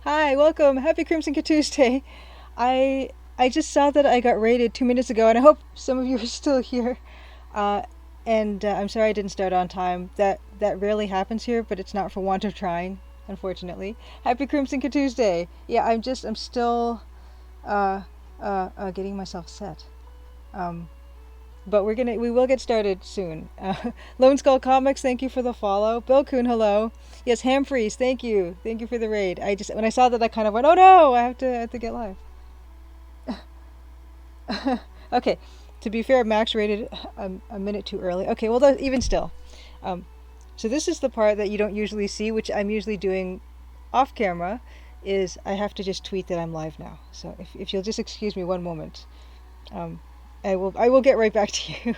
Hi, welcome. Happy Crimson Tuesday. I just saw that I got raided 2 minutes ago, and I hope some of you are still here. Uh, and I'm sorry I didn't start on time. That rarely happens here, but it's not for want of trying, unfortunately. Happy Crimson Tuesday. Yeah, I'm still uh, getting myself set. Um, but we will get started soon. Lone Skull Comics, thank you for the follow. Bill Kuhn, hello. Yes, Hamfreeze, thank you for the raid. When I saw that, I kind of went, oh no, I have to get live. Okay, to be fair, Max rated a minute too early. Okay, well, even still. Um, so this is the part that you don't usually see, which I'm usually doing off camera, is I have to just tweet that I'm live now. So if you'll just excuse me one moment, um, I will get right back to you.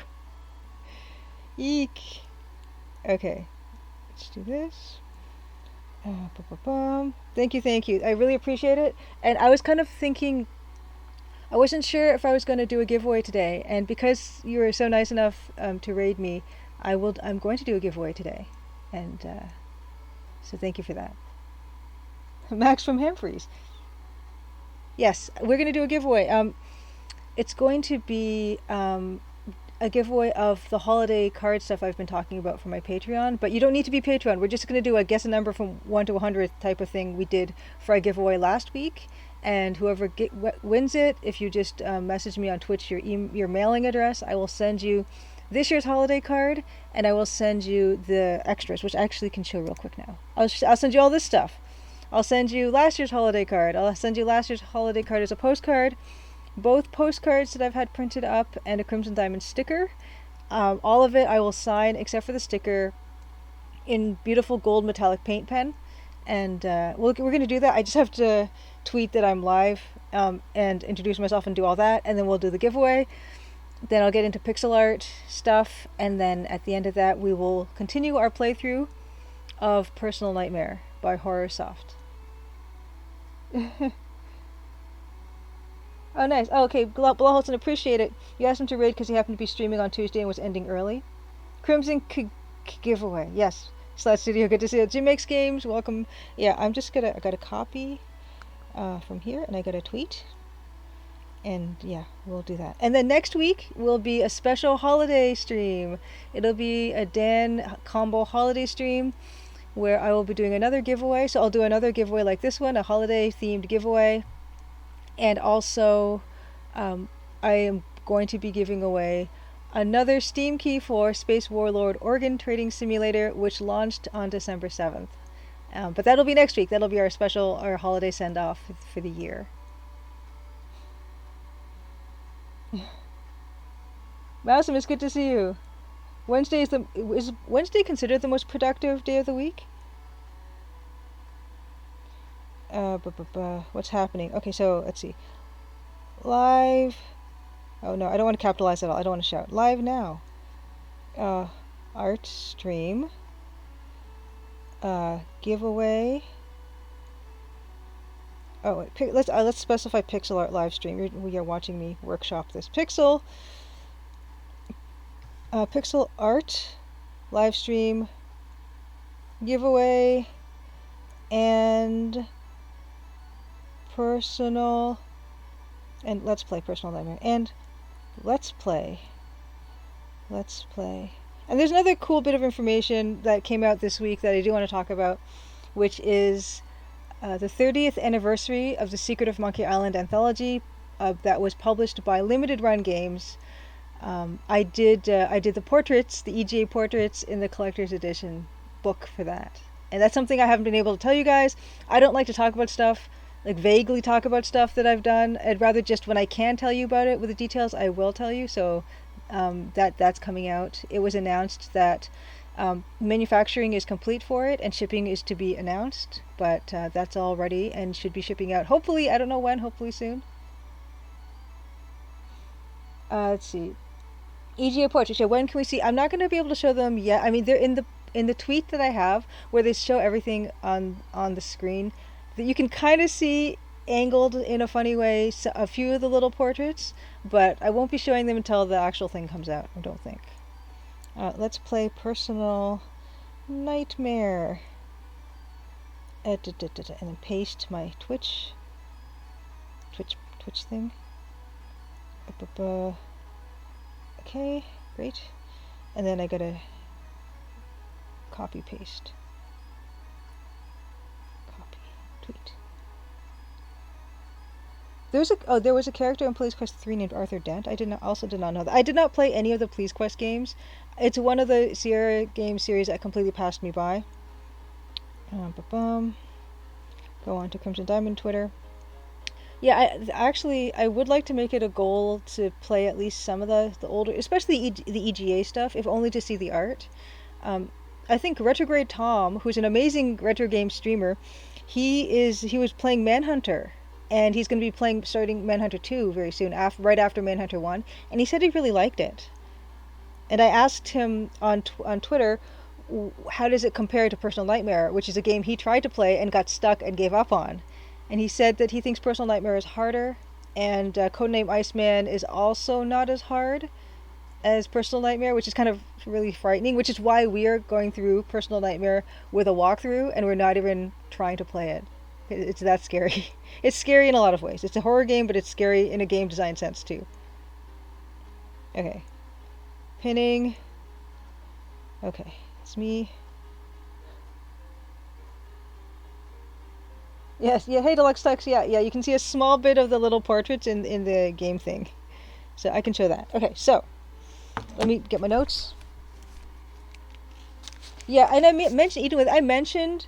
Eek. Okay, let's do this. Thank you, thank you. I really appreciate it. And I was kind of thinking, I wasn't sure if I was going to do a giveaway today, and because you were so nice enough to raid me, I'm going to do a giveaway today, and so thank you for that. Max from Humphreys. Yes, we're going to do a giveaway. It's going to be a giveaway of the holiday card stuff I've been talking about for my Patreon, but you don't need to be Patreon. We're just going to do a guess a number from 1 to 100 type of thing we did for our giveaway last week. And whoever wins it, if you just message me on Twitch your mailing address, I will send you this year's holiday card, and I will send you the extras, which I actually can show real quick now. I'll send you all this stuff. I'll send you last year's holiday card. I'll send you last year's holiday card as a postcard, both postcards that I've had printed up, and a Crimson Diamond sticker. All of it I will sign, except for the sticker, in beautiful gold metallic paint pen. And we're going to do that. I just have to tweet that I'm live and introduce myself and do all that, and then we'll do the giveaway. Then I'll get into pixel art stuff, and then at the end of that we will continue our playthrough of Personal Nightmare by Horrorsoft. Oh, nice. Oh, okay, Blahholzen, appreciate it. You asked him to raid because he happened to be streaming on Tuesday and was ending early. Crimson giveaway, yes. Slot Studio, good to see you. Jim Makes Games, welcome. Yeah, I got a copy from here, and I got a tweet. And yeah, we'll do that. And then next week will be a special holiday stream. It'll be a Dan combo holiday stream where I will be doing another giveaway. So I'll do another giveaway like this one, a holiday themed giveaway. And also, I am going to be giving away another Steam key for Space Warlord Organ Trading Simulator, which launched on December 7th. But that'll be next week. That'll be our holiday send-off for the year. Mousem, it's good to see you. Is Wednesday considered the most productive day of the week? What's happening? Okay, so let's see. Live. Oh no, I don't want to capitalize at all. I don't want to shout. Live now. Art stream. Giveaway. Oh, wait, let's specify pixel art live stream. We are watching me workshop this pixel art live stream giveaway and personal and let's play Personal Nightmare and let's play. And there's another cool bit of information that came out this week that I do want to talk about, which is the 30th anniversary of the Secret of Monkey Island Anthology that was published by Limited Run Games. I did the portraits, the EGA portraits in the collector's edition book for that. And that's something I haven't been able to tell you guys. I don't like to talk about stuff, like vaguely talk about stuff that I've done. I'd rather just when I can tell you about it with the details, I will tell you. So that's coming out. It was announced that manufacturing is complete for it and shipping is to be announced, but that's all ready and should be shipping out hopefully, I don't know when, hopefully soon. Let's see. EGA portraits. Yeah, when can we see? I'm not going to be able to show them yet. I mean, they're in the tweet that I have where they show everything on the screen. That you can kind of see angled in a funny way a few of the little portraits, but I won't be showing them until the actual thing comes out, I don't think. Let's play Personal Nightmare. and then paste my Twitch thing. Okay, great. And then I gotta copy paste. Copy tweet. There was a character in Please Quest 3 named Arthur Dent. I did not know that. I did not play any of the Please Quest games. It's one of the Sierra game series that completely passed me by. Go on to Crimson Diamond Twitter. Yeah, I would like to make it a goal to play at least some of the older, especially the EGA stuff, if only to see the art. I think Retrograde Tom, who's an amazing retro game streamer, he was playing Manhunter, and he's going to be starting Manhunter 2 very soon, right after Manhunter 1, and he said he really liked it. And I asked him on Twitter, how does it compare to Personal Nightmare, which is a game he tried to play and got stuck and gave up on. And he said that he thinks Personal Nightmare is harder, and Codename Iceman is also not as hard as Personal Nightmare, which is kind of really frightening, which is why we are going through Personal Nightmare with a walkthrough, and we're not even trying to play it. It's that scary. It's scary in a lot of ways. It's a horror game, but it's scary in a game design sense, too. Okay. Pinning. Okay, it's me. Yes, yeah, hey Deluxe Tux, yeah, you can see a small bit of the little portraits in the game thing. So I can show that. Okay, so, let me get my notes. Yeah, and I mentioned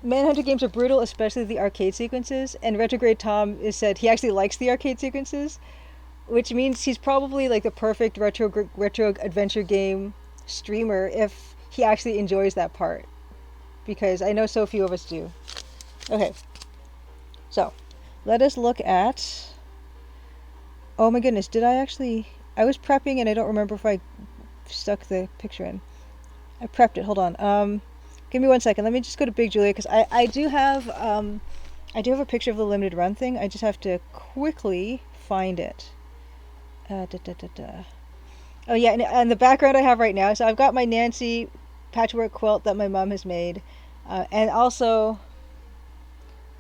Manhunter games are brutal, especially the arcade sequences, and Retrograde Tom said he actually likes the arcade sequences, which means he's probably like the perfect retro adventure game streamer if he actually enjoys that part, because I know so few of us do. Okay, so let us look at, oh my goodness, I was prepping and I don't remember if I stuck the picture in. I prepped it, hold on. Give me 1 second, let me just go to Big Julia, because I do have a picture of the limited run thing. I just have to quickly find it. Oh yeah, and the background I have right now, so I've got my Nancy patchwork quilt that my mom has made, and also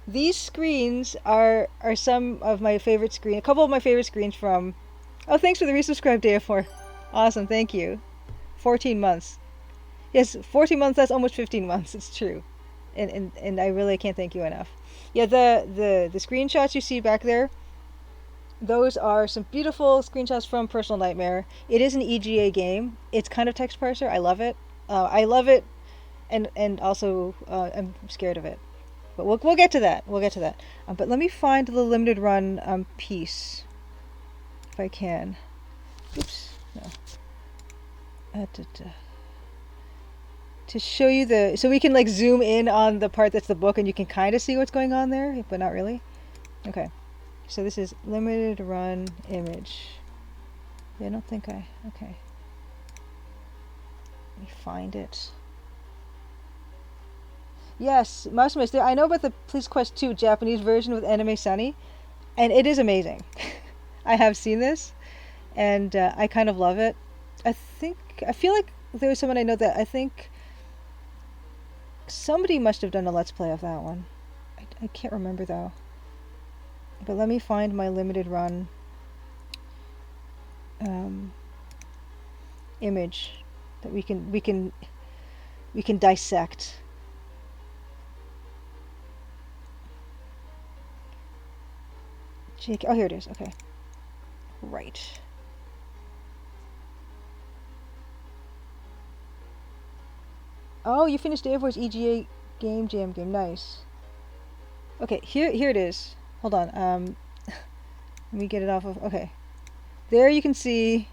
these screens are some of my favorite screens, a couple of my favorite screens from, oh, thanks for the resubscribe, Day4. Awesome, thank you. 14 months. Yes, 14 months, that's almost 15 months, it's true. And I really can't thank you enough. Yeah, the screenshots you see back there, those are some beautiful screenshots from Personal Nightmare. It is an EGA game. It's kind of text parser. I love it. And also I'm scared of it. But we'll get to that. But let me find the limited run piece, if I can. Oops, no. To show you so we can like zoom in on the part that's the book, and you can kind of see what's going on there, but not really. Okay. So this is limited run image. Yeah, I don't think okay. Let me find it. Yes, Masumis, I know about the Police Quest 2 Japanese version with Anime Sunny, and it is amazing. I have seen this, and I kind of love it. I feel like there was someone I know that I think somebody must have done a Let's Play of that one. I can't remember though. But let me find my limited run image that we can dissect. Oh, here it is. Okay, right. Oh, you finished Day4's EGA game jam game. Nice. Okay, here it is. Hold on. Let me get it off of. Okay, there you can see.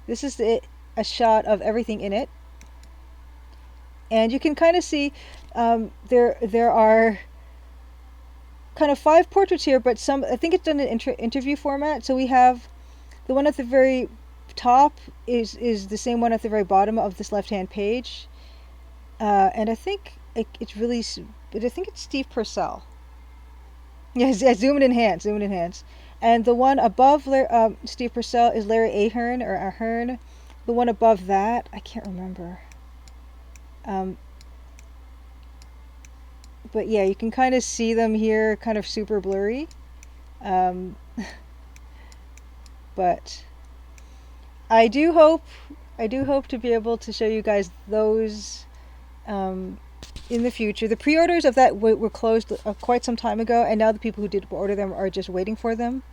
This is a shot of everything in it, and you can kind of see there are kind of 5 portraits here, but I think it's done in interview format. So we have the one at the very top is the same one at the very bottom of this left-hand page, and I think it's really, but I think it's Steve Purcell. Yes, zoom and enhance. And the one above Steve Purcell is Larry Ahern or Ahern. The one above that, I can't remember. but yeah, you can kind of see them here, kind of super blurry. Um, but I do hope, I do hope to be able to show you guys those in the future. The pre-orders of that were closed quite some time ago, and now the people who did order them are just waiting for them.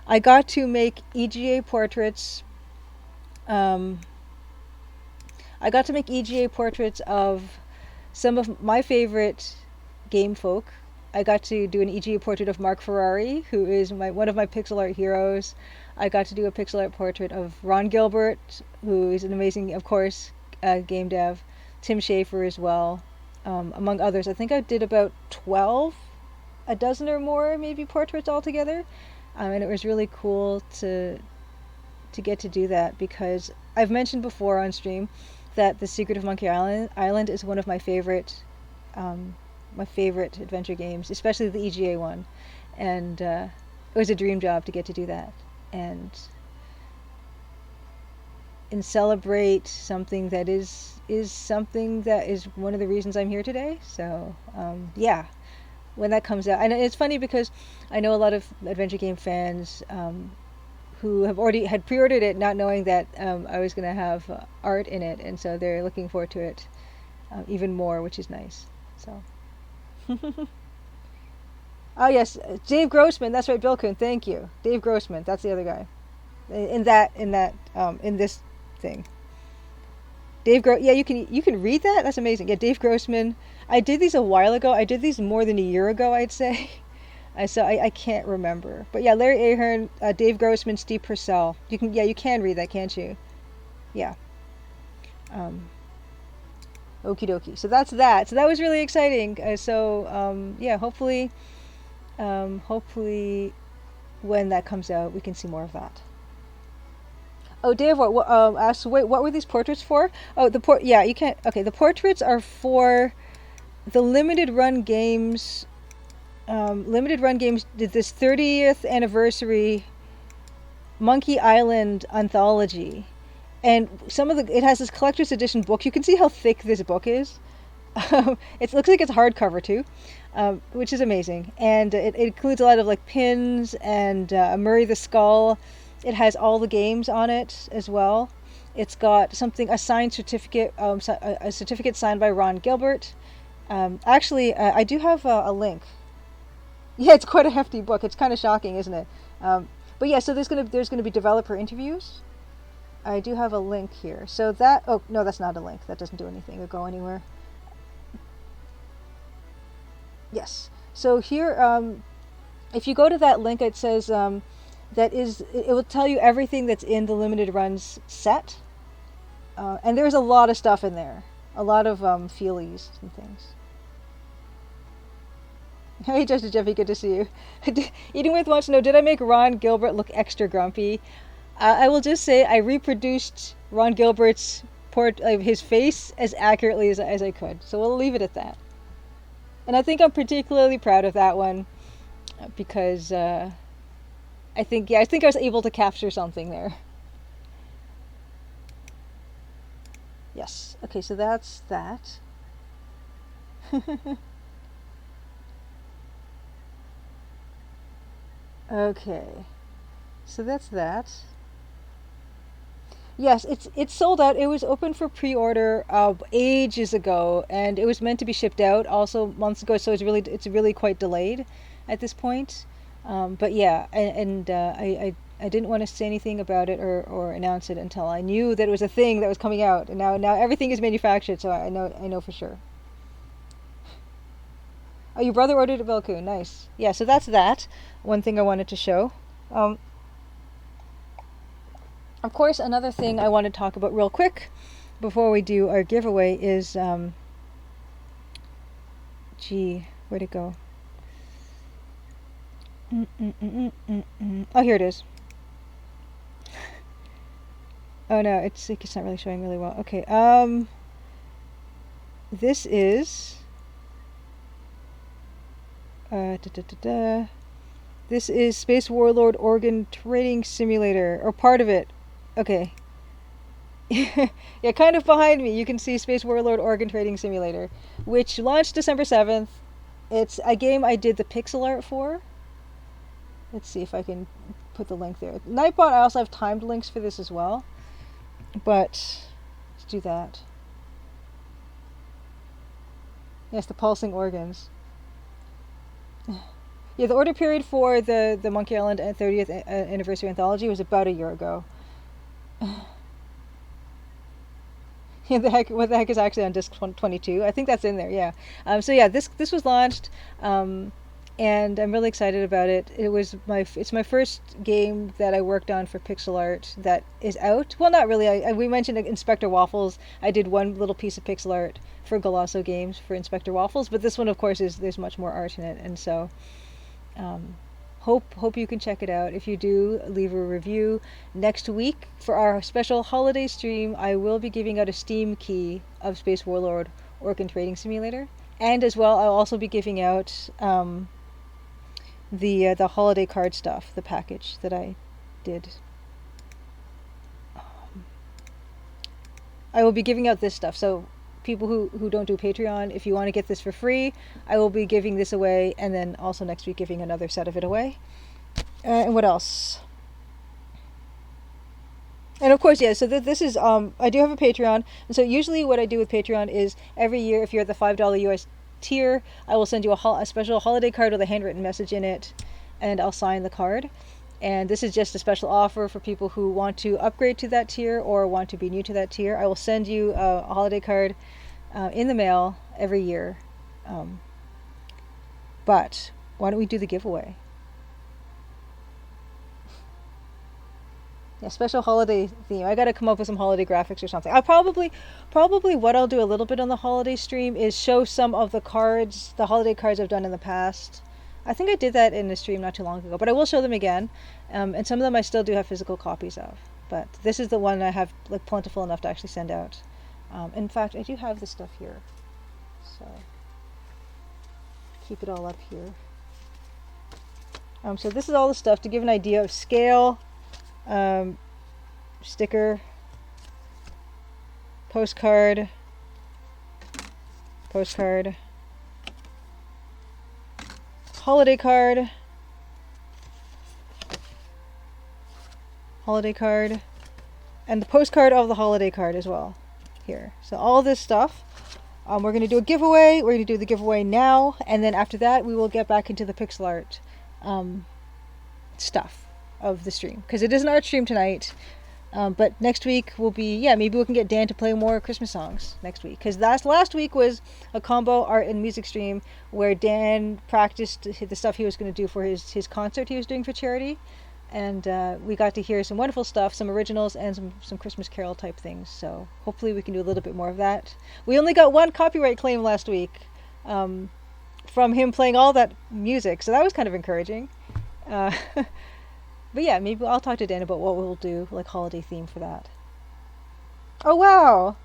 I got to make EGA portraits. I got to make EGA portraits of some of my favorite game folk. I got to do an EGA portrait of Mark Ferrari, who is one of my pixel art heroes. I got to do a pixel art portrait of Ron Gilbert, who is an amazing, of course, game dev. Tim Schafer as well, among others. I think I did about 12, a dozen or more maybe portraits altogether. And it was really cool to get to do that, because I've mentioned before on stream that The Secret of Monkey Island is one of my favorite adventure games, especially the EGA one, and it was a dream job to get to do that and celebrate something that is something that is one of the reasons I'm here today. So yeah, when that comes out, and it's funny because I know a lot of adventure game fans who have already had pre-ordered it, not knowing that I was going to have art in it, and so they're looking forward to it even more, which is nice. So, oh yes, Dave Grossman. That's right, Bill Kuhn. Thank you, Dave Grossman. That's the other guy in this thing. Yeah, you can read that. That's amazing. Yeah, Dave Grossman. I did these a while ago. I did these more than a year ago, I'd say. So I can't remember. But yeah, Larry Ahern, Dave Grossman, Steve Purcell. You can read that, can't you? Yeah. Okie dokie. So that's that. So that was really exciting. Yeah, hopefully when that comes out, we can see more of that. Oh, Dave, asked, wait, what were these portraits for? Oh, yeah, you can't. Okay, the portraits are for the limited run games. Limited Run Games did this 30th anniversary Monkey Island Anthology, and it has this collector's edition book. You can see how thick this book is. It looks like it's hardcover too, which is amazing, and it includes a lot of like pins and Murray the Skull. It has all the games on it as well. It's got a signed certificate, a certificate signed by Ron Gilbert. Actually, I do have a link. Yeah, it's quite a hefty book. It's kind of shocking, isn't it? But yeah, so there's gonna be developer interviews. I do have a link here. So oh no, that's not a link. That doesn't do anything or go anywhere. Yes. So here, if you go to that link, it says it will tell you everything that's in the limited runs set, and there's a lot of stuff in there, a lot of feelies and things. Hey, Justin Jeffy, good to see you. Eating with wants to know, did I make Ron Gilbert look extra grumpy? I will just say I reproduced Ron Gilbert's his face as accurately as I could. So we'll leave it at that. And I think I'm particularly proud of that one because I think I was able to capture something there. Yes. Okay, so that's that. Okay, so that's that. Yes, it's sold out. It was open for pre-order ages ago, and it was meant to be shipped out also months ago. So it's really quite delayed at this point. But yeah, I didn't want to say anything about it or announce it until I knew that it was a thing that was coming out, and now everything is manufactured, so I know for sure. Oh, your brother ordered a Belku. Nice. Yeah, so that's that. One thing I wanted to show. Of course, another thing I want to talk about real quick before we do our giveaway is, where'd it go? Oh, here it is. Oh no, it's not really showing really well. Okay, this is... This is Space Warlord Organ Trading Simulator, or part of it. Okay. Yeah, kind of behind me, you can see Space Warlord Organ Trading Simulator, which launched December 7th. It's a game I did the pixel art for. Let's see if I can put the link there. Nightbot, I also have timed links for this as well. But let's do that. Yes, the pulsing organs. Yeah, the order period for the Monkey Island 30th anniversary anthology was about a year ago. Yeah, what the heck is actually on disc 22? I think that's in there. Yeah. So yeah, this was launched, and I'm really excited about it. It's my first game that I worked on for pixel art that is out. Well, not really. We mentioned Inspector Waffles. I did one little piece of pixel art for Golasso Games for Inspector Waffles, but this one, of course, there's much more art in it, and so. Hope you can check it out. If you do, leave a review. Next week, for our special holiday stream, I will be giving out a Steam key of Space Warlord Orc Trading Simulator. And as well, I'll also be giving out the holiday card stuff, the package that I did. I will be giving out this stuff, so people who don't do Patreon, if you want to get this for free, I will be giving this away, and then also next week giving another set of it away. And what else? And of course, yeah, so this is, I do have a Patreon, and so usually what I do with Patreon is every year, if you're at the $5 US tier, I will send you a special holiday card with a handwritten message in it, and I'll sign the card. And this is just a special offer for people who want to upgrade to that tier or want to be new to that tier. I will send you a holiday card in the mail every year. But why don't we do the giveaway? Yeah, special holiday theme. I got to come up with some holiday graphics or something. I'll probably what I'll do a little bit on the holiday stream is show some of the cards, the holiday cards I've done in the past. I think I did that in the stream not too long ago, but I will show them again. And some of them I still do have physical copies of. But this is the one I have like plentiful enough to actually send out. In fact, I do have this stuff here. So keep it all up here. So this is all the stuff to give an idea of scale, sticker, postcard, holiday card, and the postcard of the holiday card as well. Here. So all this stuff. We're going to do a giveaway. We're going to do the giveaway now, and then after that we will get back into the pixel art stuff of the stream, because it is an art stream tonight. But next week will be, maybe we can get Dan to play more Christmas songs next week, because last week was a combo art and music stream where Dan practiced the stuff he was going to do for his concert he was doing for charity, and we got to hear some wonderful stuff, some originals and some Christmas Carol type things. So hopefully we can do a little bit more of that. We only got one copyright claim last week from him playing all that music, so that was kind of encouraging. But yeah, maybe I'll talk to Dan about what we'll do, like holiday theme for that. Oh wow!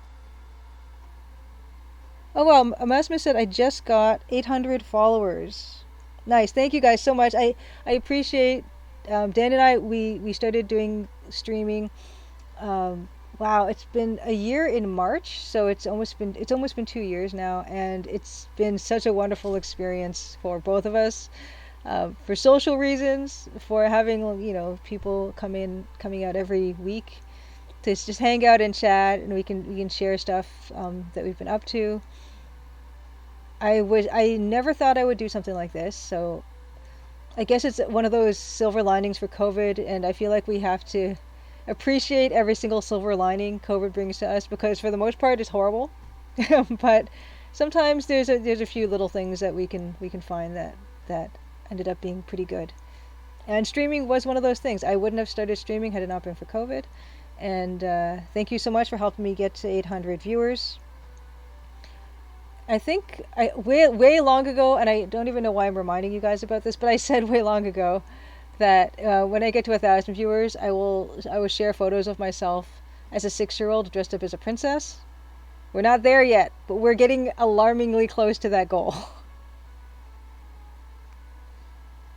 Amasma said I just got 800 followers. Nice, thank you guys so much. I appreciate Dan and I. We started doing streaming. Wow, it's been a year in March, so it's almost been 2 years now, and it's been such a wonderful experience for both of us. For social reasons, for having people coming out every week to just hang out and chat, and we can share stuff that we've been up to. I never thought I would do something like this, so I guess it's one of those silver linings for COVID, and I feel like we have to appreciate every single silver lining COVID brings to us, because for the most part it's horrible. But sometimes there's a few little things that we can find that ended up being pretty good. And streaming was one of those things. I wouldn't have started streaming had it not been for COVID. And thank you so much for helping me get to 800 viewers. I think way long ago, and I don't even know why I'm reminding you guys about this, but I said way long ago that when I get to 1,000 viewers, I will share photos of myself as a 6-year-old dressed up as a princess. We're not there yet, but we're getting alarmingly close to that goal.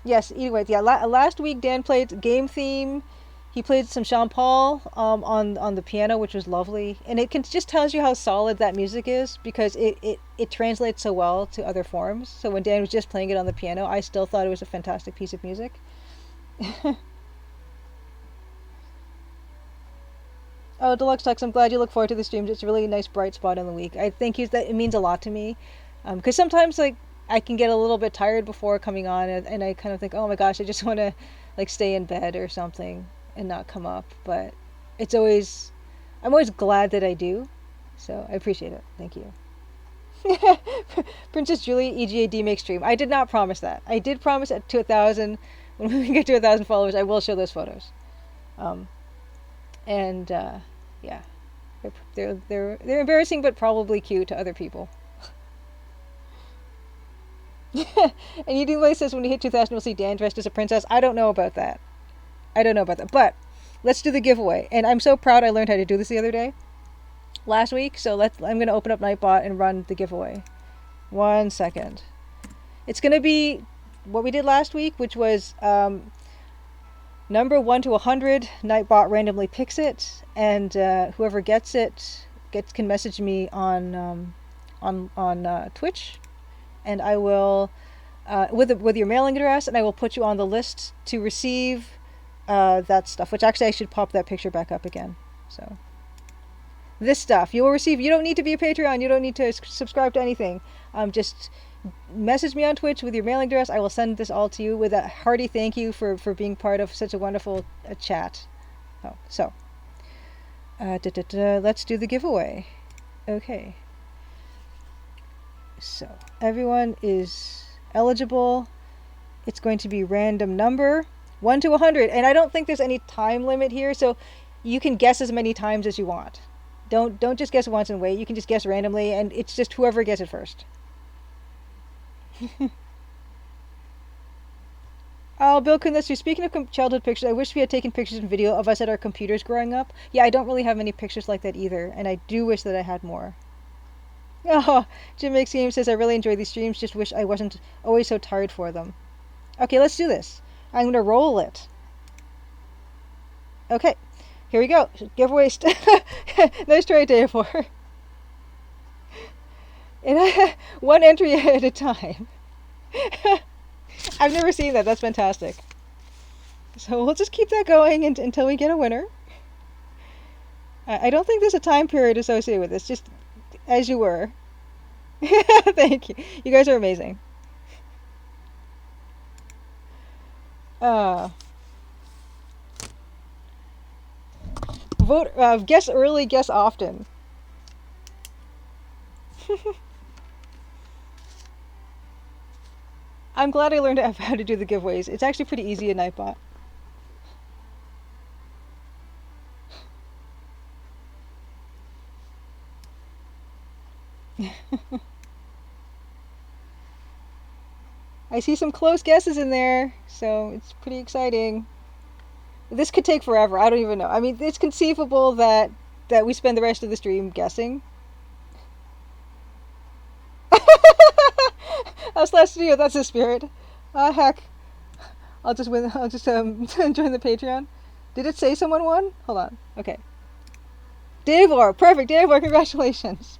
Yes, anyway, yeah, last week Dan played game theme. He played some Sean Paul on the piano, which was lovely, and it can just tells you how solid that music is because it translates so well to other forms. So when Dan was just playing it on the piano, I still thought it was a fantastic piece of music. Oh, Deluxe Tux, I'm glad you look forward to the streams. It's a really nice bright spot in the week. I think that it means a lot to me, because sometimes like I can get a little bit tired before coming on, and I kind of think, oh my gosh, I just want to like stay in bed or something and not come up. But I'm always glad that I do, so I appreciate it. Thank you. Princess Julie EGAD make stream. I did not promise that. I did promise to 1,000 when we get to 1,000 followers, I will show those photos. And yeah, they're embarrassing, but probably cute to other people. And Udinway says when you hit 2,000, you'll see Dan dressed as a princess. I don't know about that. But let's do the giveaway. And I'm so proud I learned how to do this the other day, last week. So I'm gonna open up Nightbot and run the giveaway. 1 second. It's gonna be what we did last week, which was number 1 to 100. Nightbot randomly picks it, and whoever gets it can message me on Twitch, and I will with your mailing address, and I will put you on the list to receive that stuff. Which actually I should pop that picture back up again. So this stuff you will receive. You don't need to be a Patreon. You don't need to subscribe to anything. Just message me on Twitch with your mailing address. I will send this all to you with a hearty thank you for being part of such a wonderful chat. So let's do the giveaway. Okay. So everyone is eligible. It's going to be random number 1 to 100, and I don't think there's any time limit here, so you can guess as many times as you want. Don't just guess once and wait. You can just guess randomly, and it's just whoever gets it first. Oh, Bill Kunletsu, speaking of childhood pictures, I wish we had taken pictures and video of us at our computers growing up. Yeah, I don't really have many pictures like that either, and I do wish that I had more. Oh, Jim Makes Games says, I really enjoy these streams, just wish I wasn't always so tired for them. Okay, let's do this. I'm going to roll it. Okay, here we go. Giveaway. Nice try, Dave. And one entry at a time. I've never seen that. That's fantastic. So we'll just keep that going until we get a winner. I don't think there's a time period associated with this. Just as you were. Thank you. You guys are amazing. Vote. Guess early. Guess often. I'm glad I learned how to do the giveaways. It's actually pretty easy in Nightbot. I see some close guesses in there, so it's pretty exciting. This could take forever. I don't even know. I mean, it's conceivable that we spend the rest of the stream guessing. Slash Studio, that's the spirit. Heck. I'll just join the Patreon. Did it say someone won? Hold on. Okay. Davor, perfect. Davor, congratulations.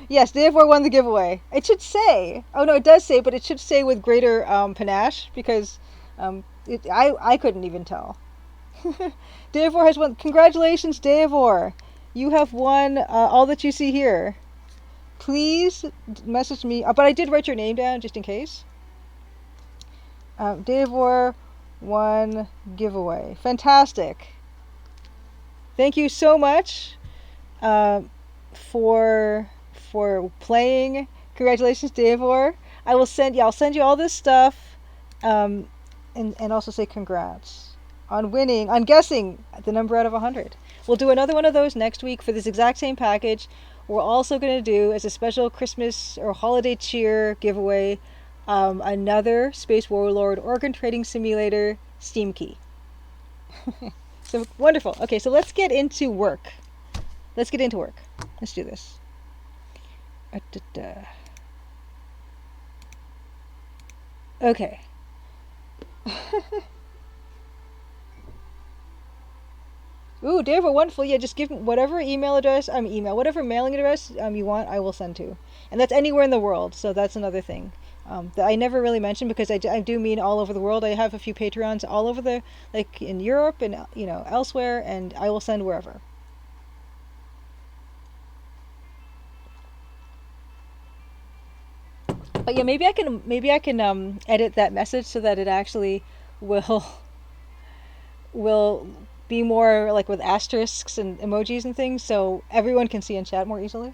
Yes, Davor won the giveaway. It should say. Oh no, it does say, but it should say with greater panache because I couldn't even tell. Davor has won. Congratulations, Davor. You have won all that you see here. Please message me. But I did write your name down just in case. Davor won giveaway. Fantastic. Thank you so much for playing. Congratulations, Davor. I'll send you all this stuff, and also say congrats on winning, on guessing the number out of 100. We'll do another one of those next week for this exact same package. We're also going to do, as a special Christmas or holiday cheer giveaway, another Space Warlord Organ Trading Simulator Steam Key. So wonderful. Okay, so let's get into work. Let's do this. Okay. Ooh, Dave, wonderful. Yeah, just give me whatever whatever mailing address you want, I will send to. And that's anywhere in the world, so that's another thing. That I never really mentioned because I do mean all over the world. I have a few Patreons all over like in Europe and, elsewhere, and I will send wherever. But yeah, maybe I can edit that message so that it actually will will be more like with asterisks and emojis and things, so everyone can see and chat more easily.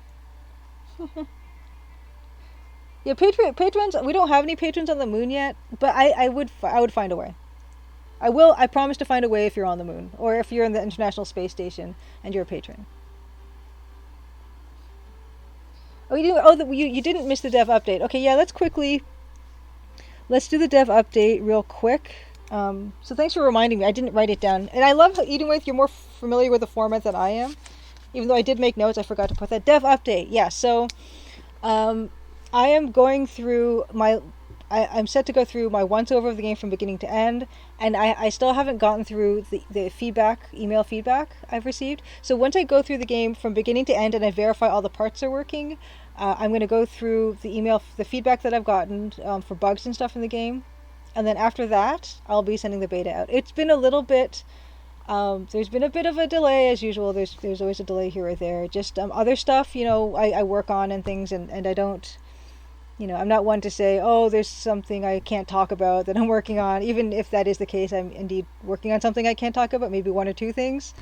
Yeah, patrons. We don't have any patrons on the moon yet, but I would find a way. I will. I promise to find a way if you're on the moon or if you're in the International Space Station and you're a patron. Oh, you didn't miss the dev update. Okay, yeah. Let's do the dev update real quick. So thanks for reminding me. I didn't write it down, and I love eating with. You're more familiar with the format than I am. Even though I did make notes, I forgot to put that dev update. Yeah. So, um, I am going through my. I'm set to go through my once over of the game from beginning to end, and I still haven't gotten through the email feedback I've received. So once I go through the game from beginning to end and I verify all the parts are working, I'm going to go through the feedback that I've gotten for bugs and stuff in the game, and then after that, I'll be sending the beta out. It's been a little bit. There's been a bit of a delay as usual. There's always a delay here or there. Just other stuff, I work on and things, and I don't. I'm not one to say, oh, there's something I can't talk about that I'm working on. Even if that is the case, I'm indeed working on something I can't talk about, maybe one or two things.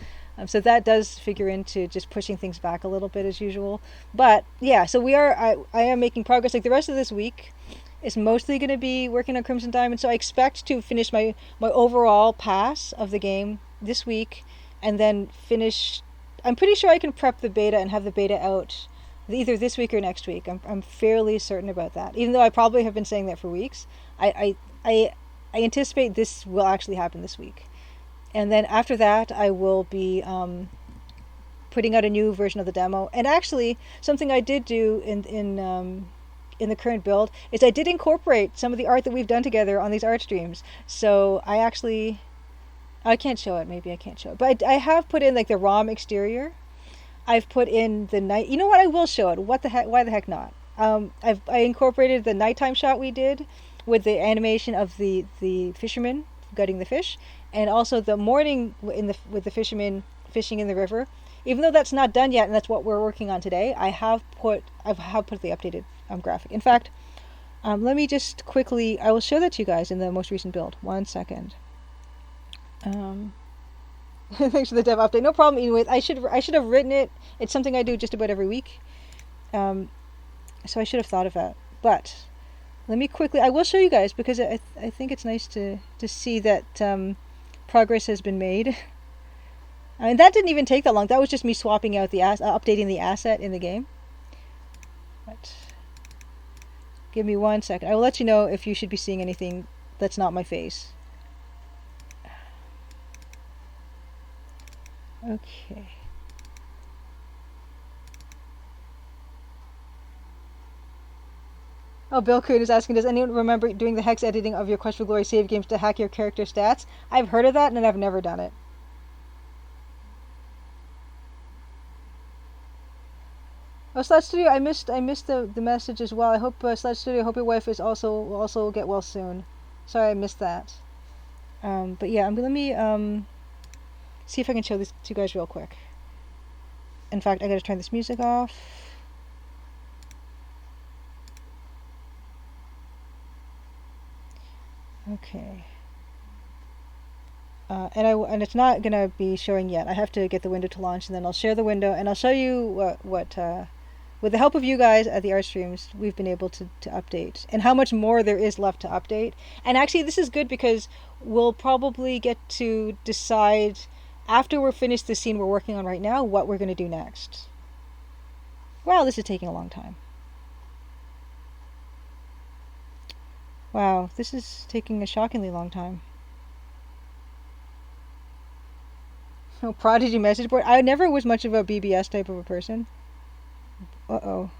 So that does figure into just pushing things back a little bit as usual. But yeah, so I am making progress. Like the rest of this week is mostly going to be working on Crimson Diamond. So I expect to finish my overall pass of the game this week and then finish. I'm pretty sure I can prep the beta and have the beta out either this week or next week. I'm fairly certain about that. Even though I probably have been saying that for weeks, I anticipate this will actually happen this week. And then after that, I will be putting out a new version of the demo. And actually, something I did do in the current build is I did incorporate some of the art that we've done together on these art streams. So I can't show it. Maybe I can't show it, but I have put in like the ROM exterior. I've put in the night. You know what? I will show it. What the heck? Why the heck not? I incorporated the nighttime shot we did with the animation of the fisherman gutting the fish, and also the morning with the fisherman fishing in the river. Even though that's not done yet, and that's what we're working on today, I have put the updated graphic. In fact, let me just quickly. I will show that to you guys in the most recent build. 1 second. Thanks for the dev update. No problem. Anyway, I should have written it. It's something I do just about every week. So I should have thought of that. But let me quickly. I will show you guys because I think it's nice to see that progress has been made. I mean, that didn't even take that long. That was just me swapping out updating the asset in the game. But give me 1 second. I will let you know if you should be seeing anything that's not my face. Okay. Oh, Bill Coon is asking, does anyone remember doing the hex editing of your Quest for Glory save games to hack your character stats? I've heard of that and I've never done it. Oh, Sledge Studio, I missed the message as well. I hope Sledge Studio, I hope your wife will also get well soon. Sorry, I missed that. But yeah, let me see if I can show this to you guys real quick. In fact, I gotta turn this music off. Okay. And it's not gonna be showing yet. I have to get the window to launch, and then I'll share the window, and I'll show you what with the help of you guys at the art streams, we've been able to update, and how much more there is left to update. And actually, this is good because we'll probably get to decide after we're finished the scene we're working on right now what we're going to do next. Wow, this is taking a long time. Wow, this is taking a shockingly long time. Oh, Prodigy message board. I never was much of a BBS type of a person. Uh-oh.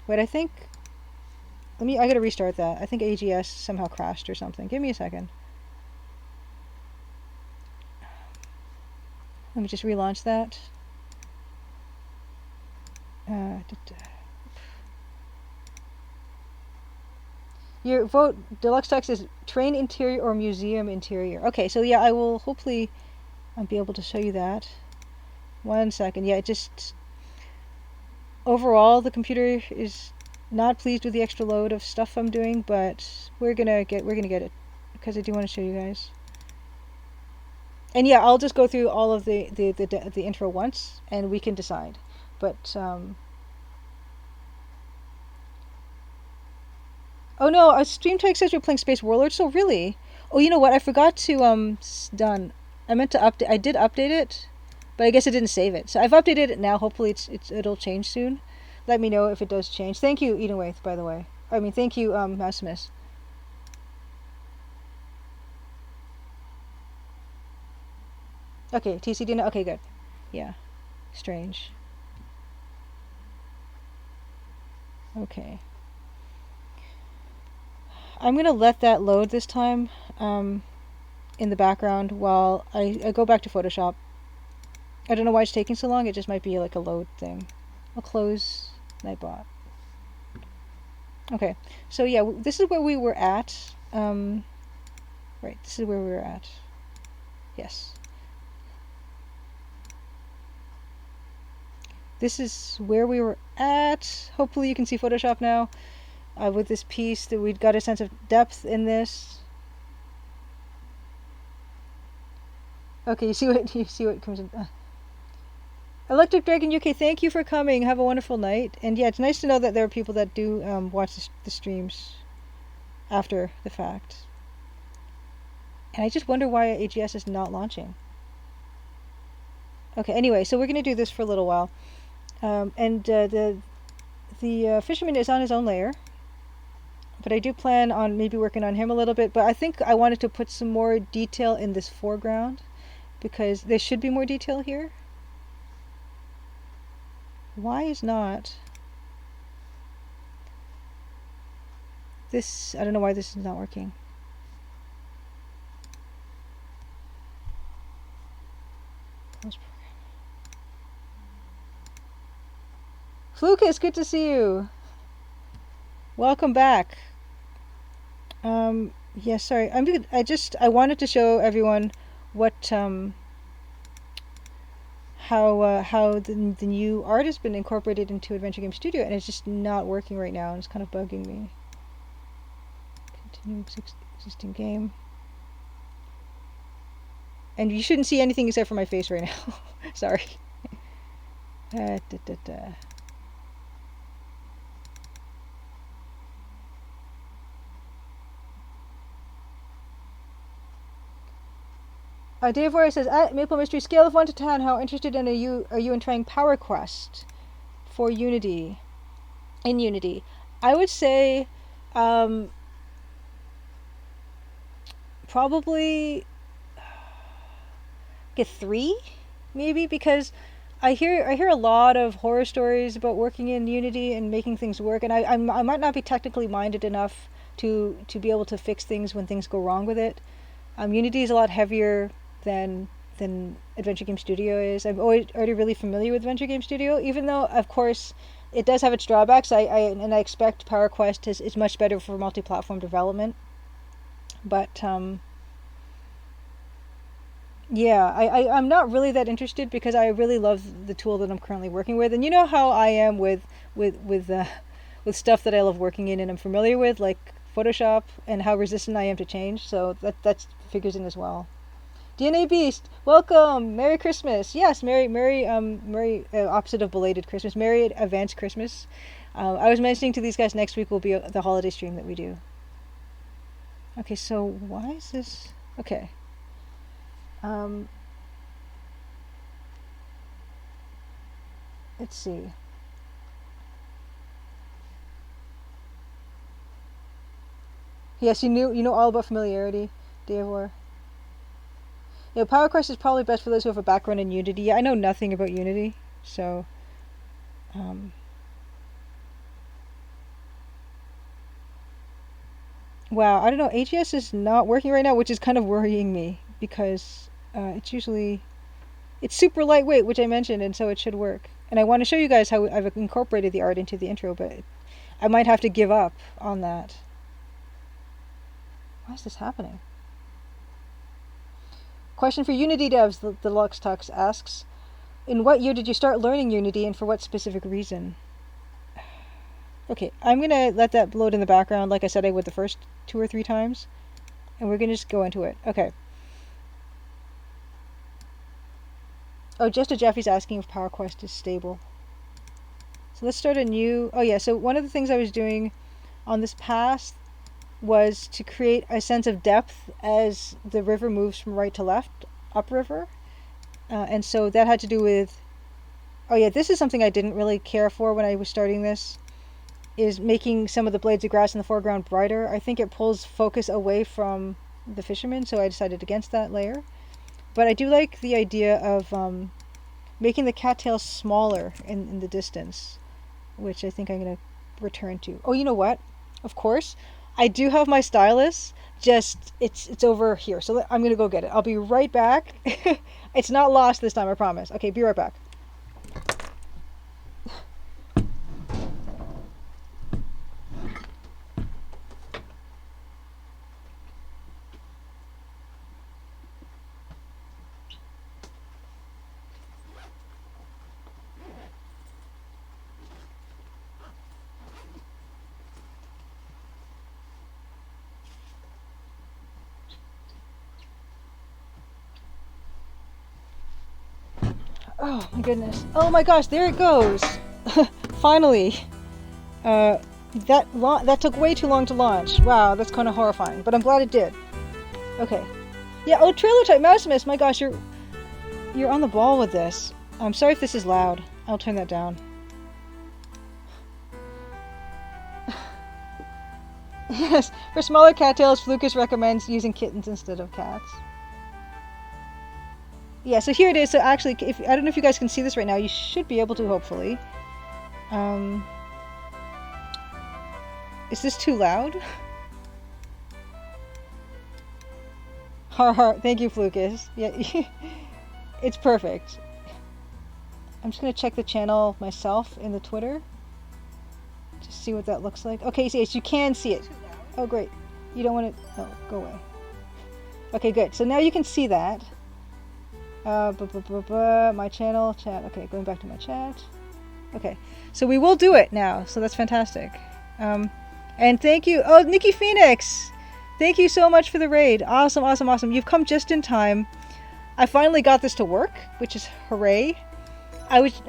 Wait, I gotta restart that. I think AGS somehow crashed or something. Give me a second. Let me just relaunch that. Your vote, deluxe text is train interior or museum interior. Okay, so yeah, I will hopefully be able to show you that. 1 second. Yeah, it just overall the computer is not pleased with the extra load of stuff I'm doing, but we're gonna get it because I do want to show you guys. And yeah, I'll just go through all of the intro once, and we can decide. But oh no, our stream tag says we're playing Space Warlord. So really, oh, you know what? I forgot to done. I meant to update. I did update it, but I guess I didn't save it. So I've updated it now. Hopefully, it'll change soon. Let me know if it does change. Thank you, Edenwaith, by the way. I mean, thank you, Maximus. Okay, TCD now. Okay, good. Yeah, strange. Okay. I'm gonna let that load this time in the background while I go back to Photoshop. I don't know why it's taking so long. It just might be like a load thing. I'll close Nightbot. Okay, so yeah, this is where we were at. Right, this is where we were at. Yes. This is where we were at. Hopefully you can see Photoshop now. With this piece, that we'd got a sense of depth in this. Okay, you see what comes in. Electric Dragon UK, thank you for coming. Have a wonderful night. And yeah, it's nice to know that there are people that do watch the streams after the fact. And I just wonder why AGS is not launching. Okay, anyway, so we're going to do this for a little while. And the fisherman is on his own layer. But I do plan on maybe working on him a little bit. But I think I wanted to put some more detail in this foreground, because there should be more detail here. Why is not this? I don't know why this is not working. Fluke, it's good to see you. Welcome back. Yeah, sorry. I wanted to show everyone what how the new art has been incorporated into Adventure Game Studio, and it's just not working right now, and it's kind of bugging me. Continue existing game. And you shouldn't see anything except for my face right now. Sorry. Dave Warrior says, at Maple Mystery, scale of 1 to 10, how interested are you in trying Power Quest for Unity? In Unity, I would say probably get 3, maybe, because I hear a lot of horror stories about working in Unity and making things work, and I might not be technically minded enough to be able to fix things when things go wrong with it. Unity is a lot heavier than Adventure Game Studio is. I'm already really familiar with Adventure Game Studio, even though, of course, it does have its drawbacks. I expect Power Quest is much better for multi-platform development. But yeah, I'm not really that interested, because I really love the tool that I'm currently working with, and you know how I am with stuff that I love working in and I'm familiar with, like Photoshop, and how resistant I am to change. So that figures in as well. DNA Beast, welcome! Merry Christmas! Yes, Merry opposite of belated Christmas. Merry advanced Christmas. I was mentioning to these guys next week will be the holiday stream that we do. Okay, so why is this? Okay. Let's see. Yes, you know all about familiarity, Davor. Power Quest is probably best for those who have a background in Unity. Yeah, I know nothing about Unity, so wow, I don't know. AGS is not working right now, which is kind of worrying me, because it's usually It's super lightweight, which I mentioned, and so it should work. And I want to show you guys how I've incorporated the art into the intro, but I might have to give up on that. Why is this happening? Question for Unity devs, the Lux Tux asks, in what year did you start learning Unity and for what specific reason? Okay, I'm going to let that load in the background like I said I would the first 2 or 3 times. And we're going to just go into it. Okay. Oh, Just a Jeffy's asking if PowerQuest is stable. So let's start a new... Oh yeah, so one of the things I was doing on this pass was to create a sense of depth as the river moves from right to left, upriver. And so that had to do with... Oh yeah, this is something I didn't really care for when I was starting this, is making some of the blades of grass in the foreground brighter. I think it pulls focus away from the fisherman, so I decided against that layer. But I do like the idea of making the cattails smaller in the distance, which I think I'm going to return to. Oh, you know what? Of course, I do have my stylus, just it's over here. So I'm going to go get it. I'll be right back. It's not lost this time, I promise. Okay, be right back. Oh my goodness. Oh my gosh, there it goes. Finally. That took way too long to launch. Wow, that's kind of horrifying, but I'm glad it did. Okay. Yeah, oh, Trailer Type Maximus, my gosh, you're on the ball with this. I'm sorry if this is loud. I'll turn that down. Yes, for smaller cattails, Flukas recommends using kittens instead of cats. Yeah, so here it is. So actually, I don't know if you guys can see this right now. You should be able to, hopefully. Is this too loud? Har har. Thank you, Flukas. Yeah, it's perfect. I'm just gonna check the channel myself in the Twitter. Just see what that looks like. Okay, so yes, you can see it. Oh, great. You don't want to... Oh, go away. Okay, good. So now you can see that. My channel, chat. Okay, going back to my chat. Okay, so we will do it now. So that's fantastic. And thank you. Oh, Nikki Phoenix! Thank you so much for the raid. Awesome, awesome, awesome. You've come just in time. I finally got this to work, which is hooray. I was...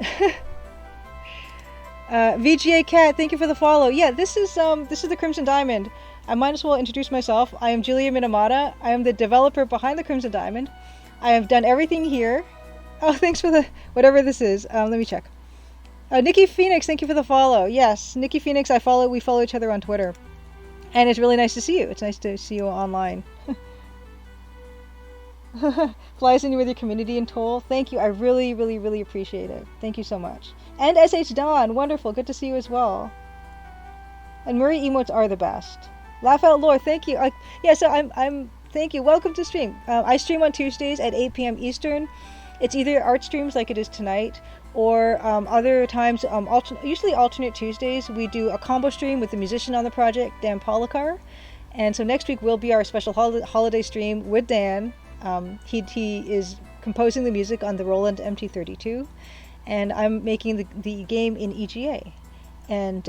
VGA Cat, thank you for the follow. Yeah, this is the Crimson Diamond. I might as well introduce myself. I am Julia Minamata. I am the developer behind the Crimson Diamond. I have done everything here. Oh, thanks for the whatever this is. Let me check. Nikki Phoenix, thank you for the follow. Yes, Nikki Phoenix. We follow each other on Twitter, and it's really nice to see you. It's nice to see you online. Flies in with your community and Toll. Thank you. I really, really, really appreciate it. Thank you so much. And SH Dawn, wonderful. Good to see you as well. And Murray emotes are the best. Laugh out lore. Thank you. Yeah. So I'm. Thank you. Welcome to stream. I stream on Tuesdays at 8 p.m. Eastern. It's either art streams like it is tonight, or other times, usually alternate Tuesdays, we do a combo stream with the musician on the project, Dan Polakar. And so next week will be our special holiday stream with Dan. He is composing the music on the Roland MT32, and I'm making the game in EGA. And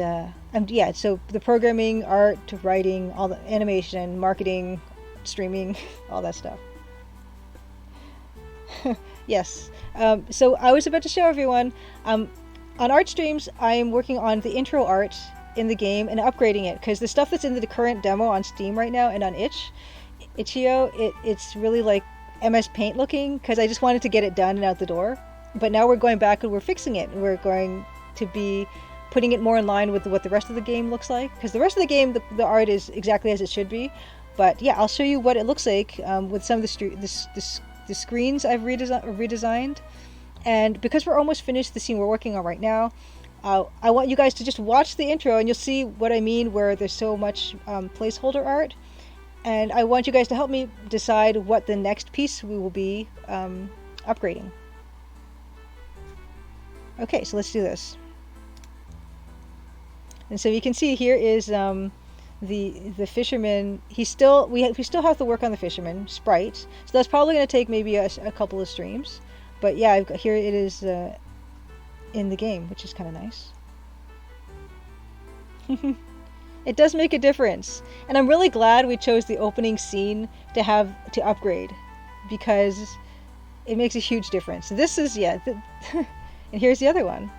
yeah, so the programming, art, writing, all the animation, marketing, streaming, all that stuff. Yes. So I was about to show everyone, on art streams, I am working on the intro art in the game and upgrading it, because the stuff that's in the current demo on Steam right now and on Itch.io, it's really like MS Paint looking, because I just wanted to get it done and out the door. But now we're going back and we're fixing it. We're going to be putting it more in line with what the rest of the game looks like, because the rest of the game, the art is exactly as it should be. But yeah, I'll show you what it looks like with some of the screens I've redesigned. And because we're almost finished the scene we're working on right now, I want you guys to just watch the intro and you'll see what I mean where there's so much placeholder art. And I want you guys to help me decide what the next piece we will be upgrading. Okay, so let's do this. And so you can see here is the fisherman. We still have to work on the fisherman sprite, so that's probably going to take maybe a couple of streams. But yeah, here it is in the game, which is kind of nice. It does make a difference, and I'm really glad we chose the opening scene to upgrade, because it makes a huge difference. This is and here's the other one.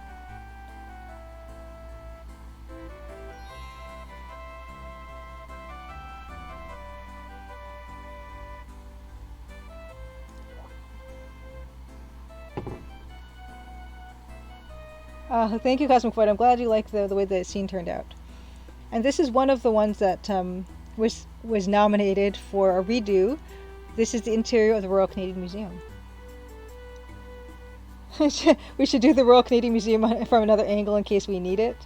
Thank you, Cosmic Void. I'm glad you like the way the scene turned out. And this is one of the ones that was nominated for a redo. This is the interior of the Royal Canadian Museum. We should do the Royal Canadian Museum from another angle in case we need it.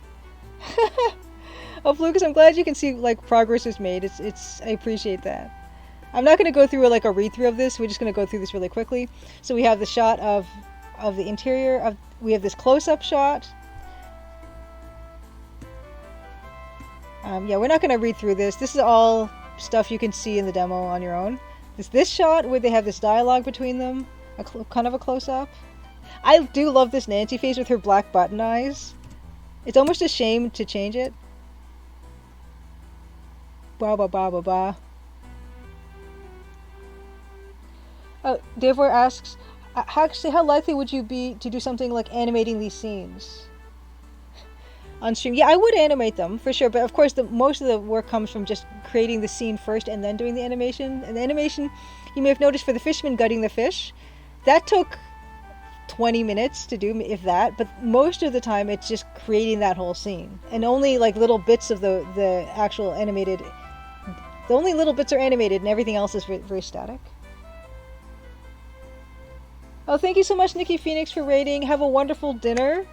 Oh, Lucas, I'm glad you can see like progress is made. I appreciate that. I'm not going to go through like a read through of this. We're just going to go through this really quickly. So we have the shot of the interior. We have this close-up shot. Yeah, we're not going to read through this. This is all stuff you can see in the demo on your own. This shot where they have this dialogue between them, kind of a close-up. I do love this Nancy face with her black button eyes. It's almost a shame to change it. Ba ba ba ba ba. Oh, Davor asks, actually, how likely would you be to do something like animating these scenes on stream? Yeah, I would animate them for sure, but of course most of the work comes from just creating the scene first and then doing the animation. And the animation, you may have noticed, for the fisherman gutting the fish, that took 20 minutes to do, if that, but most of the time it's just creating that whole scene, and only like little bits of the actual animated, the only little bits are animated and everything else is very static. Oh, thank you so much, Nikki Phoenix, for rating. Have a wonderful dinner.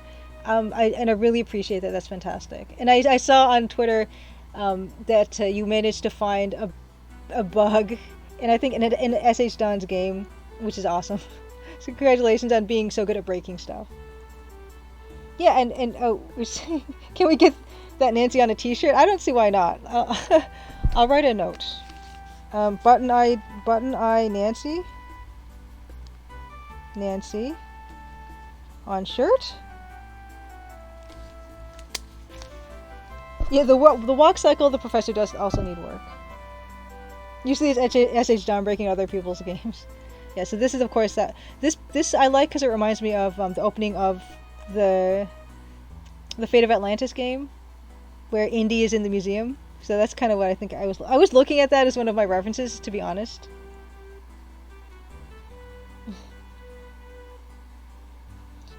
I really appreciate that. That's fantastic. And I saw on Twitter that you managed to find a bug, and I think in SH Don's game, which is awesome. So congratulations on being so good at breaking stuff. Yeah, and oh, can we get that Nancy on a T-shirt? I don't see why not. I'll write a note. Button eye Nancy on shirt. Yeah, the walk cycle the professor does also need work. Usually it's SH Don breaking other people's games. Yeah, so this is of course this I like because it reminds me of the opening of the Fate of Atlantis game, where Indy is in the museum. So that's kind of what I think I was looking at that as one of my references, to be honest.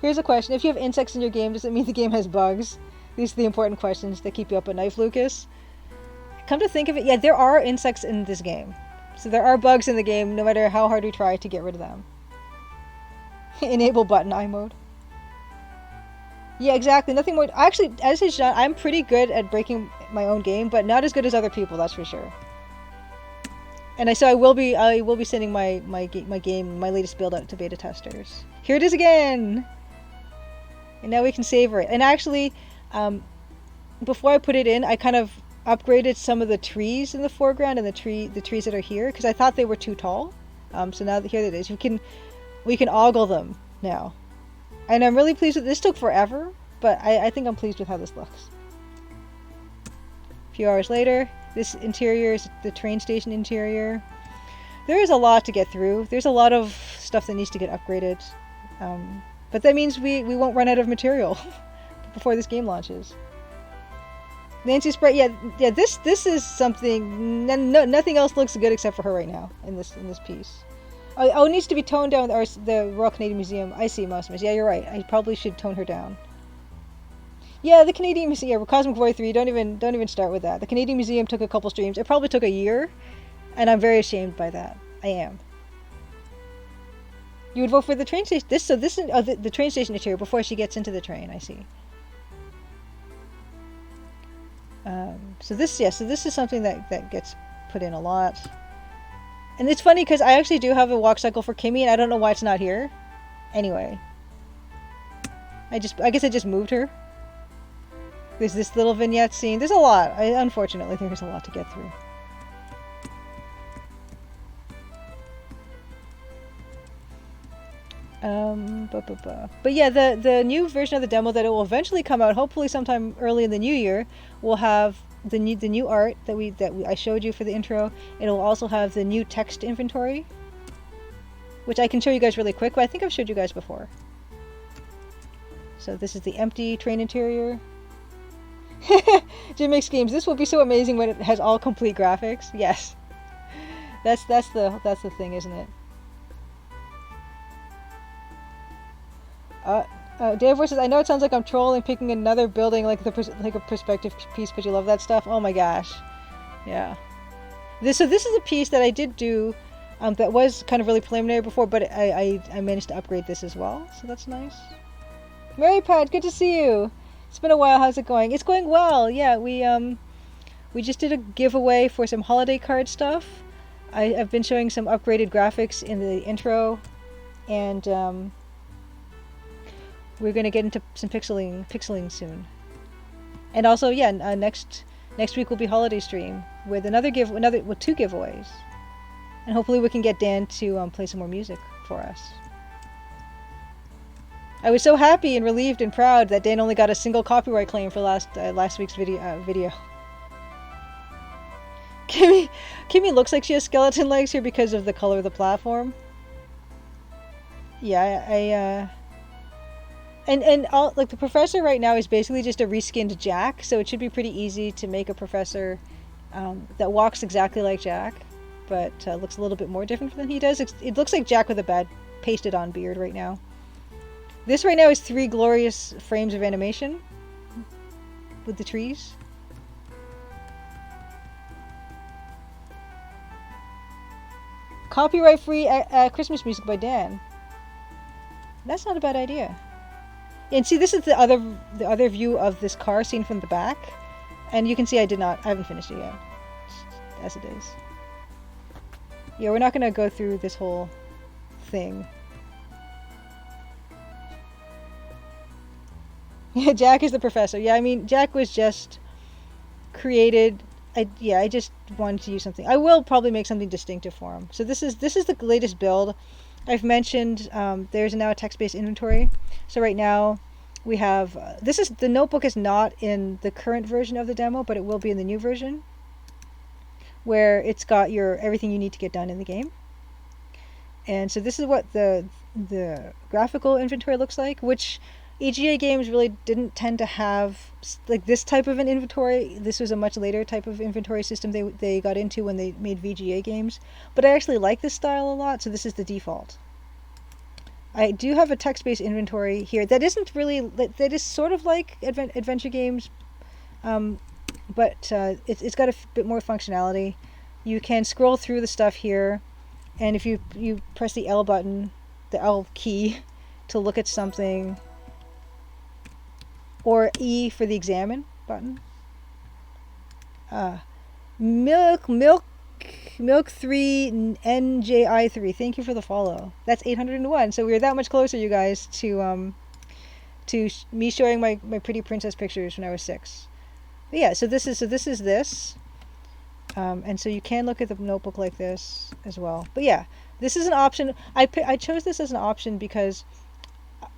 Here's a question: if you have insects in your game, does it mean the game has bugs? These are the important questions that keep you up at night, Lucas. Come to think of it, yeah, there are insects in this game. So there are bugs in the game, no matter how hard we try to get rid of them. Enable button eye mode. Yeah, exactly. Nothing more. Actually, as is John, I'm pretty good at breaking my own game, but not as good as other people. That's for sure. And I will be sending my latest build out to beta testers. Here it is again. And now we can savor it. And actually, before I put it in, I kind of upgraded some of the trees in the foreground and the trees that are here, because I thought they were too tall. So now here it is. We can ogle them now, and I'm really pleased with this. Took forever, but I think I'm pleased with how this looks. A few hours later, this interior is the train station interior. There is a lot to get through. There's a lot of stuff that needs to get upgraded, but that means we won't run out of material before this game launches. Nancy Sprite, yeah. This is something. Nothing else looks good except for her right now in this piece. Oh, it needs to be toned down. The Royal Canadian Museum. I see, Mosmus. Yeah, you're right. I probably should tone her down. Yeah, the Canadian Museum. Yeah, Cosmic Void 3. Don't even start with that. The Canadian Museum took a couple streams. It probably took a year, and I'm very ashamed by that. I am. You would vote for the train station. This is the train station interior before she gets into the train. I see. So this is something that gets put in a lot. And it's funny because I actually do have a walk cycle for Kimmy, and I don't know why it's not here. Anyway. I guess I just moved her. There's this little vignette scene. There's a lot. Unfortunately, there's a lot to get through. But yeah, the new version of the demo that it will eventually come out, hopefully sometime early in the new year, will have the new art that I showed you for the intro. It'll also have the new text inventory, which I can show you guys really quick, but I think I've showed you guys before. So this is the empty train interior. Jim makes games. This will be so amazing when it has all complete graphics. Yes, that's the thing, isn't it? Dave Voice says, I know it sounds like I'm trolling, picking another building like a perspective piece, but you love that stuff. Oh my gosh, yeah. This is a piece that I did do, that was kind of really preliminary before, but I managed to upgrade this as well, so that's nice. Mary Pat, good to see you. It's been a while. How's it going? It's going well. Yeah, we just did a giveaway for some holiday card stuff. I've been showing some upgraded graphics in the intro, and we're gonna get into some pixeling soon. And also, yeah, next week will be holiday stream with two giveaways, and hopefully we can get Dan to play some more music for us. I was so happy and relieved and proud that Dan only got a single copyright claim for last week's video. Kimmy looks like she has skeleton legs here because of the color of the platform. Yeah, and all, like, the professor right now is basically just a reskinned Jack, so it should be pretty easy to make a professor that walks exactly like Jack, but looks a little bit more different than he does. It looks like Jack with a bad pasted on beard right now. This right now is 3 glorious frames of animation with the trees. Copyright-free Christmas music by Dan. That's not a bad idea. And see, this is the other view of this car seen from the back, and you can see I haven't finished it yet, as it is. Yeah, we're not gonna go through this whole thing. Yeah, Jack is the professor. Yeah, I mean, Jack was just created. I just wanted to use something. I will probably make something distinctive for him. So this is the latest build. I've mentioned there's now a text-based inventory. So right now we have the notebook is not in the current version of the demo, but it will be in the new version, where it's got everything you need to get done in the game. And so this is what the graphical inventory looks like, which EGA games really didn't tend to have like this type of an inventory. This was a much later type of inventory system they got into when they made VGA games. But I actually like this style a lot, so this is the default. I do have a text-based inventory here that isn't really, that is sort of like adventure games, but it's got a bit more functionality. You can scroll through the stuff here, and if you press the L button, the L key, to look at something, or E for the examine button. Milk 3 NJI3. Thank you for the follow. That's 801. So we're that much closer, you guys, to me showing my pretty princess pictures when I was 6. But yeah, so this is this. And so you can look at the notebook like this as well. But yeah, this is an option. I chose this as an option because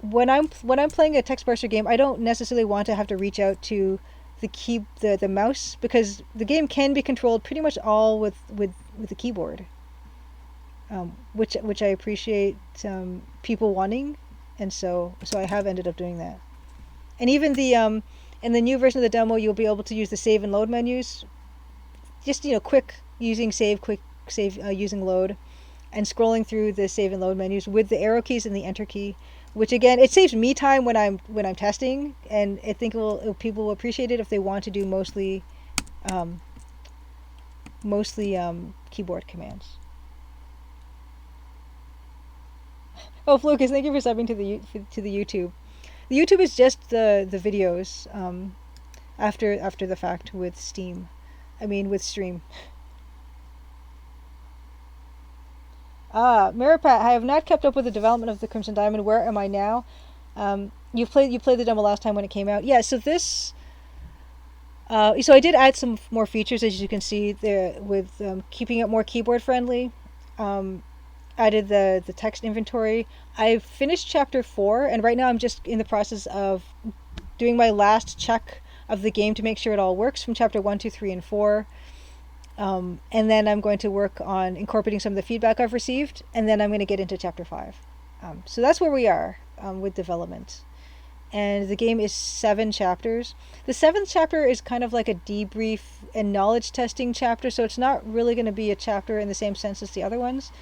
when I'm playing a text parser game, I don't necessarily want to have to reach out to the mouse, because the game can be controlled pretty much all with the keyboard, which I appreciate people wanting, and so I have ended up doing that. And even in the new version of the demo, you'll be able to use the save and load menus, just quick using save, using load, and scrolling through the save and load menus with the arrow keys and the enter key. Which again, it saves me time when I'm testing, and I think people will appreciate it if they want to do mostly keyboard commands. Oh, Flucus, thank you for subbing to the YouTube. The YouTube is just the videos after the fact with Steam. With Stream. Mirapat, I have not kept up with the development of the Crimson Diamond. Where am I now? You played the demo last time when it came out. Yeah, so this so I did add some more features, as you can see there, with keeping it more keyboard friendly. Um, Added the text inventory. I finished chapter 4, and right now I'm just in the process of doing my last check of the game to make sure it all works from chapter 1, 2, 3, and 4. And then I'm going to work on incorporating some of the feedback I've received, and then I'm going to get into chapter 5. So that's where we are with development. And the game is 7 chapters. The 7th chapter is kind of like a debrief and knowledge testing chapter, so it's not really going to be a chapter in the same sense as the other ones.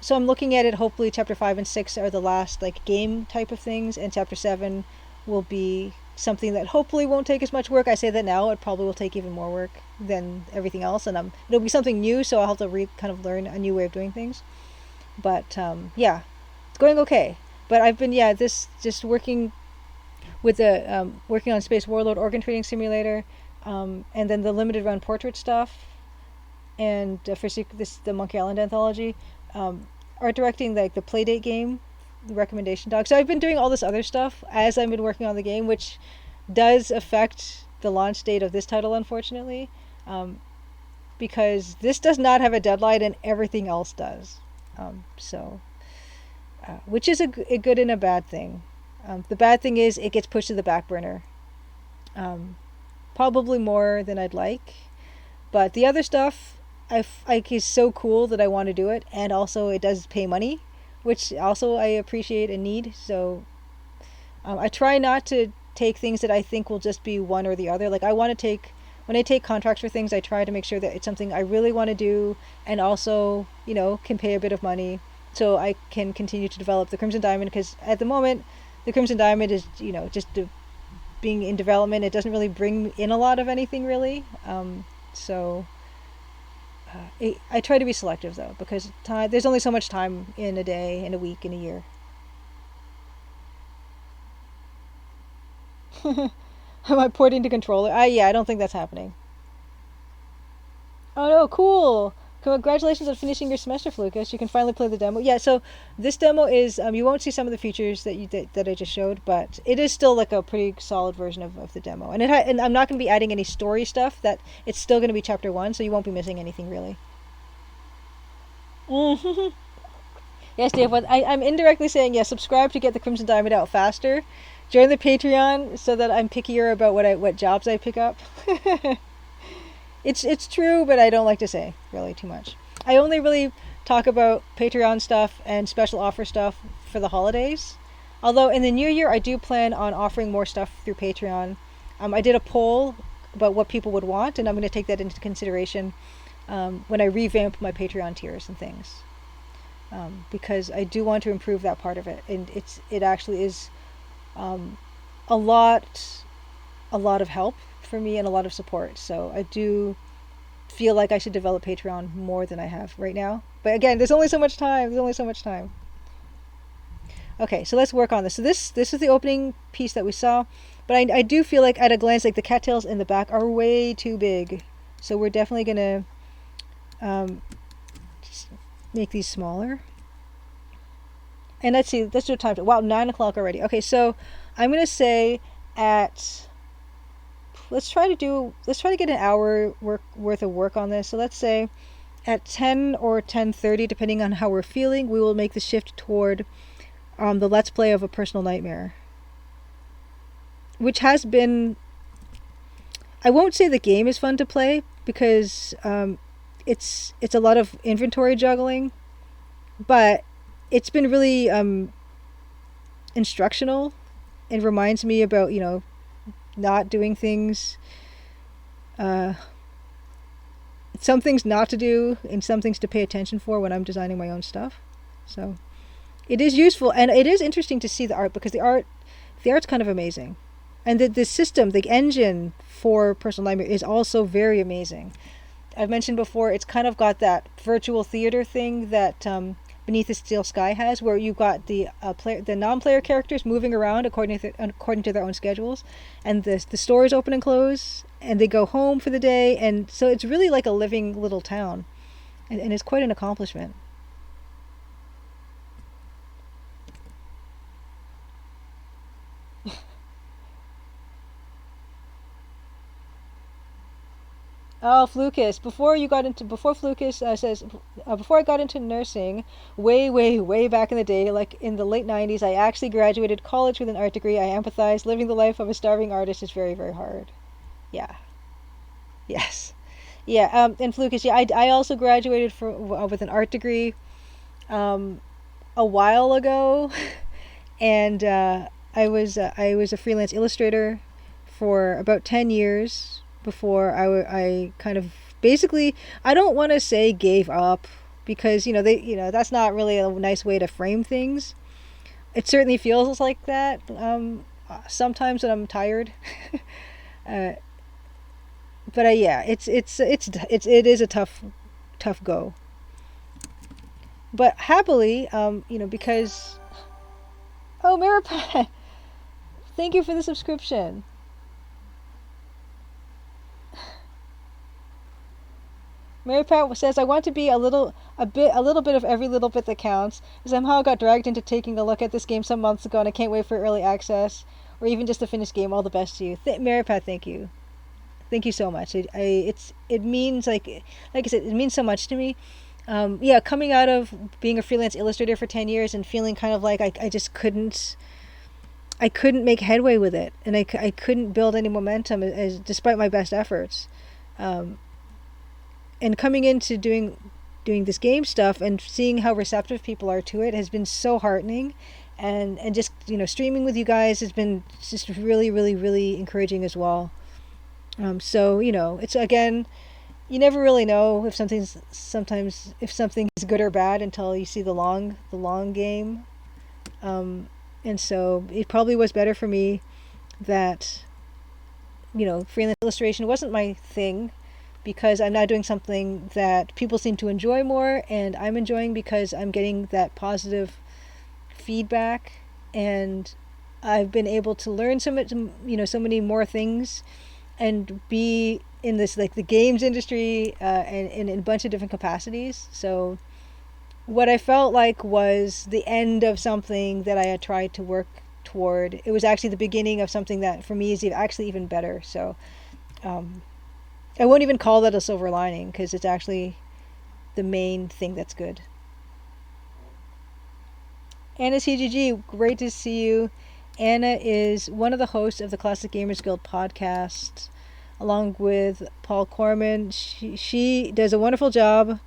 So I'm looking at it, hopefully chapter 5 and 6 are the last like game type of things, and chapter 7 will be something that hopefully won't take as much work. I say that now, it probably will take even more work than everything else, and it'll be something new, so I'll have to kind of learn a new way of doing things. But yeah, it's going okay. But I've been this just working with the working on Space Warlord Organ Trading Simulator, and then the limited run portrait stuff, and the Monkey Island Anthology, art directing like the Playdate game, the recommendation dog. So I've been doing all this other stuff as I've been working on the game, which does affect the launch date of this title, unfortunately, because this does not have a deadline and everything else does. Which is a good and a bad thing. The bad thing is it gets pushed to the back burner, probably more than I'd like. But the other stuff, is so cool that I want to do it, and also it does pay money, which also I appreciate and need. So I try not to take things that I think will just be one or the other. Like when I take contracts for things, I try to make sure that it's something I really want to do, and also can pay a bit of money, so I can continue to develop the Crimson Diamond. Because at the moment, the Crimson Diamond is just being in development. It doesn't really bring in a lot of anything really. I try to be selective though, because there's only so much time in a day, in a week, in a year. Am I porting to controller? I don't think that's happening. Oh no, cool! Congratulations on finishing your semester, Lucas. You can finally play the demo. Yeah, so this demo is you won't see some of the features that I just showed, but it is still like a pretty solid version of the demo. And and I'm not going to be adding any story stuff. That it's still going to be chapter 1, so you won't be missing anything really. Mm-hmm. Yes, Dave. I'm indirectly saying yes. Subscribe to get the Crimson Diamond out faster. Join the Patreon so that I'm pickier about what jobs I pick up. It's true, but I don't like to say really too much. I only really talk about Patreon stuff and special offer stuff for the holidays. Although in the new year, I do plan on offering more stuff through Patreon. I did a poll about what people would want, and I'm going to take that into consideration when I revamp my Patreon tiers and things. Because I do want to improve that part of it, and it actually is a lot of help for me and a lot of support. So I do feel like I should develop Patreon more than I have right now. But again, there's only so much time. Okay, so let's work on this. So this is the opening piece that we saw, but I do feel like at a glance, like the cattails in the back are way too big. So we're definitely gonna make these smaller. And let's do a time. Wow, 9 o'clock already. Okay, so I'm gonna say let's try to get an hour worth of work on this. So let's say at 10 or 10:30, depending on how we're feeling, we will make the shift toward the Let's Play of A Personal Nightmare, which has been, I won't say the game is fun to play, because it's a lot of inventory juggling, but it's been really instructional, and reminds me about not doing things, some things not to do and some things to pay attention for when I'm designing my own stuff. So it is useful, and it is interesting to see the art, because the art's kind of amazing, and the system, the engine for Personal Nightmare is also very amazing. I've mentioned before, it's kind of got that virtual theater thing that Beneath the Steel Sky has, where you've got the non-player characters moving around according to their own schedules, and the stores open and close, and they go home for the day, and so it's really like a living little town, and it's quite an accomplishment. Oh, Flucus. Before Flucus says, before I got into nursing, way, way, way back in the day, like in the late 90s, I actually graduated college with an art degree. I empathize. Living the life of a starving artist is very, very hard. Yeah. Yes. Yeah. And Flucus, yeah, I also graduated with an art degree um, a while ago, and I was a freelance illustrator for about 10 years before I kind of basically, I don't want to say gave up, because that's not really a nice way to frame things. It certainly feels like that sometimes when I'm tired. uh, but yeah, it is a tough go. But happily, because, oh, Mirapat, thank you for the subscription. Mary Pat says, "I want to be a little bit of every little bit that counts. I somehow got dragged into taking a look at this game some months ago, and I can't wait for early access, or even just a finished game. All the best to you, Mary Pat. Thank you so much. It means like I said, it means so much to me. Yeah, coming out of being a freelance illustrator for 10 years and feeling kind of like I just I couldn't make headway with it, and I couldn't build any momentum despite my best efforts." And coming into doing this game stuff and seeing how receptive people are to it has been so heartening, and just streaming with you guys has been just really, really, really encouraging as well. So it's, again, you never really know if something is good or bad until you see the long game. And so it probably was better for me that freelance illustration wasn't my thing, because I'm now doing something that people seem to enjoy more, and I'm enjoying because I'm getting that positive feedback, and I've been able to learn so much, so many more things, and be in this, like, the games industry, and in a bunch of different capacities. So what I felt like was the end of something that I had tried to work toward. It was actually the beginning of something that for me is actually even better. So I won't even call that a silver lining, because it's actually the main thing that's good. Anna CGG, great to see you. Anna is one of the hosts of the Classic Gamers Guild podcast, along with Paul Corman. She does a wonderful job,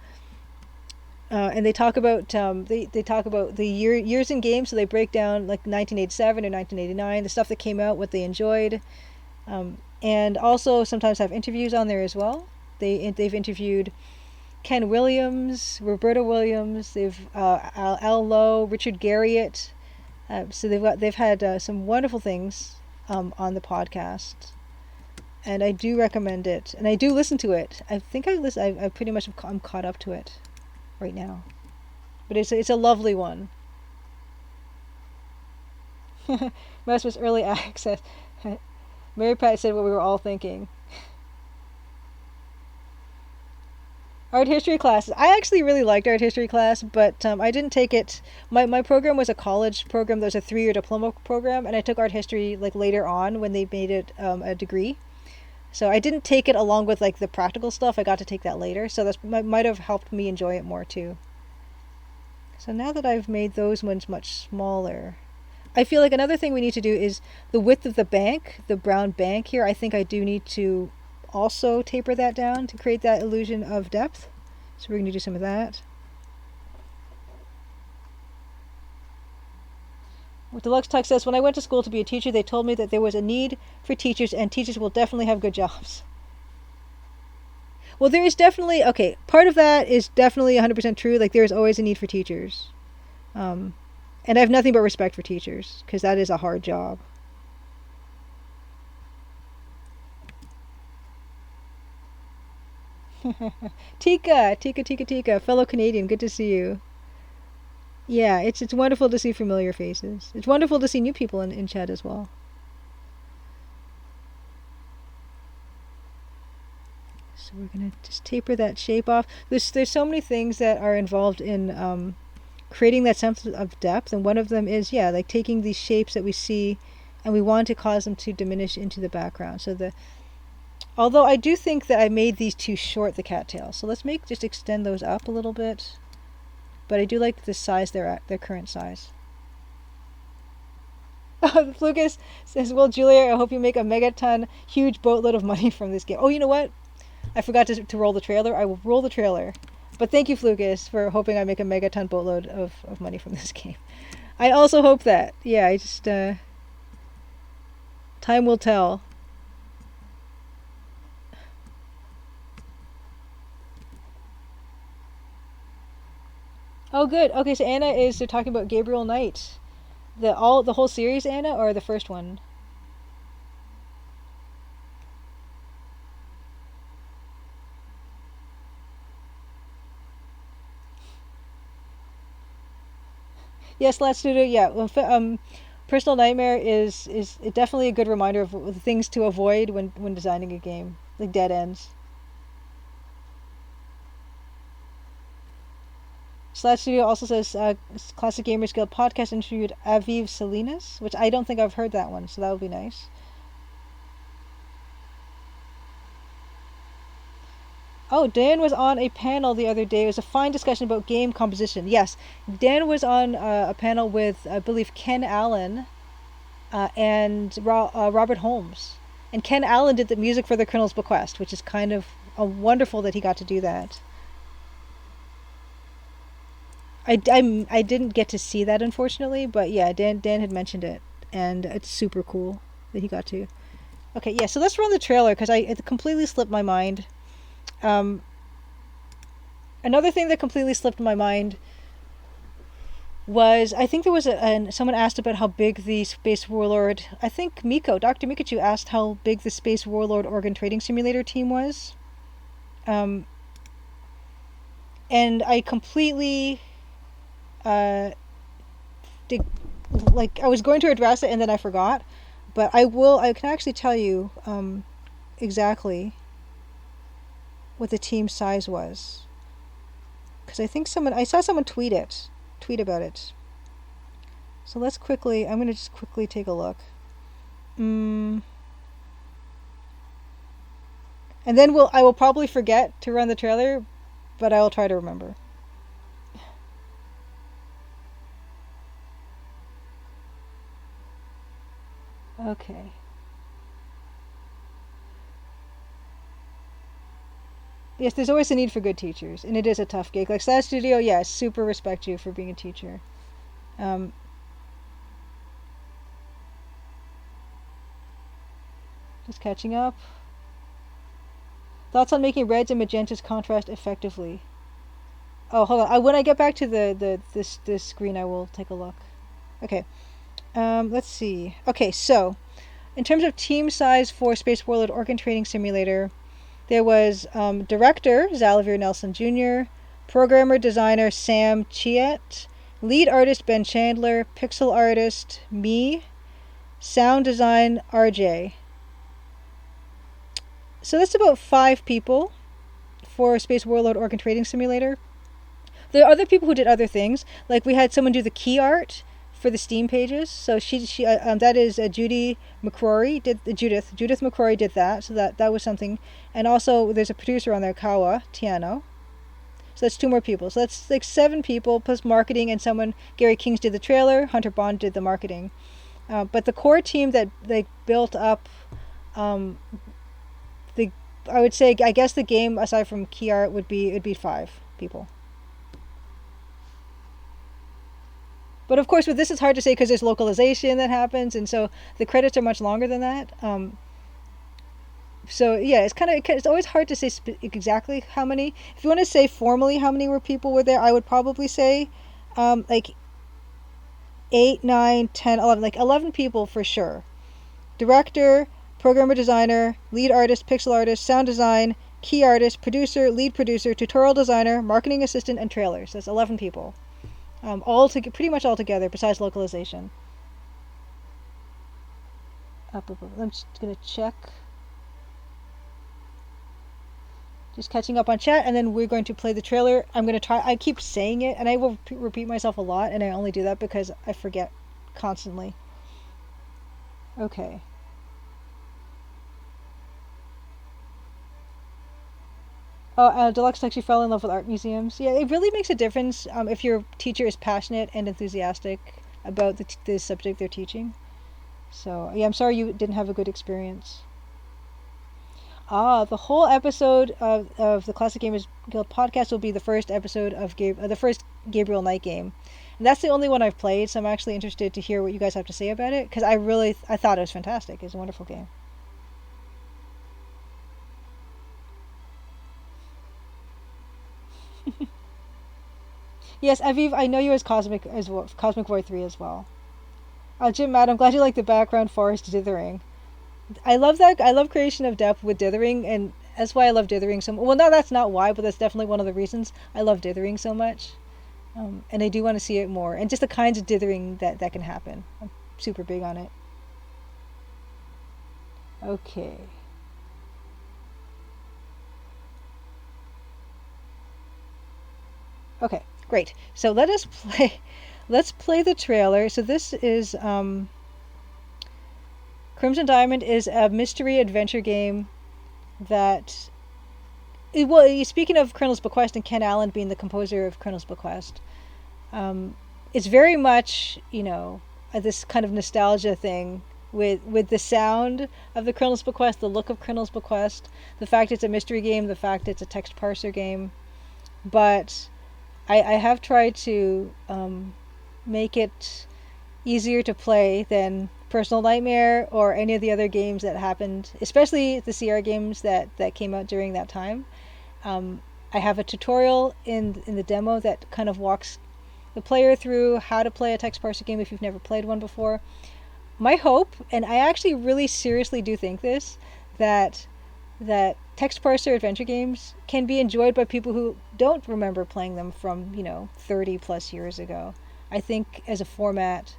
and they talk about they talk about the years in games. So they break down, like, 1987 or 1989, the stuff that came out, what they enjoyed. And also sometimes have interviews on there as well. They've interviewed Ken Williams, Roberta Williams. They've Al Lowe, Richard Garriott. So they've had some wonderful things on the podcast, and I do recommend it, and I do listen to it. I think I pretty much I'm caught up to it right now, but it's a lovely one. Most was early access. Mary Pat said what we were all thinking. Art history classes. I actually really liked art history class, but I didn't take it. My program was a college program. There was a 3-year diploma program, and I took art history, like, later on when they made it a degree. So I didn't take it along with, like, the practical stuff. I got to take that later, so that might have helped me enjoy it more too. So now that I've made those ones much smaller, I feel like another thing we need to do is the width of the bank, the brown bank here. I think I do need to also taper that down to create that illusion of depth. So we're going to do some of that. Deluxe Tech says, when I went to school to be a teacher, they told me that there was a need for teachers, and teachers will definitely have good jobs. Well, there is definitely, okay, part of that is definitely 100% true. Like, there is always a need for teachers. And I have nothing but respect for teachers, because that is a hard job. Tika, fellow Canadian, good to see you. Yeah, it's wonderful to see familiar faces. It's wonderful to see new people in chat as well. So we're gonna just taper that shape off. There's so many things that are involved in creating that sense of depth, and one of them is, yeah, like taking these shapes that we see, and we want to cause them to diminish into the background. So Although I do think that I made these too short, the cattails. So let's just extend those up a little bit. But I do like the size they're at, their current size. Lucas says, well, Julia, I hope you make a megaton, huge boatload of money from this game. Oh, you know what? I forgot to roll the trailer. I will roll the trailer. But thank you, Lucas, for hoping I make a megaton boatload of money from this game. I also hope that. Yeah, I just... time will tell. Oh, good. Okay, so Anna is talking about Gabriel Knight. The whole series, Anna, or the first one? Yes, Last Studio. Yeah, Personal Nightmare is definitely a good reminder of the things to avoid when designing a game, like dead ends. Slash Studio also says Classic Gamers Guild podcast interviewed Aviv Salinas, which I don't think I've heard that one, so that would be nice. Oh, Dan was on a panel the other day. It was a fine discussion about game composition. Yes, Dan was on a panel with, I believe, Ken Allen and Robert Holmes. And Ken Allen did the music for The Colonel's Bequest, which is kind of wonderful that he got to do that. I didn't get to see that, unfortunately, but yeah, Dan had mentioned it, and it's super cool that he got to. Okay, yeah, so let's run the trailer, because it completely slipped my mind. Another thing that completely slipped my mind was, I think there was someone asked about how big the Space Warlord, I think Dr. Mikachu asked how big the Space Warlord Organ Trading Simulator team was. And I completely, I was going to address it and then I forgot, but I can actually tell you, exactly what the team size was. Because I saw someone tweet about it. So I'm going to just quickly take a look. And then I will probably forget to run the trailer, but I will try to remember. Okay. Yes, there's always a need for good teachers, and it is a tough gig. Like Slash Studio, yeah, super respect you for being a teacher. Just catching up. Thoughts on making reds and magentas contrast effectively? Oh, hold on. When I get back to this screen, I will take a look. Okay. Let's see. Okay, so in terms of team size for Space Warlord Organ Trading Simulator, there was director Xavier Nelson Jr., programmer designer Sam Chiet, lead artist Ben Chandler, pixel artist me, sound design RJ. So that's about 5 people for Space Warlord Organ Trading Simulator. There are other people who did other things. Like we had someone do the key art for the Steam pages. So that is Judith McCrory did that. So that was something. And also there's a producer on there, Kawa Tiano. So that's 2 more people. So that's like 7 people plus marketing and someone. Gary Kings did the trailer. Hunter Bond did the marketing. But the core team that they built up, I would say, I guess the game aside from key art it'd be 5 people. But of course, with this, it's hard to say because there's localization that happens, and so the credits are much longer than that. So yeah, it's always hard to say exactly how many. If you want to say formally how many people were there, I would probably say like 8, 9, 10, 11, like 11 people for sure. Director, programmer designer, lead artist, pixel artist, sound design, key artist, producer, lead producer, tutorial designer, marketing assistant, and trailers. That's 11 people. Pretty much all together, besides localization. I'm just going to check. Just catching up on chat, and then we're going to play the trailer. I'm going to try. I keep saying it, and I will repeat myself a lot, and I only do that because I forget constantly. Okay. Oh, Deluxe actually fell in love with art museums. Yeah, it really makes a difference if your teacher is passionate and enthusiastic about the subject they're teaching. So, yeah, I'm sorry you didn't have a good experience. The whole episode of the Classic Gamers Guild podcast will be the first episode of the first Gabriel Knight game. And that's the only one I've played, so I'm actually interested to hear what you guys have to say about it, because I thought it was fantastic. It's a wonderful game. Yes, Aviv, I know you as Cosmic Void 3 as well. Jim, Matt, I'm glad you like the background forest dithering. I love that. I love creation of depth with dithering, and that's why I love dithering so much. Well, no, that's not why, but that's definitely one of the reasons I love dithering so much. And I do want to see it more, and just the kinds of dithering that can happen. I'm super big on it. Okay. Okay, great. So let us play. Let's play the trailer. So this is Crimson Diamond is a mystery adventure game that. Well, speaking of Colonel's Bequest and Ken Allen being the composer of Colonel's Bequest, um, it's very much this kind of nostalgia thing with the sound of the Colonel's Bequest, the look of Colonel's Bequest, the fact it's a mystery game, the fact it's a text parser game. But I have tried to make it easier to play than Personal Nightmare or any of the other games that happened, especially the CR games that came out during that time. I have a tutorial in the demo that kind of walks the player through how to play a text parser game if you've never played one before. My hope, and I actually really seriously do think this, that text parser adventure games can be enjoyed by people who don't remember playing them from 30 plus years ago. I think as a format,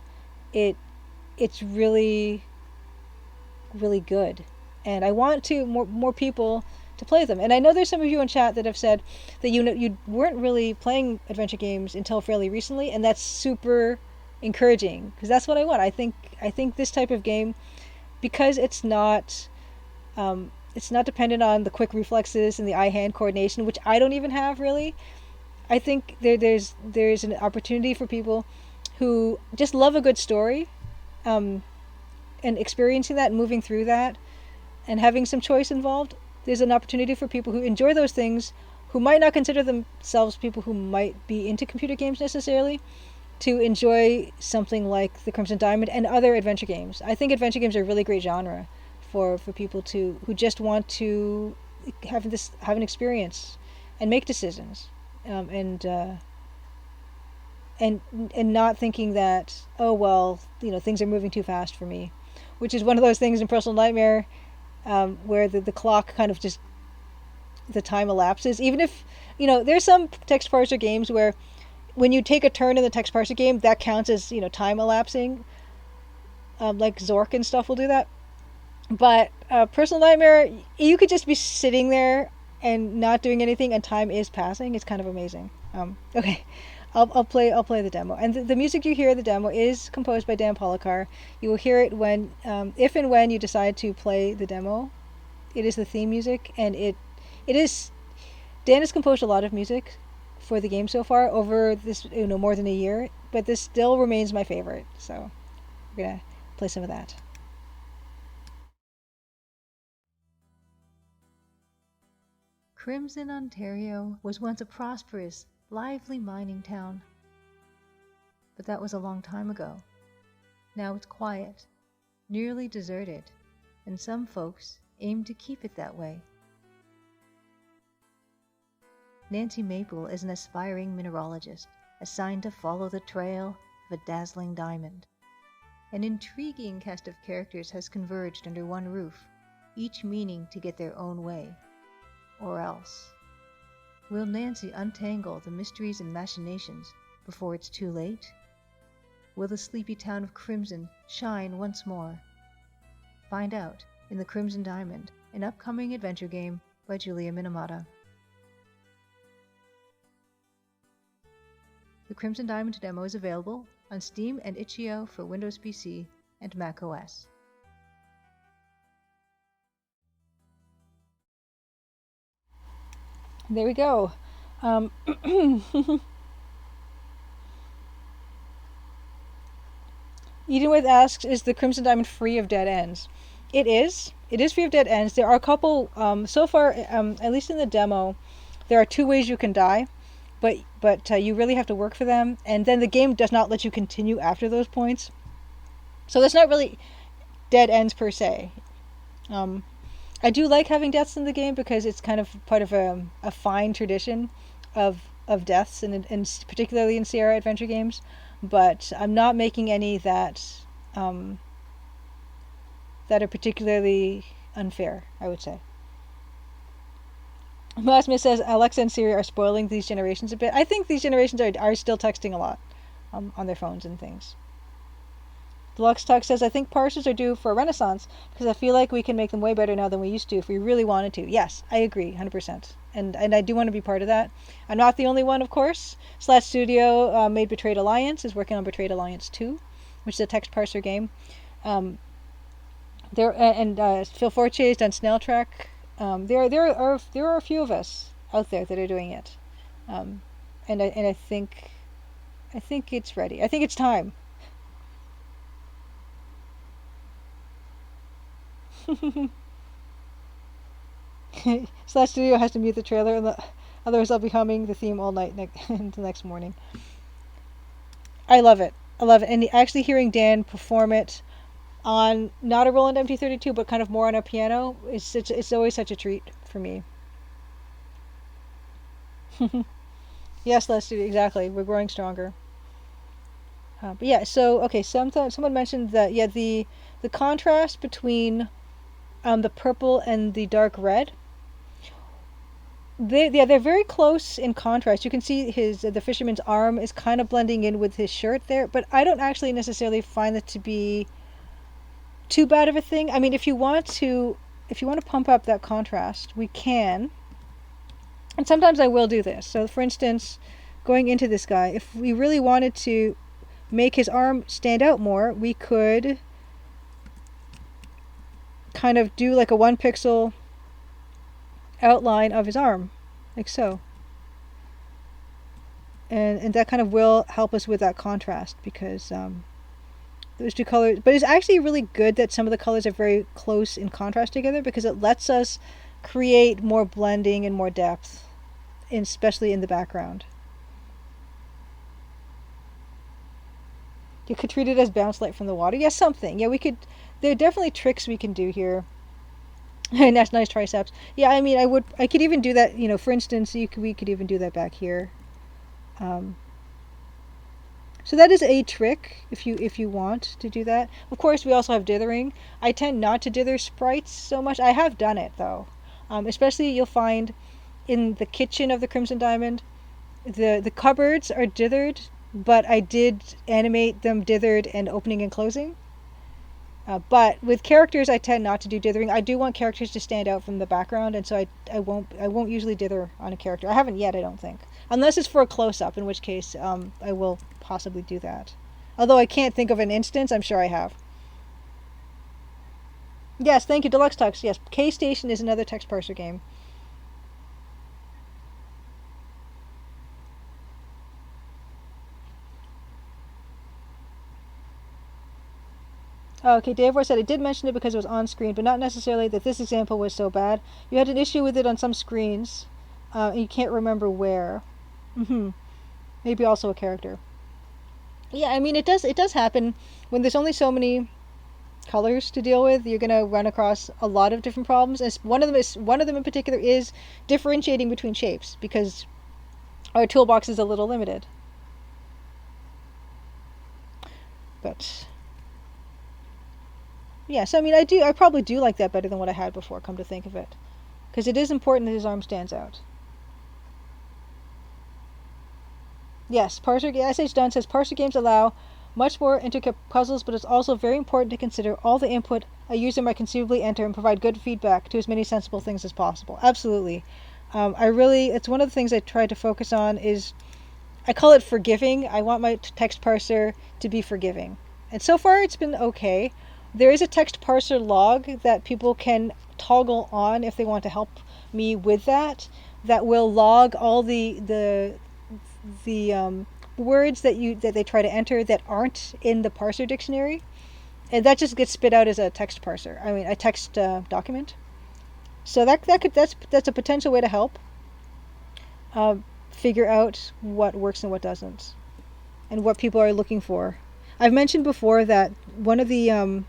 it's really really good, and I want to more people to play them. And I know there's some of you in chat that have said that you weren't really playing adventure games until fairly recently, and that's super encouraging because that's what I want. I think this type of game, because it's not dependent on the quick reflexes and the eye-hand coordination, which I don't even have really. I think there's an opportunity for people who just love a good story, um, and experiencing that and moving through that and having some choice involved. There's an opportunity for people who enjoy those things, who might not consider themselves people who might be into computer games necessarily, to enjoy something like the Crimson Diamond and other adventure games. I think adventure games are a really great genre for people who just want to have an experience and make decisions, and not thinking that, oh well, things are moving too fast for me, which is one of those things in Personal Nightmare, where the clock kind of just, the time elapses. Even if there's some text parser games where when you take a turn in the text parser game, that counts as time elapsing, like Zork and stuff will do that. But Personal Nightmare, you could just be sitting there and not doing anything, and time is passing. It's kind of amazing. Okay, I'll play the demo, and the music you hear in the demo is composed by Dan Polakar. You will hear it when, if and when you decide to play the demo. It is the theme music, and it is. Dan has composed a lot of music for the game so far over this more than a year, but this still remains my favorite. So we're gonna play some of that. Crimson, Ontario was once a prosperous, lively mining town. But that was a long time ago. Now it's quiet, nearly deserted, and some folks aim to keep it that way. Nancy Maple is an aspiring mineralogist assigned to follow the trail of a dazzling diamond. An intriguing cast of characters has converged under one roof, each meaning to get their own way. Or else. Will Nancy untangle the mysteries and machinations before it's too late? Will the sleepy town of Crimson shine once more? Find out in The Crimson Diamond, an upcoming adventure game by Julia Minamata. The Crimson Diamond demo is available on Steam and itch.io for Windows PC and Mac OS. There we go. Um, Edenwith asks, is the Crimson Diamond free of dead ends? It is. It is free of dead ends. There are a couple, so far, at least in the demo, there are two ways you can die, but you really have to work for them, and then the game does not let you continue after those points. So that's not really dead ends per se. Um, I do like having deaths in the game because it's kind of part of a fine tradition of deaths, and particularly in Sierra adventure games. But I'm not making any um, that are particularly unfair, I would say. Blasmus says Alexa and Siri are spoiling these generations a bit. I think these generations are still texting a lot on their phones and things. Deluxe Talk says, I think parsers are due for a renaissance because I feel like we can make them way better now than we used to if we really wanted to. Yes, I agree, 100%. And I do want to be part of that. I'm not the only one, of course. Slash Studio made Betrayed Alliance, is working on Betrayed Alliance 2, which is a text parser game. Phil Forche has done Snail Track. There are a few of us out there that are doing it, I think it's ready. I think it's time. Slash Studio has to mute the trailer, otherwise I'll be humming the theme all night into the next morning. I love it. I love it, and actually hearing Dan perform it on not a Roland MT32, but kind of more on a piano, it's always such a treat for me. Yes, let's do exactly. We're growing stronger. But yeah, so okay. Someone mentioned that the contrast between the purple and the dark red. They're very close in contrast. You can see the fisherman's arm is kind of blending in with his shirt there, but I don't actually necessarily find that to be too bad of a thing. I mean, if you want to pump up that contrast, we can. And sometimes I will do this. So, for instance, going into this guy, if we really wanted to make his arm stand out more, we could kind of do like a 1 pixel outline of his arm, like so. And that kind of will help us with that contrast because those two colors. But it's actually really good that some of the colors are very close in contrast together because it lets us create more blending and more depth, especially in the background. You could treat it as bounce light from the water. Yes, something. Yeah, we could. There are definitely tricks we can do here. And that's nice triceps. Yeah, I mean, I could even do that. For instance, we could even do that back here. So that is a trick if you want to do that. Of course, we also have dithering. I tend not to dither sprites so much. I have done it though, especially you'll find in the kitchen of the Crimson Diamond, the cupboards are dithered, but I did animate them dithered and opening and closing. But with characters, I tend not to do dithering. I do want characters to stand out from the background, and so I won't usually dither on a character. I haven't yet, I don't think, unless it's for a close up, in which case I will possibly do that. Although I can't think of an instance, I'm sure I have. Yes, thank you, Deluxe Tux. Yes, K Station is another text parser game. Oh, okay, Davor said, I did mention it because it was on screen, but not necessarily that this example was so bad. You had an issue with it on some screens, and you can't remember where. Maybe also a character. Yeah, I mean, it does happen when there's only so many colors to deal with. You're gonna run across a lot of different problems. And one of them in particular is differentiating between shapes because our toolbox is a little limited. But yes, I mean, I probably do like that better than what I had before, come to think of it. Because it is important that his arm stands out. Yes, SH Dunn says, parser games allow much more intricate puzzles, but it's also very important to consider all the input a user might conceivably enter and provide good feedback to as many sensible things as possible. Absolutely. It's one of the things I try to focus on is, I call it forgiving. I want my text parser to be forgiving. And so far it's been okay. There is a text parser log that people can toggle on if they want to help me with that. That will log all the words that they try to enter that aren't in the parser dictionary, and that just gets spit out as a text parser. I mean, a text document. So that's a potential way to help figure out what works and what doesn't, and what people are looking for. I've mentioned before that one of the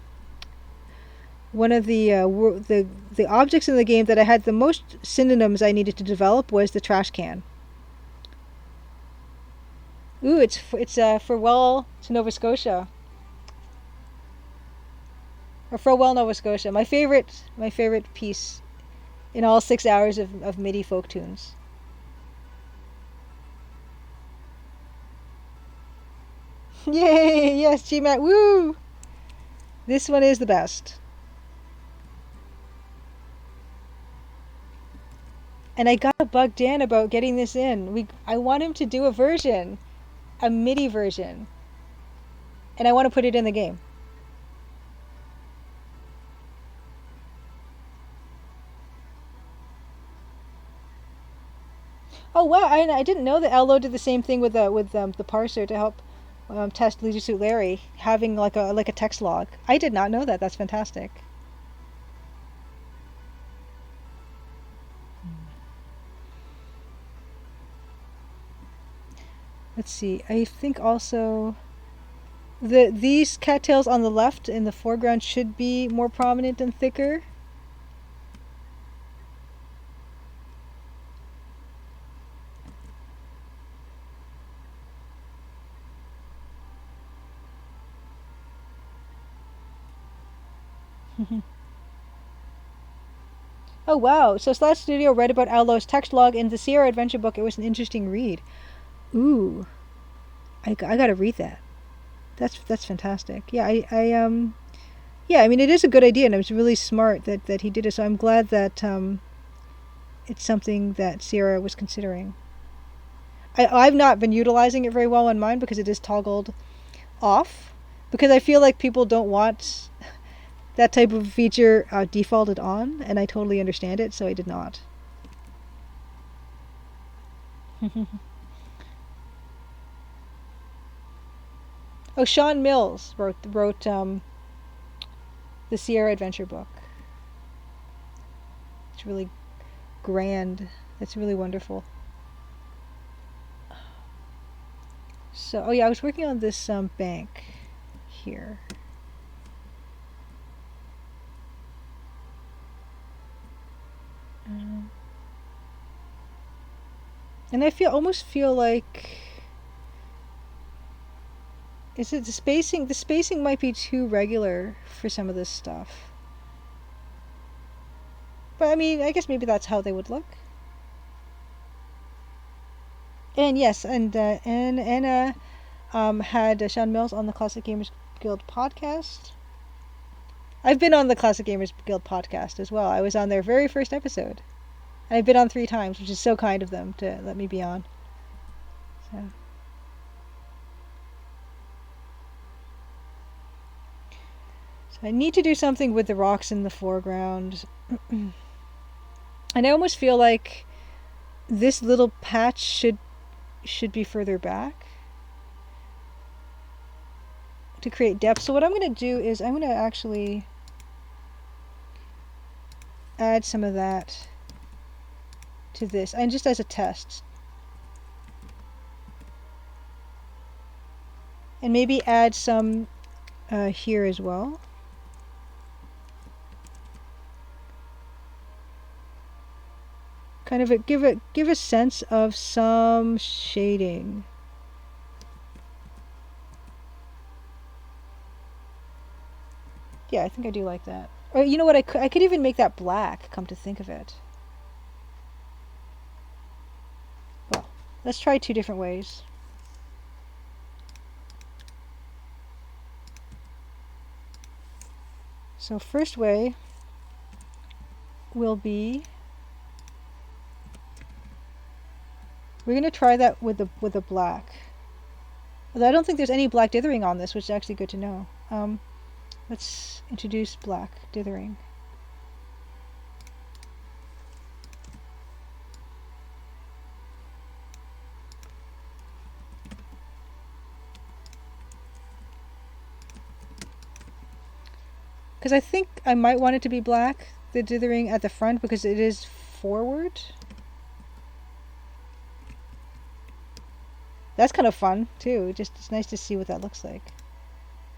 the objects in the game that I had the most synonyms I needed to develop was the trash can. Ooh, it's farewell to Nova Scotia, or farewell Nova Scotia. My favorite piece in all 6 hours of MIDI folk tunes. Yay! Yes, GMAT. Woo! This one is the best. And I got to bug Dan about getting this in. I want him to do a version, a MIDI version, and I want to put it in the game. Oh wow! I didn't know that Allo did the same thing with the parser to help test Leisure Suit Larry, having like a text log. I did not know that. That's fantastic. Let's see. I think also these cattails on the left in the foreground should be more prominent and thicker. Oh wow! So Slash Studio read about Allo's text log in the Sierra Adventure book. It was an interesting read. Ooh, I gotta read that. That's fantastic. Yeah, yeah. I mean, it is a good idea, and it was really smart that he did it. So I'm glad that it's something that Sierra was considering. I've not been utilizing it very well on mine because it is toggled off, because I feel like people don't want that type of feature defaulted on, and I totally understand it, so I did not. Oh, Sean Mills wrote the Sierra Adventure book. It's really grand. It's really wonderful. So, oh yeah, I was working on this bank here. And I almost feel like, is it the spacing? The spacing might be too regular for some of this stuff. But I mean, I guess maybe that's how they would look. And yes, and Anna had Sean Mills on the Classic Gamers Guild podcast. I've been on the Classic Gamers Guild podcast as well. I was on their very first episode. And I've been on 3 times, which is so kind of them to let me be on. So I need to do something with the rocks in the foreground. And I almost feel like this little patch should be further back to create depth. So what I'm going to do is I'm going to actually add some of that to this, and just as a test, and maybe add some here as well. Kind of give a sense of some shading. Yeah, I think I do like that. Or you know what? I could even make that black. Come to think of it. Well, let's try 2 different ways. So first way will be, we're going to try that with the black. Although I don't think there's any black dithering on this, which is actually good to know. Let's introduce black dithering. Because I think I might want it to be black, the dithering at the front, because it is forward. That's kind of fun, too. Just it's nice to see what that looks like.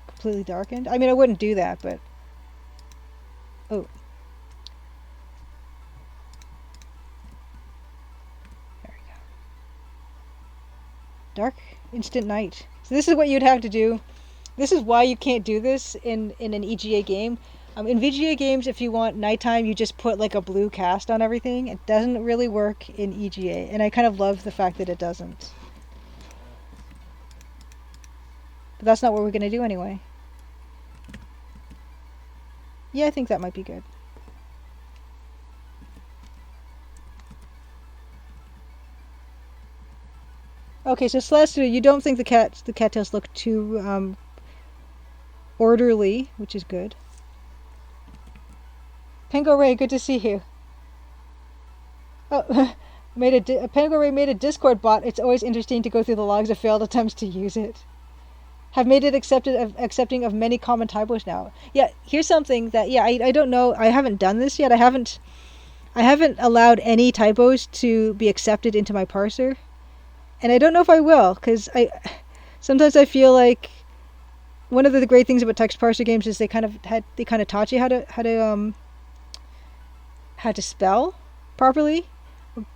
Completely darkened. I mean, I wouldn't do that, but... Oh. There we go. Dark, instant night. So this is what you'd have to do. This is why you can't do this in an EGA game. In VGA games, if you want nighttime, you just put like a blue cast on everything. It doesn't really work in EGA, and I kind of love the fact that it doesn't. But that's not what we're going to do anyway. Yeah, I think that might be good. Okay, so Celestia, you don't think the cattails look too orderly, which is good. Pengo Ray, good to see you. Oh, Pengo Ray made a Discord bot. It's always interesting to go through the logs of failed attempts to use it. Have made it accepting of many common typos now. Yeah, here's something that I don't know. I haven't done this yet. I haven't allowed any typos to be accepted into my parser, and I don't know if I will, because sometimes I feel like one of the great things about text parser games is they kind of taught you how to spell properly,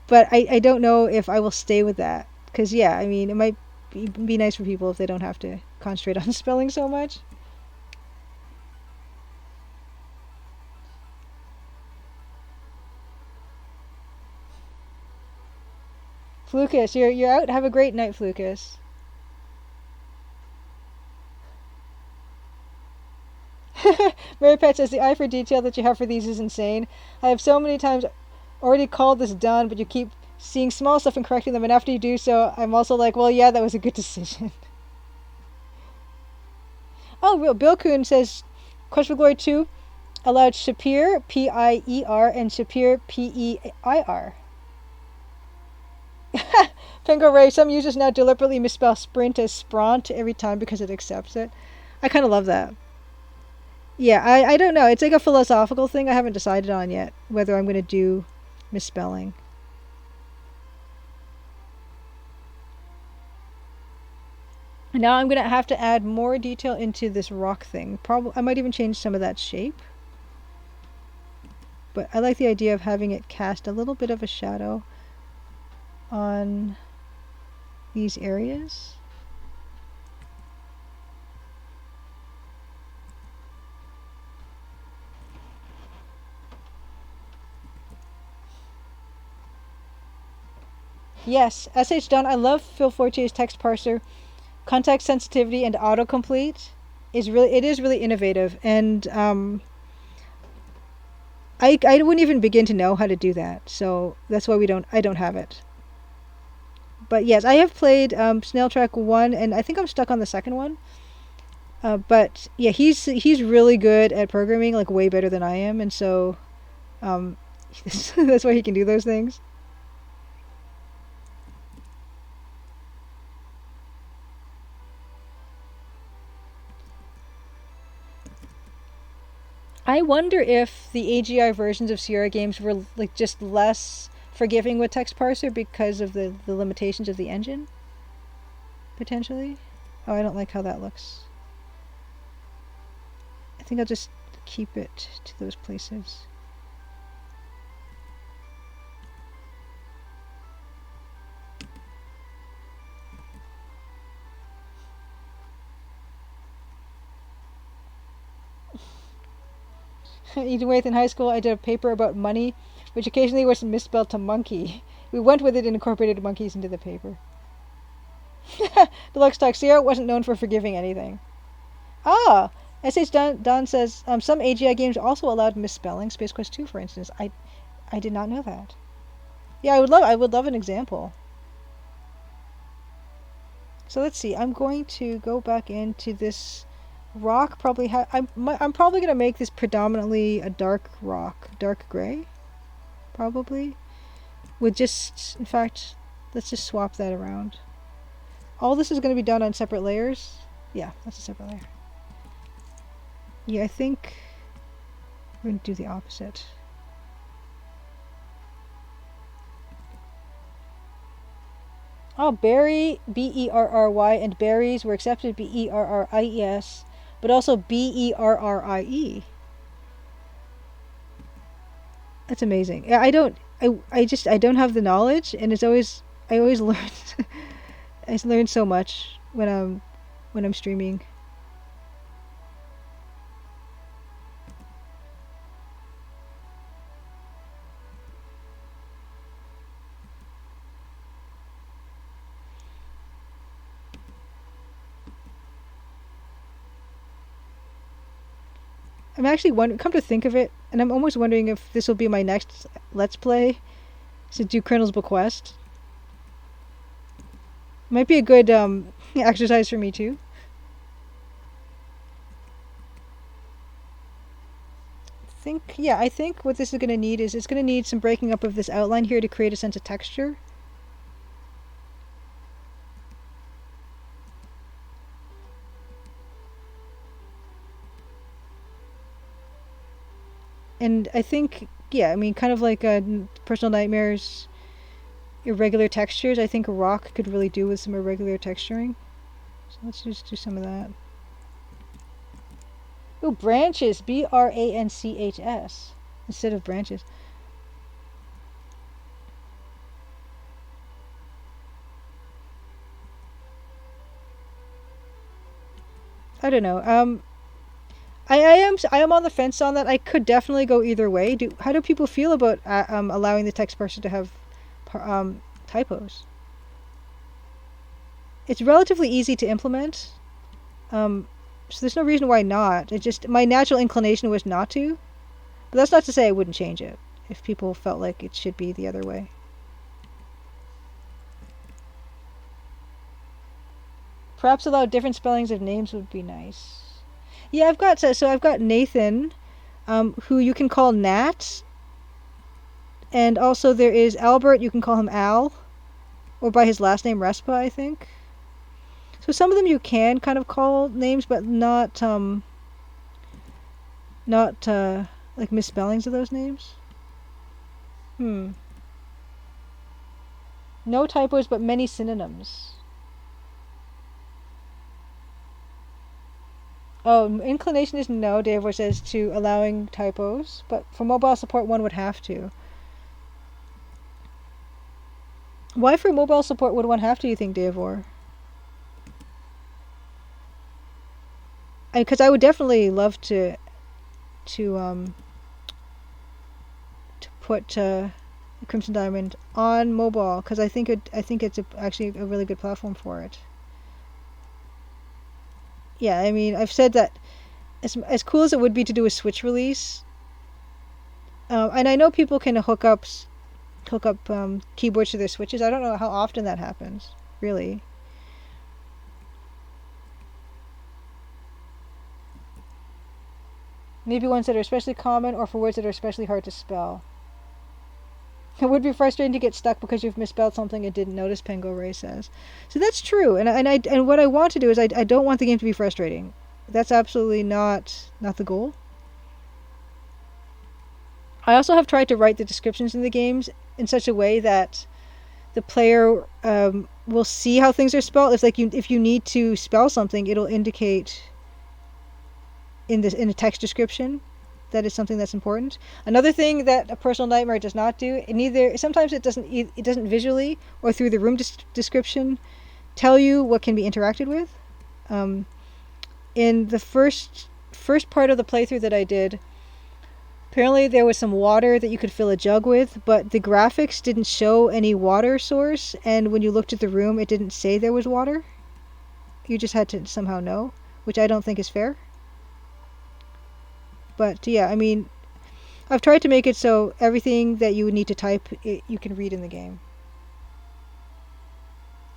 but I don't know if I will stay with that, because I mean, it might be nice for people if they don't have to concentrate on spelling so much. Flucus, you're out. Have a great night, Flucus. Mary Pat says the eye for detail that you have for these is insane. I have so many times already called this done, but you keep seeing small stuff and correcting them, and after you do so, I'm also like, well, yeah, that was a good decision. Oh, Bill Kuhn says, Quest for Glory 2 allowed Shapir, P-I-E-R, and Shapir, P-E-I-R. Pengo Ray, some users now deliberately misspell sprint as spront every time because it accepts it. I kind of love that. Yeah, I don't know. It's like a philosophical thing I haven't decided on yet, whether I'm going to do misspelling. Now I'm going to have to add more detail into this rock thing. Probably I might even change some of that shape. But I like the idea of having it cast a little bit of a shadow on these areas. Yes, SH Done. I love Phil Fortier's text parser. Context sensitivity and autocomplete is really innovative, and I wouldn't even begin to know how to do that. So that's why I don't have it. But yes, I have played Snail Track 1, and I think I'm stuck on the second one. But yeah, he's really good at programming, like way better than I am, and so that's why he can do those things. I wonder if the AGI versions of Sierra games were like just less forgiving with text parser because of the limitations of the engine, potentially. Oh, I don't like how that looks. I think I'll just keep it to those places. Even Waith in high school, I did a paper about money, which occasionally was misspelled to monkey. We went with it and incorporated monkeys into the paper. Deluxe Talk Sierra wasn't known for forgiving anything. Ah! SH Don says, some AGI games also allowed misspelling. Space Quest 2, for instance. I did not know that. Yeah, I would love an example. So let's see. I'm going to go back into this rock. I'm probably gonna make this predominantly a dark rock, dark gray, probably. With just, in fact, let's just swap that around. All this is going to be done on separate layers. Yeah, that's a separate layer. Yeah, I think We're going to do the opposite. Oh, Berry, Berry, and berries were accepted Berries, but also Berrie. That's amazing. Yeah, I don't have the knowledge, and I always learn, I learn so much when I'm streaming. I'm actually wondering, come to think of it, and I'm almost wondering if this will be my next Let's Play, to do Colonel's Bequest. Might be a good exercise for me too. I think what this is going to need is it's going to need some breaking up of this outline here to create a sense of texture. And I think, I mean, kind of like Personal Nightmares, irregular textures, I think a rock could really do with some irregular texturing. So let's just do some of that. Ooh, branches, Branchs, instead of branches. I don't know. I am on the fence on that. I could definitely go either way. How do people feel about allowing the text parser to have typos? It's relatively easy to implement, so there's no reason why not. It just, my natural inclination was not to, but that's not to say I wouldn't change it if people felt like it should be the other way. Perhaps allow different spellings of names would be nice. Yeah, I've got Nathan, who you can call Nat, and also there is Albert. You can call him Al, or by his last name Respa, I think. So some of them you can kind of call names, but not like misspellings of those names. No typos, but many synonyms. Oh, inclination is no, Davor says, to allowing typos, but for mobile support one would have to. Why for mobile support would one have to, you think, Davor? Because I would definitely love to put Crimson Diamond on mobile, because I think it's actually a really good platform for it. Yeah, I mean, I've said that as cool as it would be to do a Switch release, and I know people can hook up keyboards to their Switches. I don't know how often that happens, really. Maybe ones that are especially common, or for words that are especially hard to spell. It would be frustrating to get stuck because you've misspelled something and didn't notice, Pengo Ray says. So that's true, and what I want to do is I don't want the game to be frustrating. That's absolutely not the goal. I also have tried to write the descriptions in the games in such a way that the player will see how things are spelled. If you need to spell something, it'll indicate in a text description that is something that's important. Another thing that a Personal Nightmare does not do, sometimes it doesn't visually or through the room description tell you what can be interacted with. In the first part of the playthrough that I did, apparently there was some water that you could fill a jug with, but the graphics didn't show any water source, and when you looked at the room, it didn't say there was water. You just had to somehow know, which I don't think is fair. But yeah, I mean, I've tried to make it so everything that you would need to type, you can read in the game.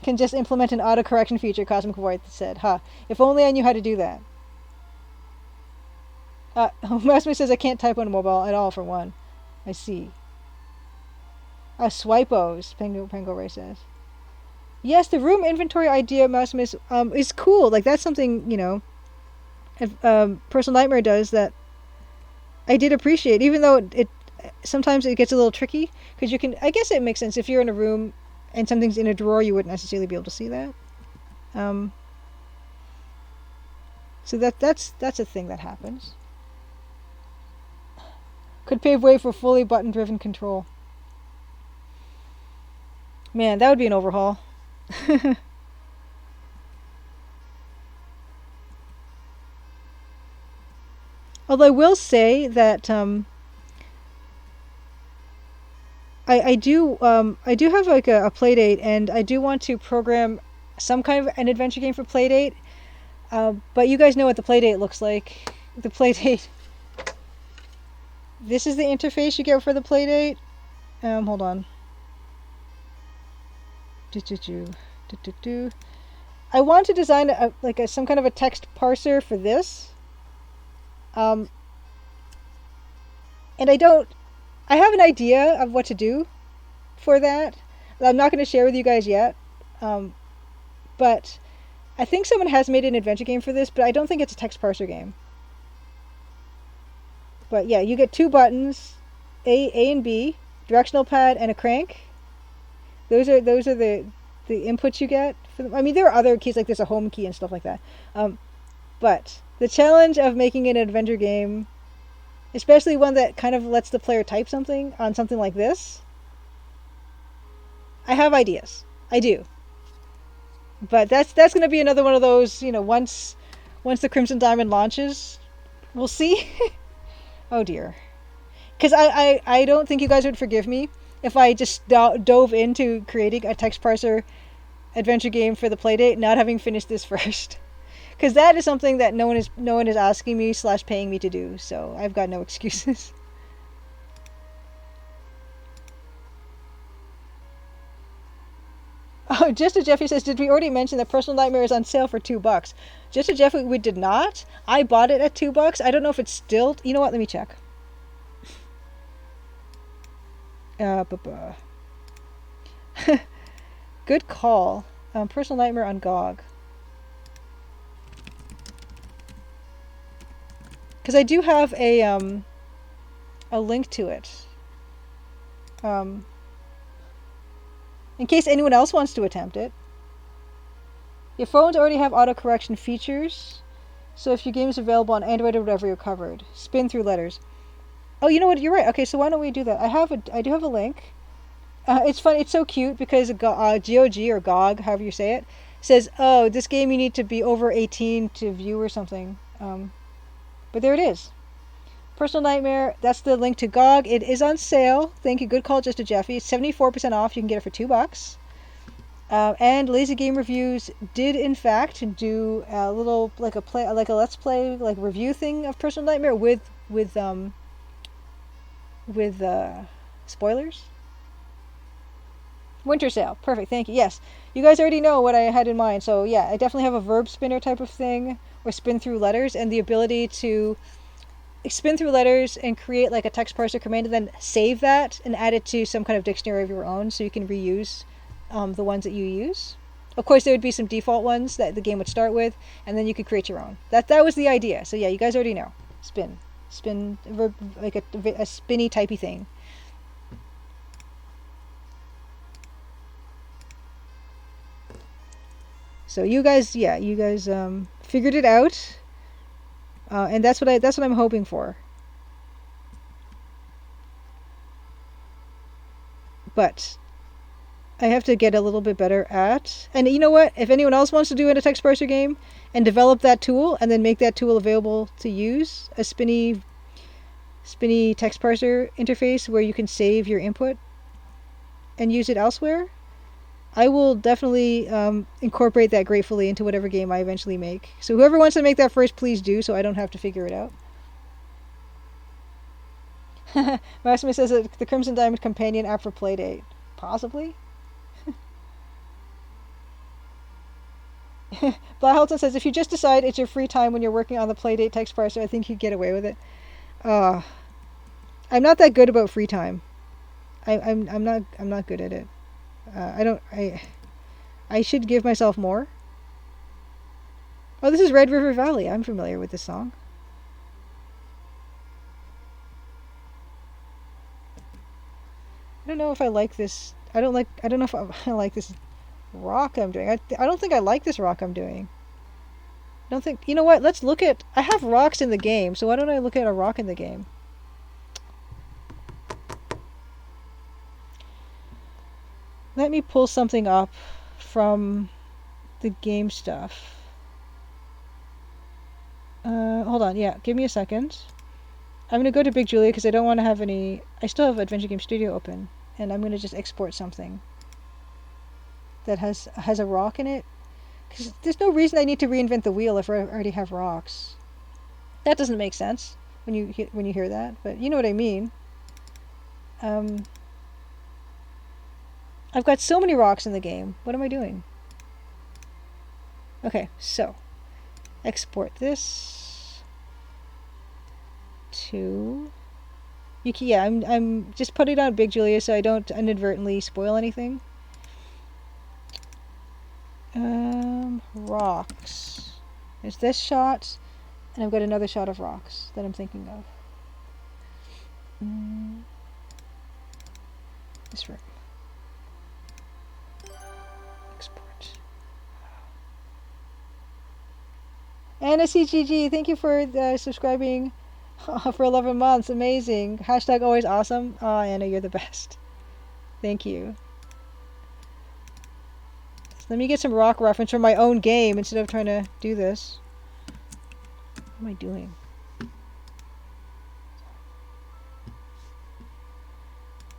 Can just implement an autocorrection feature, Cosmic Void said. If only I knew how to do that. Masmi says I can't type on mobile at all for one. I see. Swipos, Pengo Ray says. Yes, the room inventory idea, Masmi, is cool. Like, that's something, if Personal Nightmare does that I did appreciate, even though it sometimes it gets a little tricky because you can. I guess it makes sense if you're in a room and something's in a drawer, you wouldn't necessarily be able to see that. Um, so that's a thing that happens. Could pave way for fully button-driven control. Man, that would be an overhaul. Although I will say that I do have like a Playdate, and I do want to program some kind of an adventure game for Playdate. But you guys know what the Playdate looks like. The Playdate. This is the interface you get for the Playdate. Hold on. I want to design some kind of a text parser for this. And I have an idea of what to do for that. I'm not going to share with you guys yet. But I think someone has made an adventure game for this, but I don't think it's a text parser game. But yeah, you get 2 buttons, A and B, directional pad, and a crank. Those are the inputs you get. I mean, there are other keys, like there's a home key and stuff like that. But the challenge of making an adventure game, especially one that kind of lets the player type something on something like this, I have ideas. I do. But that's going to be another one of those, once the Crimson Diamond launches, we'll see. Oh dear. Because I don't think you guys would forgive me if I just dove into creating a text parser adventure game for the Playdate, not having finished this first. Because that is something that no one is asking me / paying me to do, so I've got no excuses. Oh, Just a Jeffy says, did we already mention that Personal Nightmare is on sale for $2? Just a Jeffy, we did not. I bought it at $2. I don't know if it's still. You know what? Let me check. Good call. Personal Nightmare on GOG. Because I do have a link to it. In case anyone else wants to attempt it. Your phones already have autocorrection features, so if your game is available on Android or whatever, you're covered. Spin through letters. Oh, you know what? You're right. Okay, so why don't we do that? I do have a link. It's fun. It's so cute because GOG or GOG, however you say it, says, "Oh, this game you need to be over 18 to view or something." But there it is. Personal Nightmare. That's the link to GOG. It is on sale. Thank you. Good call, Just a Jeffy. 74% off. You can get it for $2. And Lazy Game Reviews did in fact do a little like a let's play review thing of Personal Nightmare with spoilers. Winter sale. Perfect. Thank you. Yes. You guys already know what I had in mind. So yeah, I definitely have a verb spinner type of thing, or spin through letters, and the ability to spin through letters and create like a text parser command and then save that and add it to some kind of dictionary of your own so you can reuse the ones that you use. Of course, there would be some default ones that the game would start with, and then you could create your own. That was the idea. So yeah, you guys already know. Spin, verb, like a spinny typey thing. So you guys figured it out, and that's what I'm hoping for. But I have to get a little bit better at. And you know what? If anyone else wants to do a text parser game and develop that tool and then make that tool available to use, a spinny text parser interface where you can save your input and use it elsewhere, I will definitely incorporate that gratefully into whatever game I eventually make. So whoever wants to make that first, please do, so I don't have to figure it out. Maximus says that the Crimson Diamond companion app for Playdate. Possibly? Blahalton says, if you just decide it's your free time when you're working on the Playdate text parser, I think you'd get away with it. I'm not that good about free time. I'm not good at it. I should give myself more. Oh, this is Red River Valley. I'm familiar with this song. I don't know if I like this. I don't know if I like this rock I'm doing. I don't think I like this rock I'm doing. I don't think. You know what? Let's look at. I have rocks in the game, so why don't I look at a rock in the game? Let me pull something up from the game stuff. Hold on. Yeah, give me a second. I'm going to go to Big Julia because I don't want to have any... I still have Adventure Game Studio open. And I'm going to just export something that has a rock in it. Because there's no reason I need to reinvent the wheel if I already have rocks. That doesn't make sense when you hear that. But you know what I mean. I've got so many rocks in the game. What am I doing? Okay, so export this to... yeah, I'm just putting it on Big Julia so I don't inadvertently spoil anything. Rocks. There's this shot, and I've got another shot of rocks that I'm thinking of. This room. Export. Anna CGG, thank you for subscribing for 11 months. Amazing. Hashtag always awesome. Oh, Anna, you're the best. Thank you. So let me get some rock reference from my own game instead of trying to do this. What am I doing?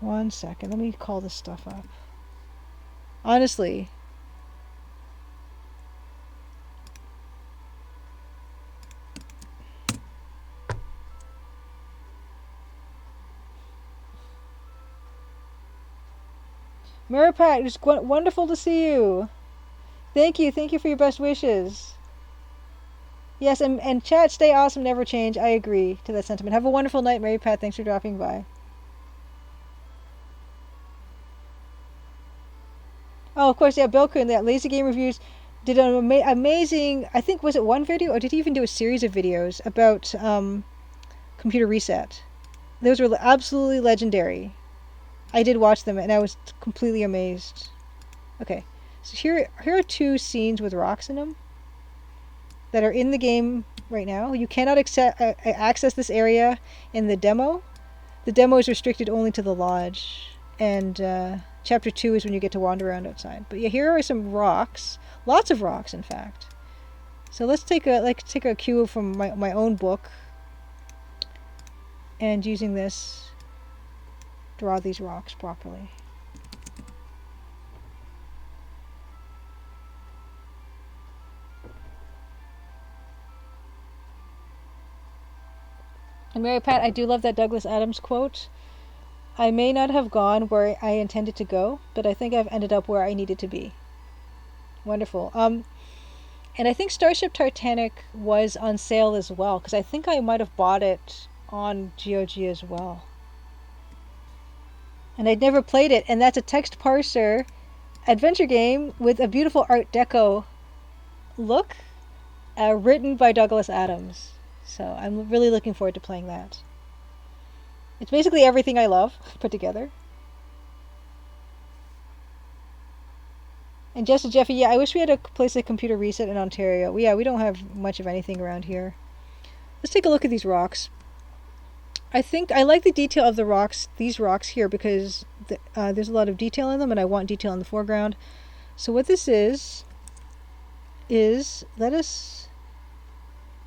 One second. Let me call this stuff up. Honestly. Maripat, it was wonderful to see you. Thank you for your best wishes. Yes, and chat, stay awesome, never change. I agree to that sentiment. Have a wonderful night, Maripat. Thanks for dropping by. Oh, of course, yeah, Bill Kuhn, that Lazy Game Reviews did an amazing, I think, was it one video, or did he even do a series of videos about Computer Reset? Those were absolutely legendary. I did watch them, and I was completely amazed. Okay, so here are two scenes with rocks in them that are in the game right now. You cannot access this area in the demo. The demo is restricted only to the lodge, and Chapter 2 is when you get to wander around outside. But yeah, here are some rocks. Lots of rocks, in fact. So let's take a cue from my own book, and using this, draw these rocks properly. And Mary Pat, I do love that Douglas Adams quote. I may not have gone where I intended to go, but I think I've ended up where I needed to be. Wonderful. And I think Starship Titanic was on sale as well, because I think I might have bought it on GOG as well. And I'd never played it, and that's a text parser adventure game with a beautiful Art Deco look, written by Douglas Adams. So I'm really looking forward to playing that. It's basically everything I love put together. And Just Jeffy, yeah, I wish we had a place like Computer Reset in Ontario. Yeah, we don't have much of anything around here. Let's take a look at these rocks. I think I like the detail of the rocks, these rocks here, because there's a lot of detail in them, and I want detail in the foreground. So what this is let us...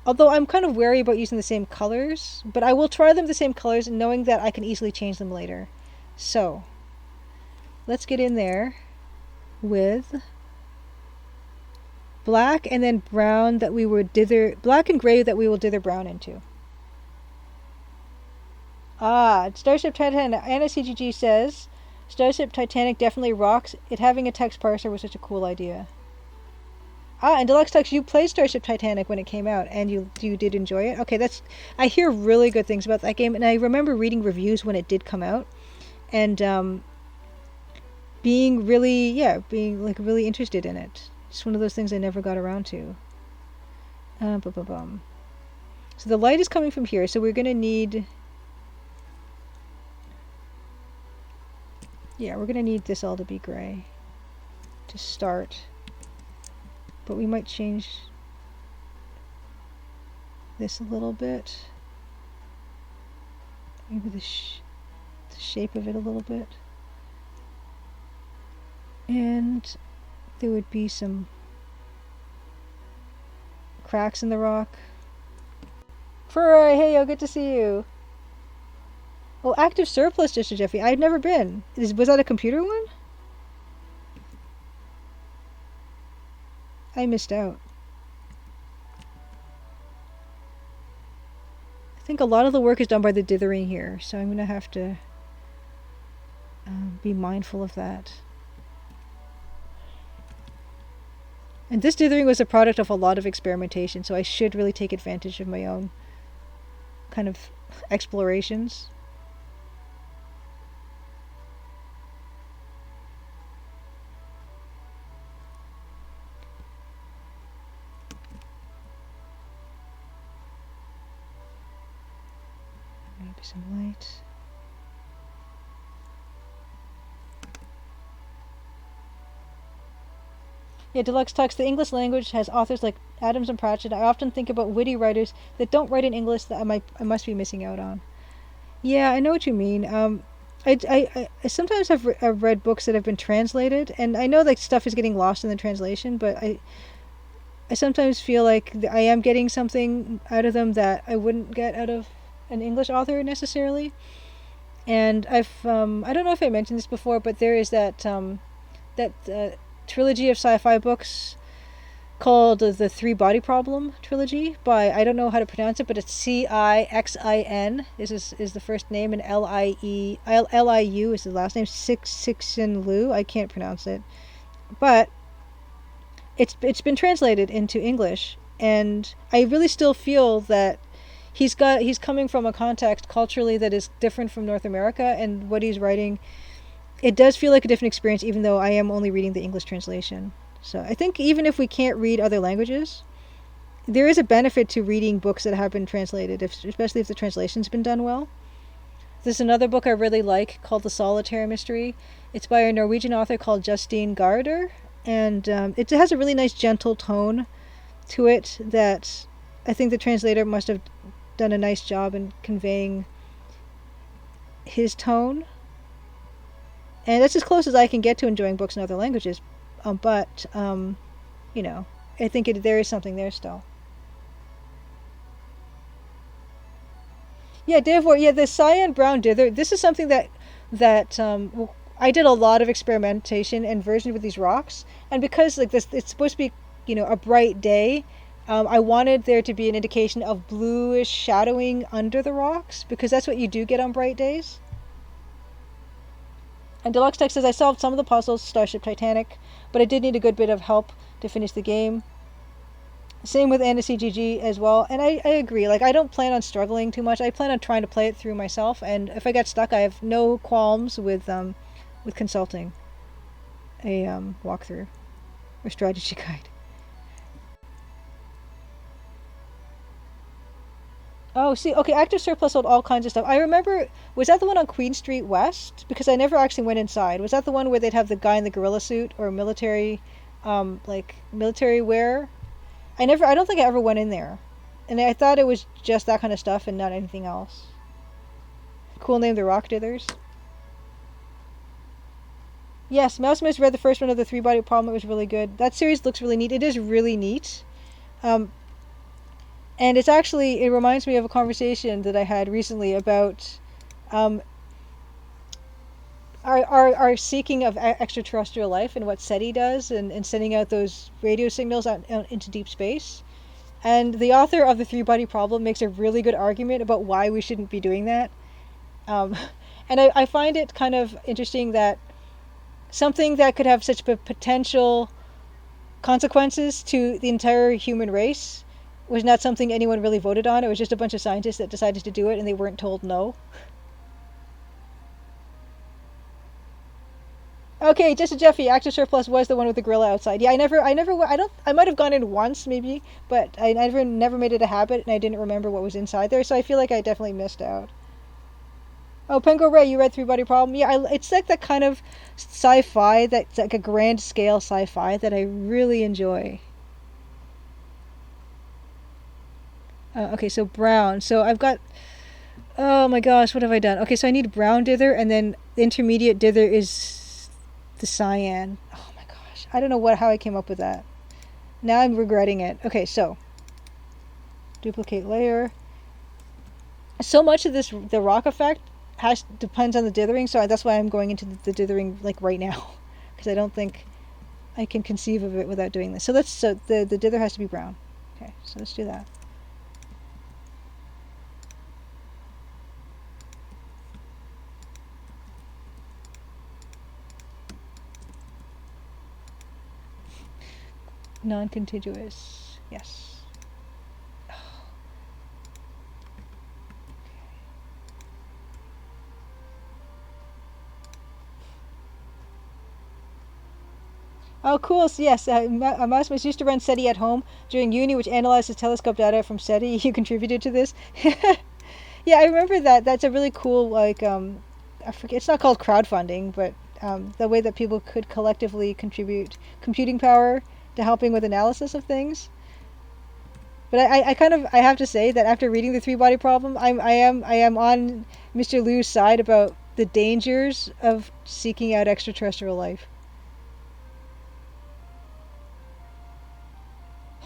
Although I'm kind of wary about using the same colors, but I will try them the same colors, knowing that I can easily change them later. So, let's get in there with black and then brown that we would dither, black and gray that we will dither brown into. Starship Titanic, Anna CGG says, Starship Titanic definitely rocks. It having a text parser was such a cool idea. And Deluxe Tux, you played Starship Titanic when it came out, and you did enjoy it? Okay, I hear really good things about that game, and I remember reading reviews when it did come out, and being really interested in it. Just one of those things I never got around to. So the light is coming from here, so we're going to need... Yeah, we're gonna need this all to be gray to start, but we might change this a little bit, maybe the shape of it a little bit, and there would be some cracks in the rock. Furry, hey, good to see you. Oh, active surplus, Mr. Jeffy. I've never been. Was that a computer one? I missed out. I think a lot of the work is done by the Dithering here, so I'm going to have to be mindful of that. And this Dithering was a product of a lot of experimentation, so I should really take advantage of my own kind of explorations. Maybe some light. Yeah, Deluxe Tux, the English language has authors like Adams and Pratchett. I often think about witty writers that don't write in English that I must be missing out on. Yeah, I know what you mean. I sometimes have I've read books that have been translated, and I know like stuff is getting lost in the translation, but I sometimes feel like I am getting something out of them that I wouldn't get out of an English author necessarily. And I don't know if I mentioned this before, but there is that trilogy of sci-fi books called the Three Body Problem trilogy by, I don't know how to pronounce it, but it's Cixin is the first name, and Liu is the last name. Cixin Liu, I can't pronounce it, but it's been translated into English, and I really still feel that he's coming from a context culturally that is different from North America, and what he's writing, it does feel like a different experience, even though I am only reading the English translation. So I think even if we can't read other languages, there is a benefit to reading books that have been translated, especially if the translation's been done well. There's another book I really like called The Solitaire Mystery. It's by a Norwegian author called Justine Garder, and it has a really nice gentle tone to it that I think the translator must have done a nice job in conveying his tone. And that's as close as I can get to enjoying books in other languages. But you know, I think there is something there still. Yeah, Davor, yeah, the cyan brown dither, this is something that I did a lot of experimentation and version with these rocks. And because like this, it's supposed to be, a bright day, I wanted there to be an indication of bluish shadowing under the rocks, because that's what you do get on bright days. And Deluxe Tech says, I solved some of the puzzles, Starship Titanic, but I did need a good bit of help to finish the game. Same with CGG as well, and I agree. Like, I don't plan on struggling too much. I plan on trying to play it through myself, and if I get stuck, I have no qualms with consulting a walkthrough or strategy guide. Oh, see, okay, Active Surplus sold all kinds of stuff. I remember, was that the one on Queen Street West? Because I never actually went inside. Was that the one where they'd have the guy in the gorilla suit or military, military wear? I don't think I ever went in there. And I thought it was just that kind of stuff and not anything else. Cool name, the Rock Dithers. Yes, Mouse Miss read the first one of the Three Body Problem. It was really good. That series looks really neat. It is really neat. And it's actually, it reminds me of a conversation that I had recently about our seeking of extraterrestrial life and what SETI does and sending out those radio signals out into deep space. And the author of the Three Body Problem makes a really good argument about why we shouldn't be doing that. And I find it kind of interesting that something that could have such potential consequences to the entire human race was not something anyone really voted on. It was just a bunch of scientists that decided to do it, and they weren't told no. Okay, just a Jeffy. Active Surplus was the one with the gorilla outside. Yeah, I might have gone in once maybe, but I never made it a habit, and I didn't remember what was inside there. So I feel like I definitely missed out. Oh, Pengo Ray, you read Three Body Problem? Yeah, it's like that kind of sci-fi, that's like a grand scale sci-fi that I really enjoy. Okay, so brown. So I've got. Oh my gosh, what have I done? Okay, so I need brown dither, and then the intermediate dither is the cyan. Oh my gosh, I don't know how I came up with that. Now I'm regretting it. Okay, so duplicate layer. So much of this, the rock effect, depends on the dithering, so that's why I'm going into the dithering like right now, because I don't think I can conceive of it without doing this. So the dither has to be brown. Okay, so let's do that. Non-contiguous. Yes. Oh, cool. So yes, Maximus used to run SETI at home during uni, which analyzes telescope data from SETI. You contributed to this. Yeah, I remember that. That's a really cool, like, I forget, it's not called crowdfunding, but the way that people could collectively contribute computing power to helping with analysis of things. But I have to say that after reading the Three Body Problem, I am on Mr. Liu's side about the dangers of seeking out extraterrestrial life.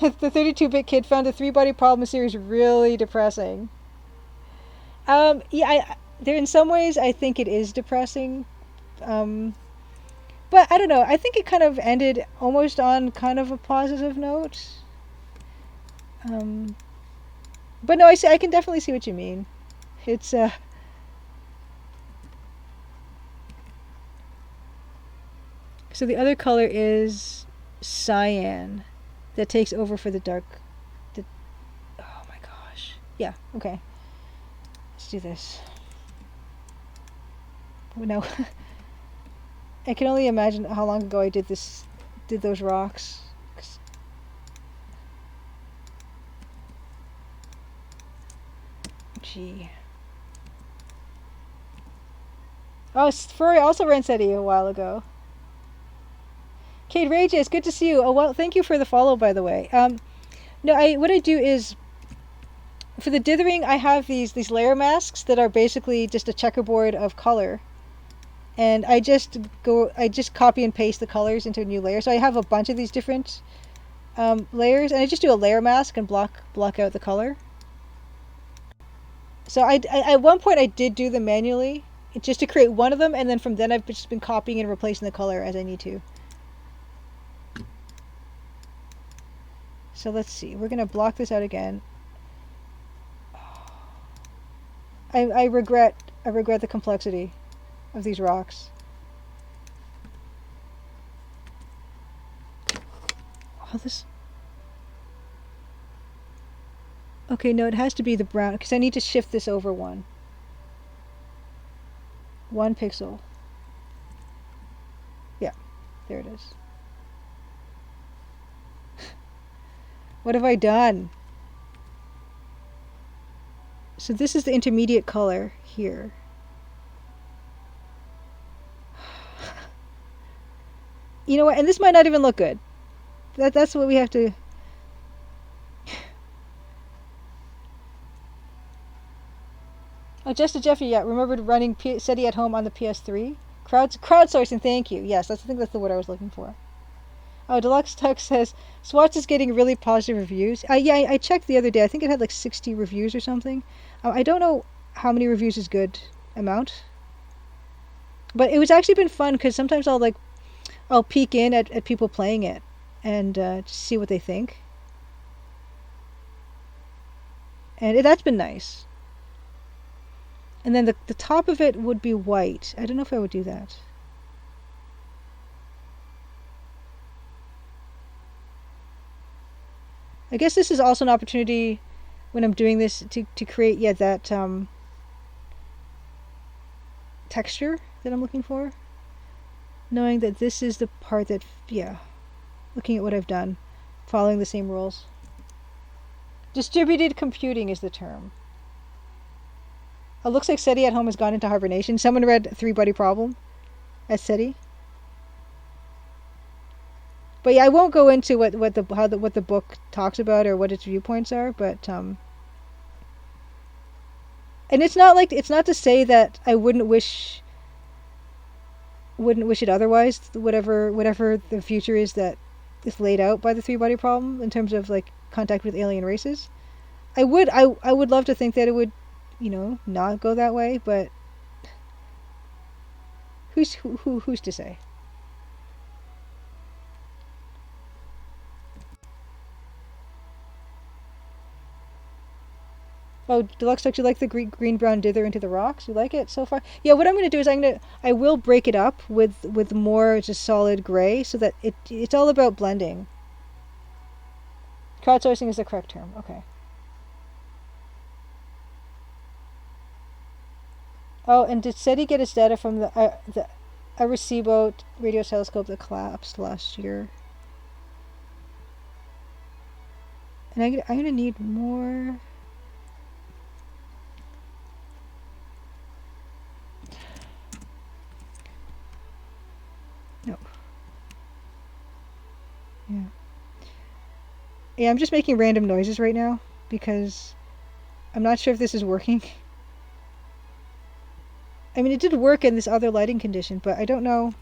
The 32-bit kid found the Three Body Problem series really depressing. Yeah, there in some ways I think it is depressing. But I don't know. I think it kind of ended almost on kind of a positive note. But no, I can definitely see what you mean. It's So the other color is cyan, that takes over for the dark. Oh my gosh. Yeah. Okay. Let's do this. Oh, no. I can only imagine how long ago I did those rocks. Gee. Oh, Furry also ran SETI a while ago. Kate Rages, good to see you. Oh well, thank you for the follow, by the way. No, what I do is for the dithering, I have these layer masks that are basically just a checkerboard of color, and I just copy and paste the colors into a new layer. So I have a bunch of these different layers, and I just do a layer mask and block out the color. So I at one point I did do them manually, just to create one of them, and then from then I've just been copying and replacing the color as I need to. So let's see. We're gonna block this out again. I regret the complexity of these rocks. Oh, this. Okay, no, it has to be the brown, because I need to shift this over one pixel. Yeah, there it is. What have I done? So this is the intermediate color here. You know what? And this might not even look good. That's what we have to. Oh, just to Jeffy, yeah. Remembered running SETI at home on the PS3. Crowdsourcing. Thank you. Yes, I think that's the word I was looking for. Oh, Deluxe Tuck says Swatch is getting really positive reviews. Yeah, I checked the other day. I think it had like 60 reviews or something. I don't know how many reviews is good amount, but it was actually been fun because sometimes I'll peek in at people playing it and just see what they think, and that's been nice. And then the top of it would be white. I don't know if I would do that. I guess this is also an opportunity when I'm doing this to create, yeah, that texture that I'm looking for. Knowing that this is the part that, yeah, looking at what I've done, following the same rules. Distributed computing is the term. It looks like SETI at home has gone into hibernation. Someone read Three Buddy Problem at SETI. But yeah, I won't go into what the book talks about or what its viewpoints are. But and it's not to say that I wouldn't wish it otherwise. Whatever the future is that is laid out by the Three Body Problem in terms of like contact with alien races. I would love to think that it would, not go that way. But who's to say? Oh, Deluxe, don't you like the green brown dither into the rocks? You like it so far? Yeah. What I'm going to do is I will break it up with more just solid gray so that it's all about blending. Crowdsourcing is the correct term. Okay. Oh, and did SETI get its data from the Arecibo radio telescope that collapsed last year? And I'm going to need more. No. Yeah. Yeah, I'm just making random noises right now because I'm not sure if this is working. I mean, it did work in this other lighting condition, but I don't know.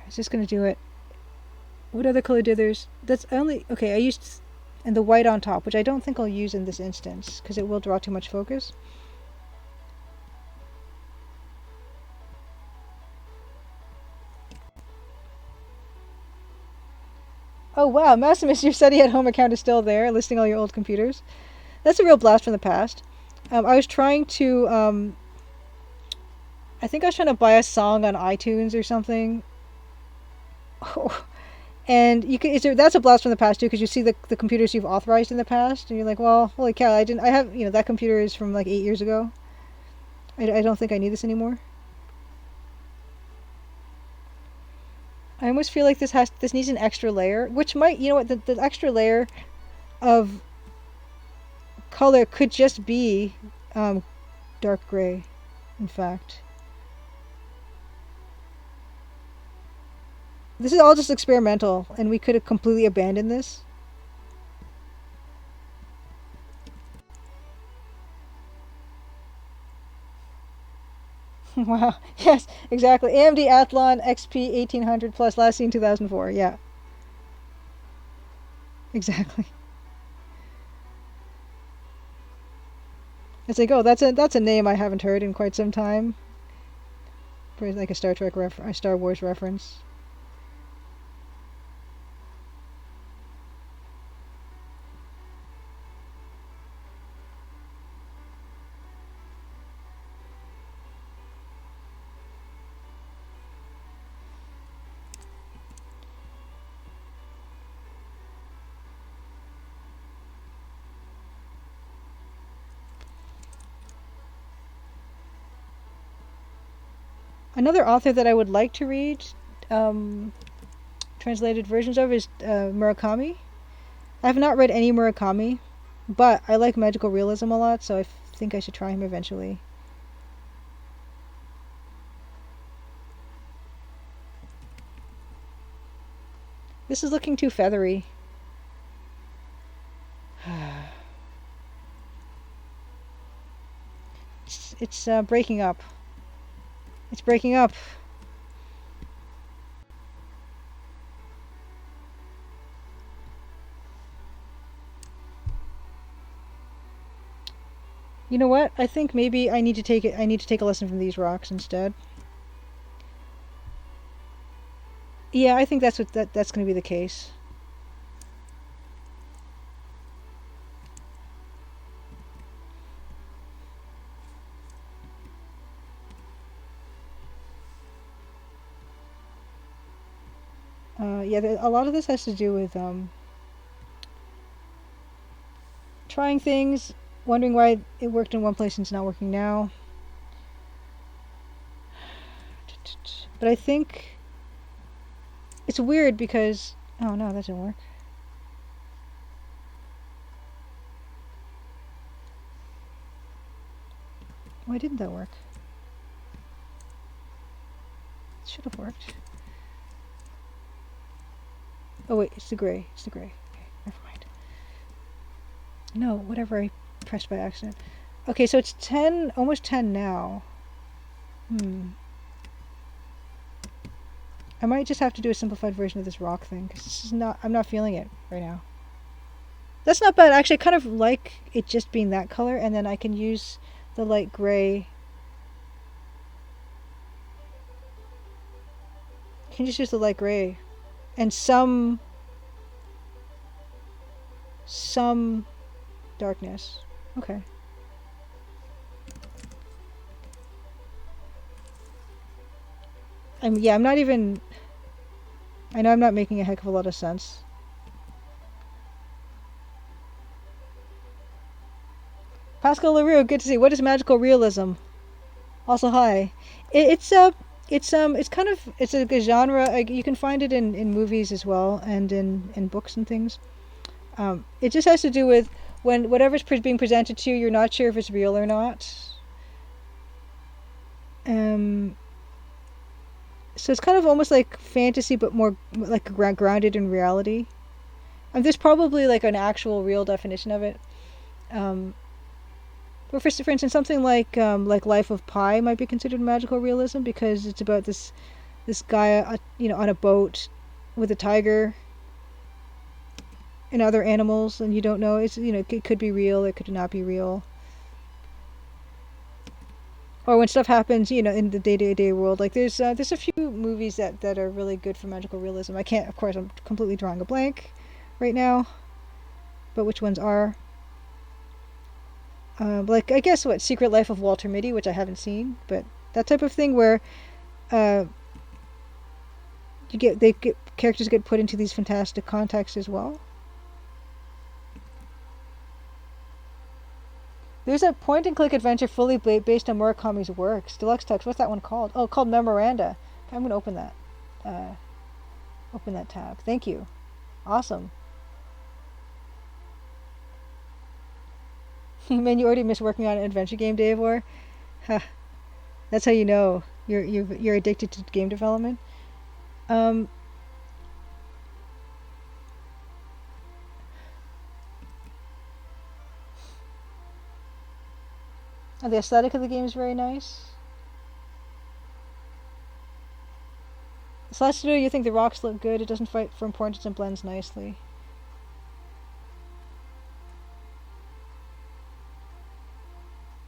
It's just going to do it. What other color dithers? That's only... Okay, I used... And the white on top, which I don't think I'll use in this instance, because it will draw too much focus. Oh wow, Maximus, your SETI at home account is still there, listing all your old computers. That's a real blast from the past. I was trying to... I think I was trying to buy a song on iTunes or something. Oh. And that's a blast from the past too, because you see the computers you've authorized in the past, and you're like, well, holy cow, I have, that computer is from like 8 years ago. I don't think I need this anymore. I almost feel like this needs an extra layer, which might, the extra layer of color could just be dark gray, in fact. This is all just experimental, and we could have completely abandoned this. Wow. Yes, exactly. AMD Athlon XP 1800 plus, last seen 2004. Yeah. Exactly. It's like, oh, that's a name I haven't heard in quite some time. Like a Star Wars reference. Another author that I would like to read translated versions of is Murakami. I have not read any Murakami, but I like magical realism a lot, so I think I should try him eventually. This is looking too feathery. It's breaking up. It's breaking up. You know what? I think maybe I need to take a lesson from these rocks instead. Yeah, I think that's that's going to be the case. Yeah, a lot of this has to do with trying things, wondering why it worked in one place and it's not working now. But I think it's weird because... Oh no, that didn't work. Why didn't that work? It should have worked. Oh wait, it's the gray. It's the gray. Okay, never mind. No, whatever I pressed by accident. Okay, so it's 10, almost 10 now. I might just have to do a simplified version of this rock thing, because this is not, I'm not feeling it right now. That's not bad. Actually, I kind of like it just being that color, and then I can use the light gray. I can just use the light gray and some darkness. Okay. I'm not even... I know I'm not making a heck of a lot of sense. Pascal LaRue, good to see. What is magical realism? Also, hi. It's kind of, it's a genre. You can find it in movies as well, and in books and things. It just has to do with when whatever's being presented to you, you're not sure if it's real or not. So it's kind of almost like fantasy, but more like grounded in reality. There's probably like an actual real definition of it. But for instance, something like Life of Pi might be considered magical realism, because it's about this guy, on a boat with a tiger and other animals, and you don't know. It could be real, it could not be real. Or when stuff happens, in the day-to-day world. Like there's a few movies that are really good for magical realism. I can't, of course, I'm completely drawing a blank right now. But which ones are? Like I guess Secret Life of Walter Mitty, which I haven't seen, but that type of thing where characters get put into these fantastic contexts as well. There's a point-and-click adventure fully based on Murakami's works. Deluxe text. What's that one called? Oh, called Memoranda. Okay, I'm going to open that. Open that tab. Thank you. Awesome. Man, you already missed working on an adventure game, Davor. Huh. That's how you know you're addicted to game development. The aesthetic of the game is very nice. Slash Studio, you think the rocks look good. It doesn't fight for importance and blends nicely.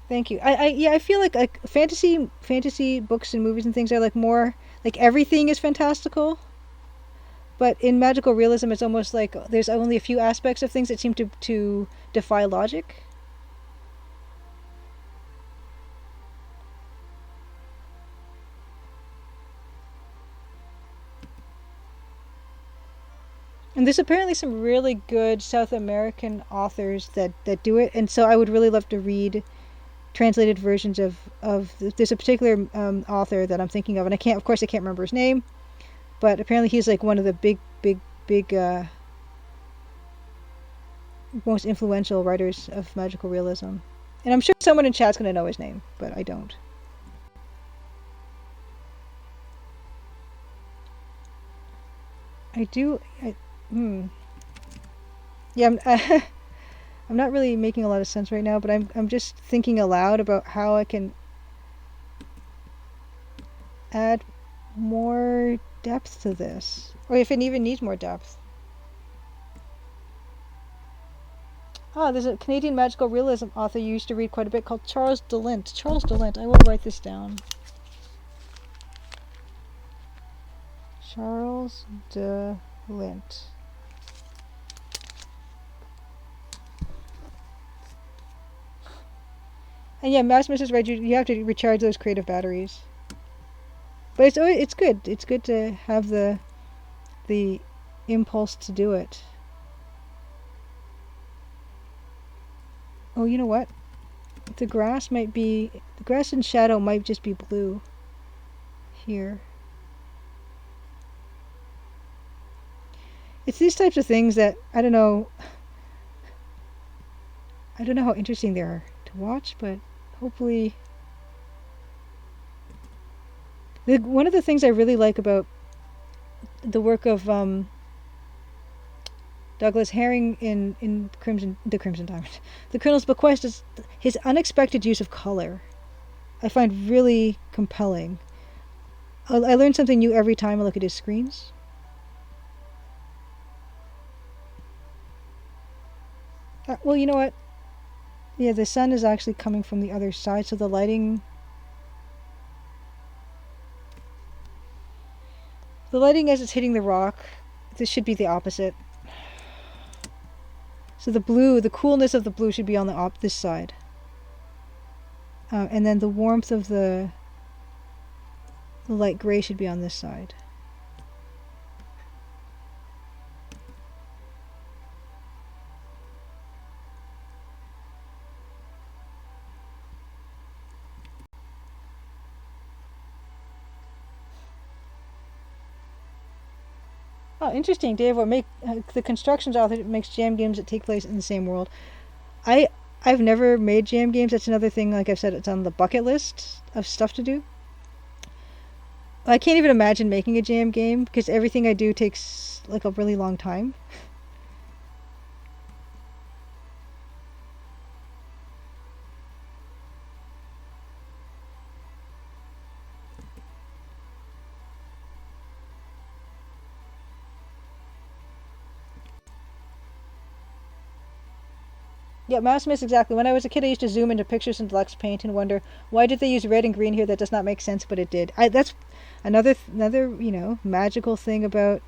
Thank you. I feel like fantasy books and movies and things are like more like everything is fantastical. But in magical realism, it's almost like there's only a few aspects of things that seem to defy logic. And there's apparently some really good South American authors that do it, and so I would really love to read translated versions of there's a particular author that I'm thinking of, and I can't remember his name, but apparently he's like one of the big most influential writers of magical realism. And I'm sure someone in chat's gonna know his name, but I don't. Yeah, I'm not really making a lot of sense right now, but I'm just thinking aloud about how I can add more depth to this, or if it even needs more depth. There's a Canadian magical realism author you used to read quite a bit called Charles DeLint. Charles DeLint. I will write this down. Charles DeLint. And yeah, Mass Mrs. Red, you have to recharge those creative batteries. But it's good. It's good to have the impulse to do it. Oh, you know what? The grass and shadow might just be blue here. It's these types of things that I don't know how interesting they are to watch, but hopefully One of the things I really like about the work of Douglas Herring in the Crimson Diamond, the Colonel's Bequest, is his unexpected use of color. I find really compelling. I learn something new every time I look at his screens. Well, you know what? Yeah, the sun is actually coming from the other side, so the lighting... The lighting as it's hitting the rock, this should be the opposite. So the blue, the coolness of the blue should be on this side. And then the warmth of the light gray should be on this side. Oh, interesting. Dave, what make the constructions author makes jam games that take place in the same world. I've never made jam games. That's another thing. Like I've said, it's on the bucket list of stuff to do. I can't even imagine making a jam game because everything I do takes like a really long time. Yeah, Mouse Miss, exactly. When I was a kid, I used to zoom into pictures in Deluxe Paint and wonder why did they use red and green here? That does not make sense, but it did. That's another magical thing about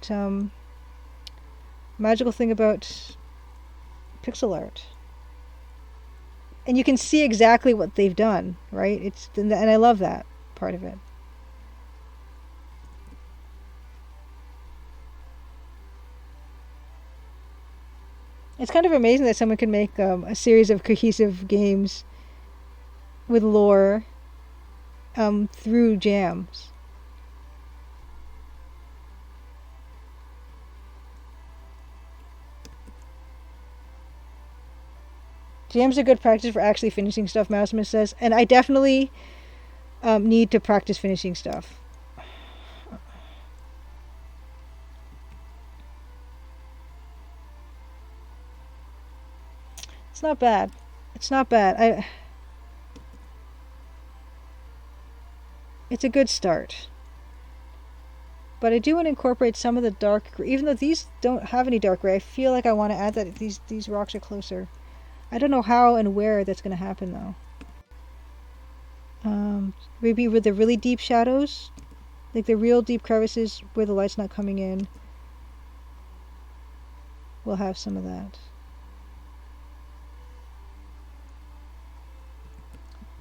pixel art. And you can see exactly what they've done, right? And I love that part of it. It's kind of amazing that someone can make a series of cohesive games with lore through jams. Jams are good practice for actually finishing stuff, Mouseman says, and I definitely need to practice finishing stuff. It's not bad. It's not bad. It's a good start. But I do want to incorporate some of the dark gray. Even though these don't have any dark gray, I feel like I want to add that these rocks are closer. I don't know how and where that's going to happen though. Maybe with the really deep shadows, like the real deep crevices where the light's not coming in. We'll have some of that.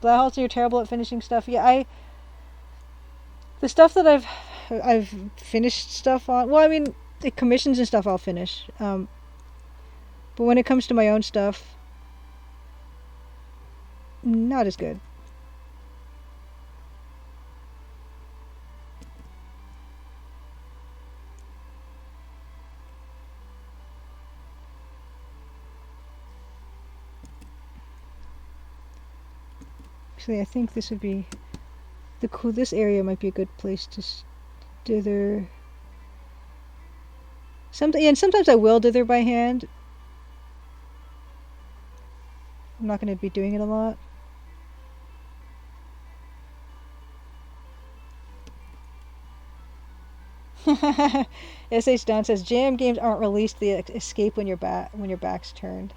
Blauholzer, you're terrible at finishing stuff. Yeah, the stuff that I've finished stuff on. Well, I mean, the commissions and stuff I'll finish. But when it comes to my own stuff, not as good. Actually, I think this would be this area might be a good place to dither. And sometimes I will dither by hand. I'm not going to be doing it a lot. SH Don says jam games aren't released. They escape when your back's turned.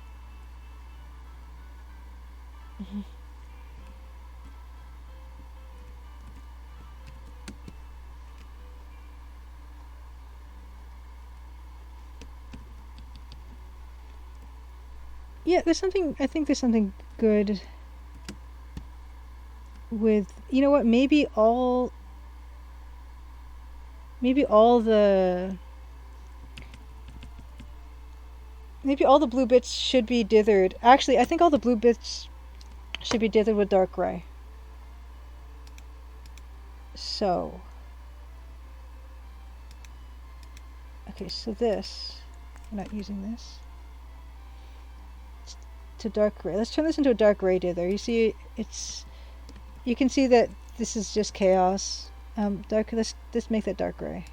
Yeah, I think there's something good with, you know what, maybe all the blue bits should be dithered. Actually, I think all the blue bits should be dithered with dark gray. So, okay, so this, I'm not using this. To dark gray. Let's turn this into a dark gray dither. You see, you can see that this is just chaos. Dark. Let's make that dark gray.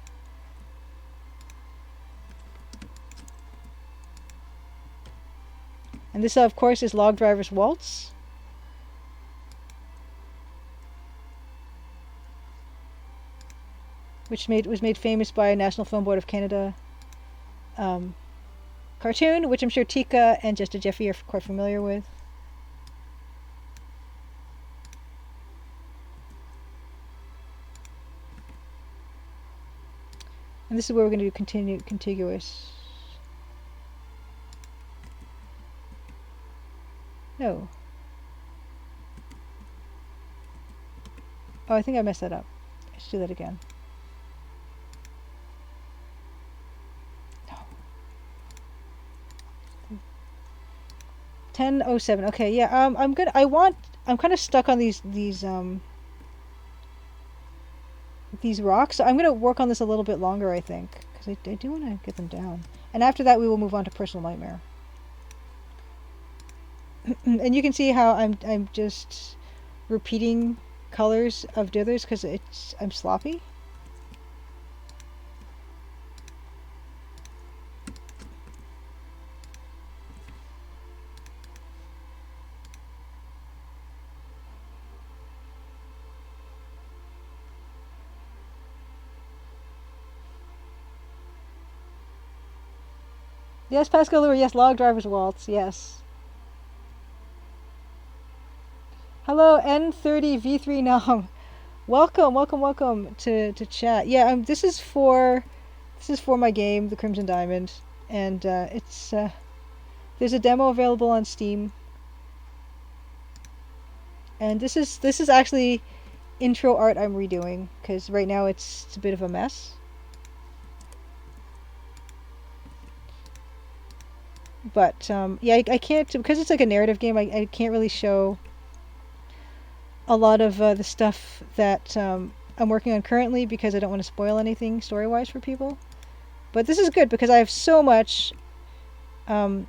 And this, of course, is Log Driver's Waltz. Which was made famous by a National Film Board of Canada cartoon, which I'm sure Tika and Just a Jeffy are quite familiar with. And this is where we're going to do contiguous. No. Oh, I think I messed that up. Let's do that again. No. 10:07. Okay, yeah. I'm good. I'm kind of stuck on these rocks. So I'm gonna work on this a little bit longer, I think, because I do want to get them down. And after that, we will move on to Personal Nightmare. And you can see how I'm just repeating colors of dithers because I'm sloppy. Yes, Pascal Lure. Yes, Log Driver's Waltz. Yes. Hello, N30V3 Nam. Welcome to chat. Yeah, this is for my game, The Crimson Diamond, and it's there's a demo available on Steam. And this is actually intro art I'm redoing because right now it's a bit of a mess. But yeah, I can't, because it's like a narrative game. I can't really show a lot of the stuff that I'm working on currently because I don't want to spoil anything story-wise for people. But this is good because I have so much. Oh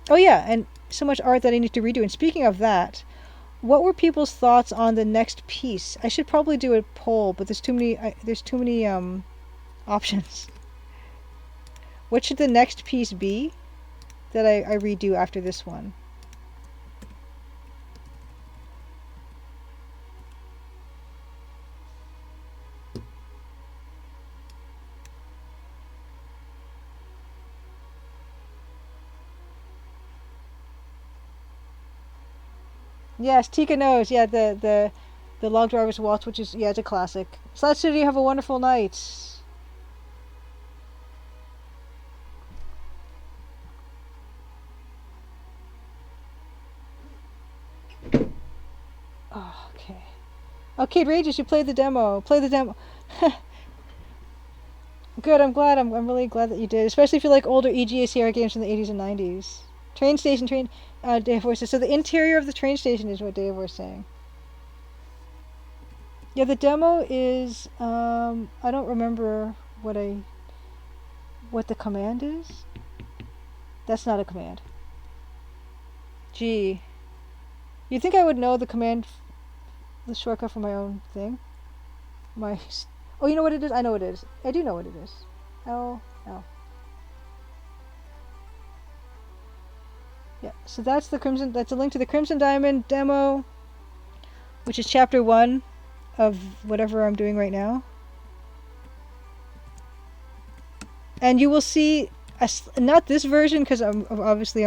yeah, and so much art that I need to redo. And speaking of that, what were people's thoughts on the next piece? I should probably do a poll, but there's too many options. What should the next piece be that I redo after this one? Yes, Tika knows. Yeah, the Log Driver's Waltz, which is, yeah, it's a classic. Slash City, have a wonderful night. Oh, okay. Okay, Rages, you played the demo. Play the demo. Good, I'm glad. I'm really glad that you did. Especially if you like older EGACR games from the 80s and 90s. Train station, Dave says. So the interior of the train station is what Dave was saying. Yeah, the demo is, I don't remember what the command is. That's not a command. Gee. You'd think I would know the command, the shortcut for my own thing. Oh, you know what it is? I know what it is. I do know what it is. L. Yeah, so that's that's a link to the Crimson Diamond demo, which is chapter 1 of whatever I'm doing right now. And you will see, not this version, because I'm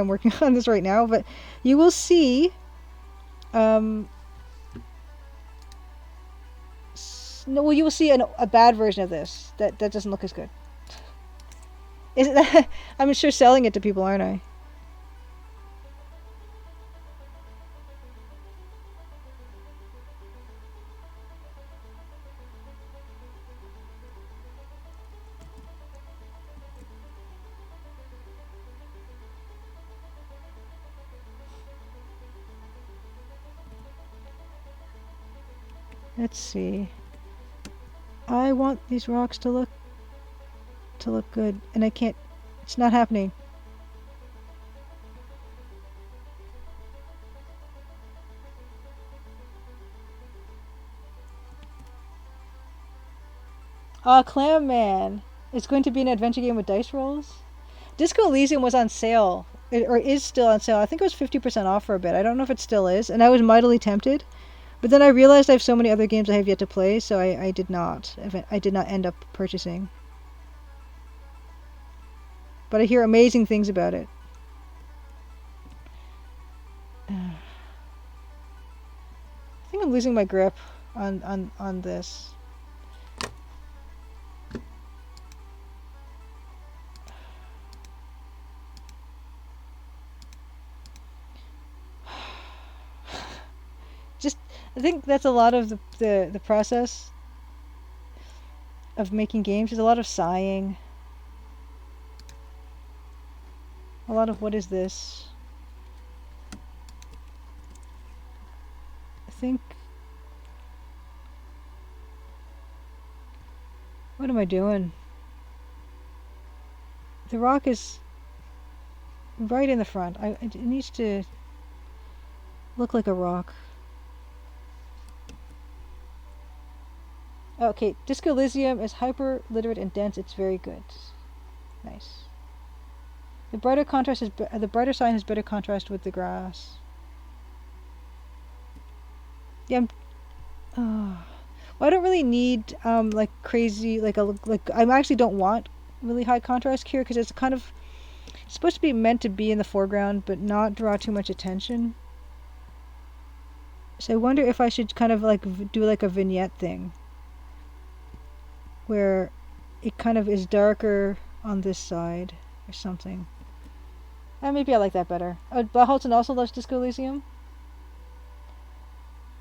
working on this right now, but you will see, you will see a bad version of this that doesn't look as good. Isn't that? I'm sure selling it to people, aren't I? Let's see. I want these rocks to look good, and I can't. It's not happening. Clam Man. It's going to be an adventure game with dice rolls. Disco Elysium was on sale, or is still on sale. I think it was 50% off for a bit. I don't know if it still is, and I was mightily tempted. But then I realized I have so many other games I have yet to play, so I did not. I did not end up purchasing. But I hear amazing things about it. I think I'm losing my grip on this. Just, I think that's a lot of the process of making games. There's a lot of sighing. A lot of what is this? I think... What am I doing? The rock is right in the front. It needs to look like a rock. Okay, Disco Elysium is hyper literate and dense. It's very good. Nice. The brighter contrast is the brighter sign has better contrast with the grass. Yeah, well, I don't really need like crazy like I actually don't want really high contrast here because it's kind of supposed to be meant to be in the foreground but not draw too much attention. So I wonder if I should kind of like do like a vignette thing where it kind of is darker on this side or something. Maybe I like that better. Oh, Bahalton also loves Disco Elysium?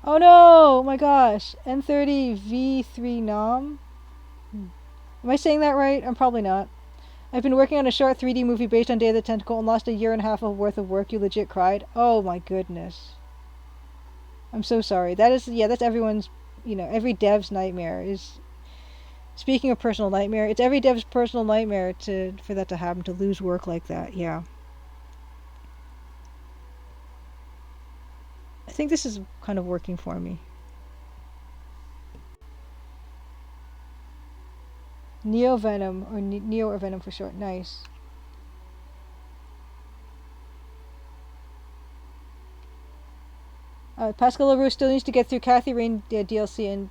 Oh no! Oh my gosh! N30V3 Nom? Am I saying that right? I'm probably not. I've been working on a short 3D movie based on Day of the Tentacle and lost a year and a half of worth of work. You legit cried? Oh my goodness. I'm so sorry. That is, yeah, that's everyone's, every dev's nightmare is... Speaking of personal nightmare, it's every dev's personal nightmare for that to happen, to lose work like that, yeah. I think this is kind of working for me. Neo Venom, or Neo or Venom for short. Nice. Pascal LaRue still needs to get through Kathy Rain DLC and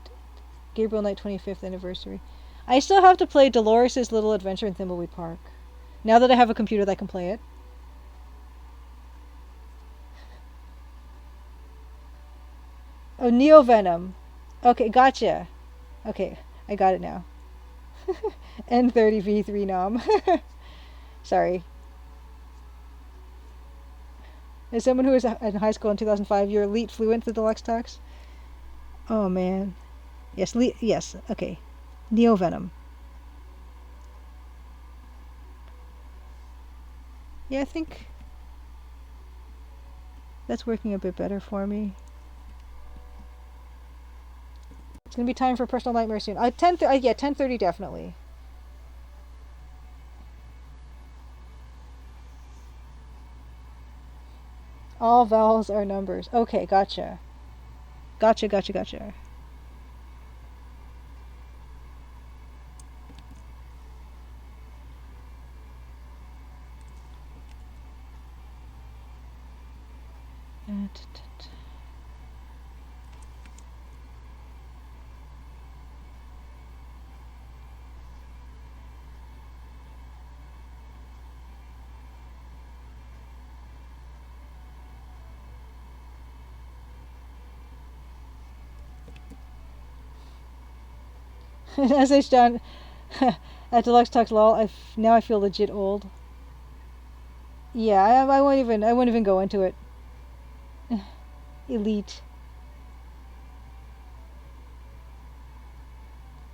Gabriel Knight 25th anniversary. I still have to play Dolores' Little Adventure in Thimbleweed Park. Now that I have a computer that can play it. Oh, Neo Venom. Okay, gotcha. Okay, I got it now. N30V3 Nom. Sorry. As someone who was in high school in 2005, you're elite fluent to deluxe tax? Oh, man. Yes, yes, okay. Neo Venom. Yeah, I think that's working a bit better for me. It's gonna be time for Personal Nightmare soon. 10:30 definitely. All vowels are numbers. Okay, gotcha. Gotcha. As I stand at Deluxe Talks lol, now I feel legit old. Yeah, I won't even go into it. Elite.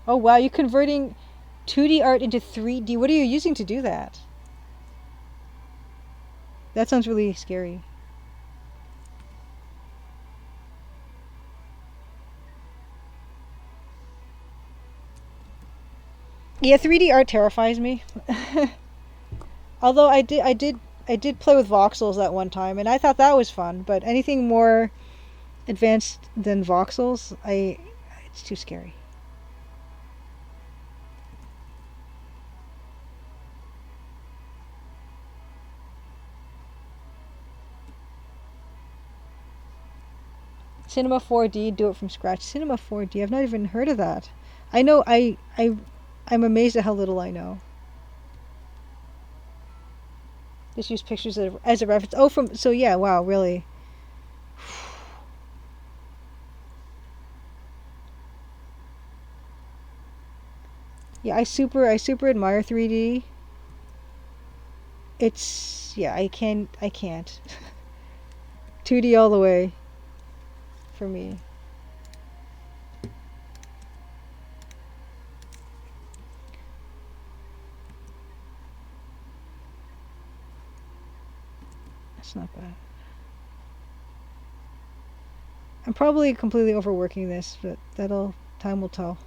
Oh wow, you're converting 2D art into 3D. What are you using to do that? That sounds really scary. Yeah, 3D art terrifies me. Although I did play with voxels at one time, and I thought that was fun. But anything more advanced than voxels, it's too scary. Cinema 4D, do it from scratch. Cinema 4D, I've not even heard of that. I know, I'm amazed at how little I know. Just use pictures as a reference. Oh, so yeah, wow, really. Yeah, I super admire 3D. Yeah, I can't. 2D all the way for me. That's not bad. I'm probably completely overworking this, but time will tell.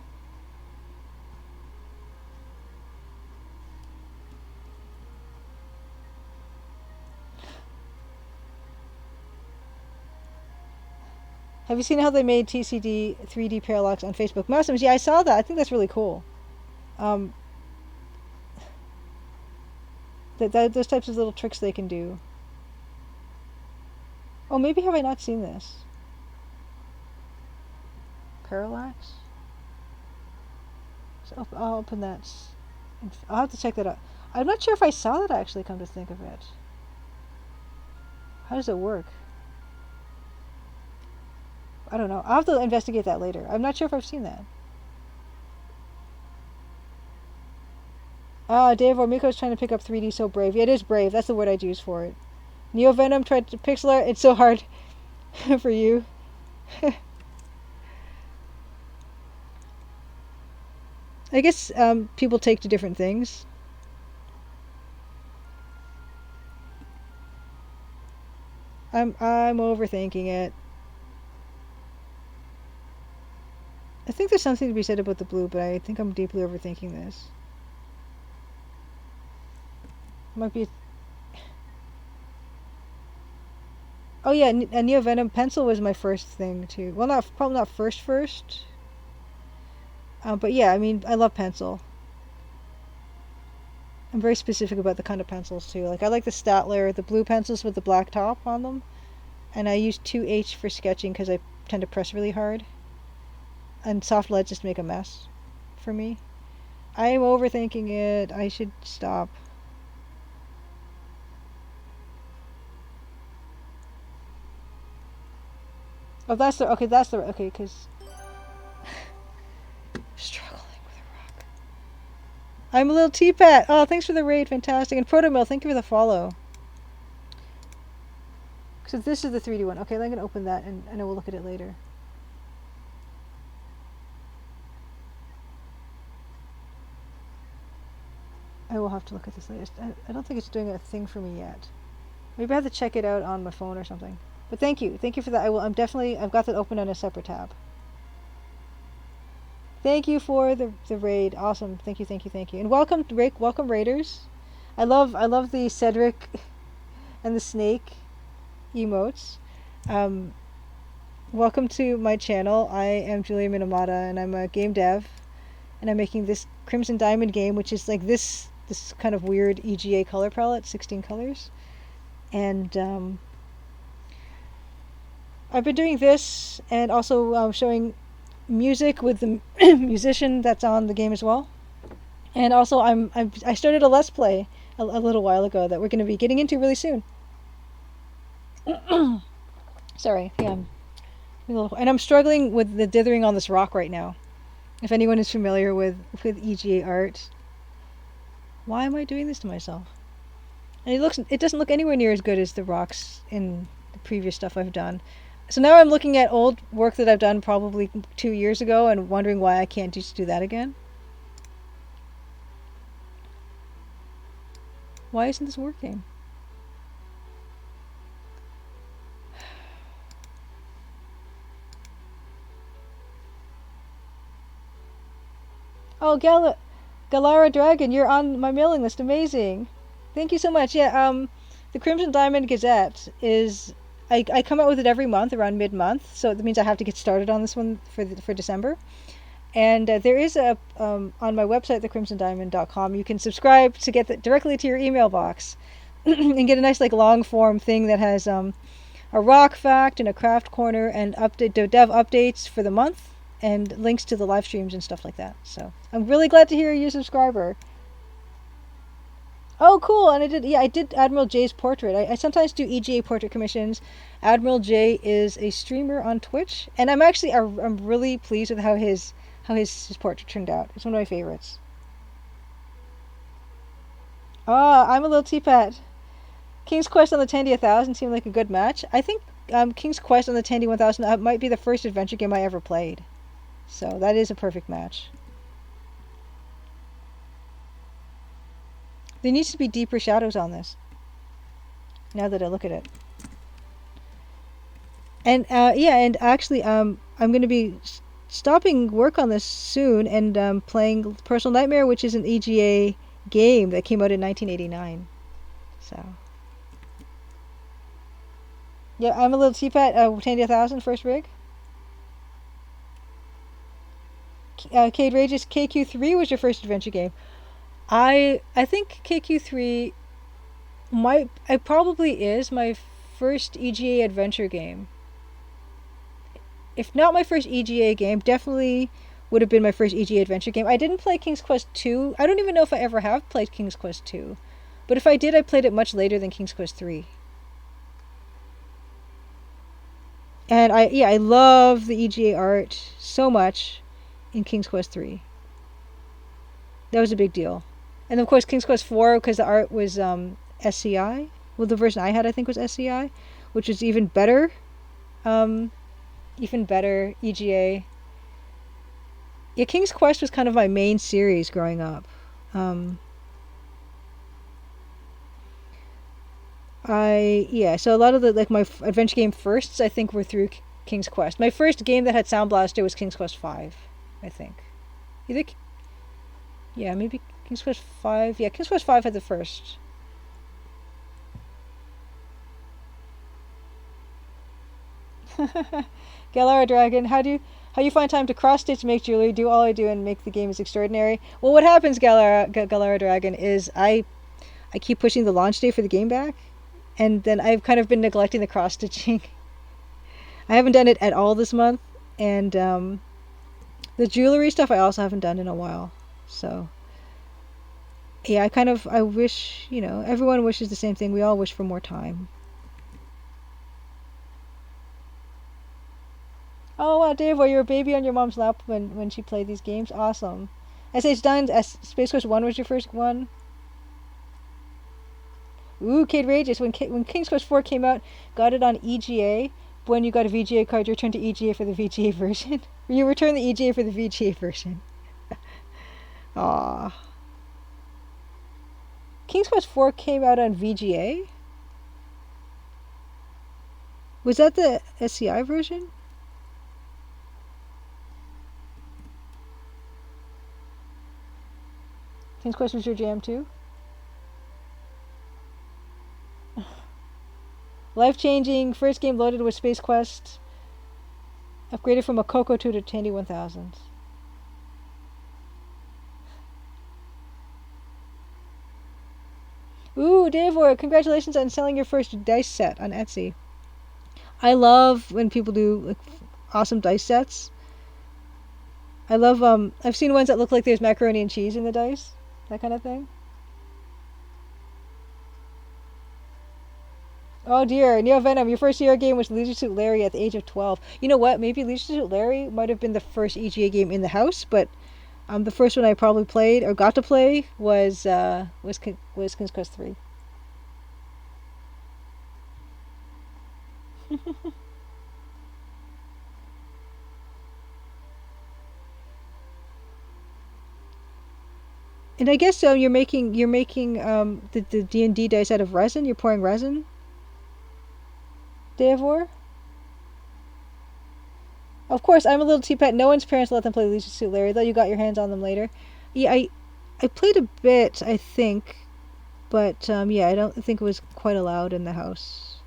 Have you seen how they made TCD 3D parallax on Facebook? Maximus, yeah, I saw that. I think that's really cool. Those types of little tricks they can do. Oh, maybe have I not seen this? Parallax? So I'll open that. I'll have to check that out. I'm not sure if I saw that actually, come to think of it. How does it work? I don't know. I'll have to investigate that later. I'm not sure if I've seen that. Dave Ormiko's trying to pick up 3D so brave. Yeah, it is brave. That's the word I'd use for it. Neo Venom tried to pixel art. It's so hard for you. I guess people take to different things. I'm overthinking it. I think there's something to be said about the blue, but I think I'm deeply overthinking this. Might be. Oh yeah, a Neo Venom pencil was my first thing too. Well, probably not first. But yeah, I mean, I love pencil. I'm very specific about the kind of pencils too. Like I like the Statler, the blue pencils with the black top on them, and I use 2H for sketching because I tend to press really hard. And soft lead just make a mess for me. I am overthinking it. I should stop. Oh, okay, because struggling with a rock. I'm a little teapat. Oh, thanks for the raid, fantastic. And Protomil, thank you for the follow. So this is the 3D one. Okay, I'm gonna open that and I will look at it later. I will have to look at this later. I don't think it's doing a thing for me yet. Maybe I have to check it out on my phone or something. But thank you for that. I've got that open on a separate tab. Thank you for the raid. Awesome. Thank you. And welcome, Rick. Welcome, raiders. I love the Cedric and the snake emotes. Welcome to my channel. I am Julia Minamata, and I'm a game dev, and I'm making this Crimson Diamond game, which is like this kind of weird EGA color palette, 16 colors. And I've been doing this and also showing music with the musician that's on the game as well. And also I started a Let's Play a little while ago that we're going to be getting into really soon. Sorry, yeah. And I'm struggling with the dithering on this rock right now. If anyone is familiar with EGA art. Why am I doing this to myself? And it doesn't look anywhere near as good as the rocks in the previous stuff I've done. So now I'm looking at old work that I've done probably 2 years ago and wondering why I can't just do that again. Why isn't this working? Oh, Galara Dragon, you're on my mailing list. Amazing. Thank you so much. Yeah, the Crimson Diamond Gazette is... I come out with it every month, around mid-month, so that means I have to get started on this one for December. And there is on my website, thecrimsondiamond.com, you can subscribe to get that directly to your email box and get a nice like long-form thing that has a rock fact and a craft corner and update dev updates for the month and links to the live streams and stuff like that. So I'm really glad to hear you're a subscriber. Oh, cool! And I did Admiral J's portrait. I sometimes do EGA portrait commissions. Admiral J is a streamer on Twitch, and I'm really pleased with how his portrait turned out. It's one of my favorites. Oh, I'm a little teapot. King's Quest on the Tandy 1000 seemed like a good match. I think King's Quest on the Tandy 1000 might be the first adventure game I ever played. So that is a perfect match. There needs to be deeper shadows on this. Now that I look at it. And and actually I'm going to be stopping work on this soon and playing Personal Nightmare, which is an EGA game that came out in 1989. So yeah, I'm a little teapot. Tandy 1000 first rig. Cade Rages, KQ3 was your first adventure game. I think KQ3 probably is my first EGA adventure game. If not my first EGA game, definitely would have been my first EGA adventure game. I didn't play King's Quest 2. I don't even know if I ever have played King's Quest 2. But if I did, I played it much later than King's Quest 3. And I love the EGA art so much in King's Quest 3. That was a big deal. And of course King's Quest 4, because the art was SCI. Well, the version I had I think was SCI, which was even better. Even better EGA. Yeah, King's Quest was kind of my main series growing up. So a lot of the my adventure game firsts I think were through King's Quest. My first game that had Sound Blaster was King's Quest 5, I think. Maybe King's Quest 5. Yeah, King's Quest 5 had the first. Galara Dragon, how you find time to cross stitch, make jewelry, do all I do, and make the game is extraordinary? Well, what happens, Galara Dragon, is I keep pushing the launch date for the game back, and then I've kind of been neglecting the cross stitching. I haven't done it at all this month, and the jewelry stuff I also haven't done in a while. So yeah, I wish, everyone wishes the same thing. We all wish for more time. Oh wow, Dave, well, you're a baby on your mom's lap when she played these games. Awesome. SH Dine, Space Quest 1 was your first one. Ooh, Cade Rages. When King's Quest 4 came out, got it on EGA. When you got a VGA card, you returned to EGA for the VGA version. You returned the EGA for the VGA version. Aww. King's Quest 4 came out on VGA? Was that the SCI version? King's Quest was your jam too? Life-changing, first game loaded with Space Quest. Upgraded from a Coco 2 to Tandy 1000. Ooh, Davor, congratulations on selling your first dice set on Etsy. I love when people do awesome dice sets. I love, I've seen ones that look like there's macaroni and cheese in the dice. That kind of thing. Oh dear, Neo Venom, your first ER game was Leisure Suit Larry at the age of 12. You know what? Maybe Leisure Suit Larry might have been the first EGA game in the house, but the first one I probably played or got to play was King's Quest 3. And I guess you're making the D&D dice out of resin. You're pouring resin. Davor? Of course, I'm a little teapot. No one's parents let them play Leisure Suit Larry, though you got your hands on them later. Yeah, I played a bit, I think, but I don't think it was quite allowed in the house.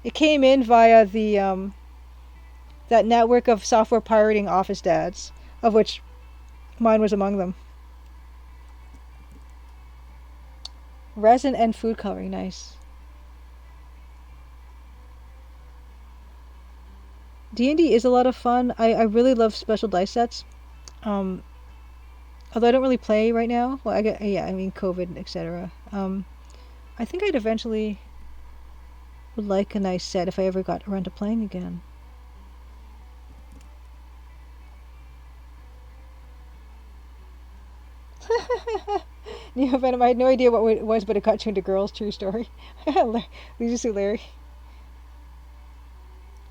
It came in via the that network of software pirating office dads, of which mine was among them. Resin and food coloring, nice. D&D is a lot of fun. I really love special dice sets. Um, Although I don't really play right now. Well, I mean COVID, etc. I think I'd eventually would like a nice set if I ever got around to playing again. Venom, I had no idea what it was, but it got you into girls. True story. Lisa Sue Larry.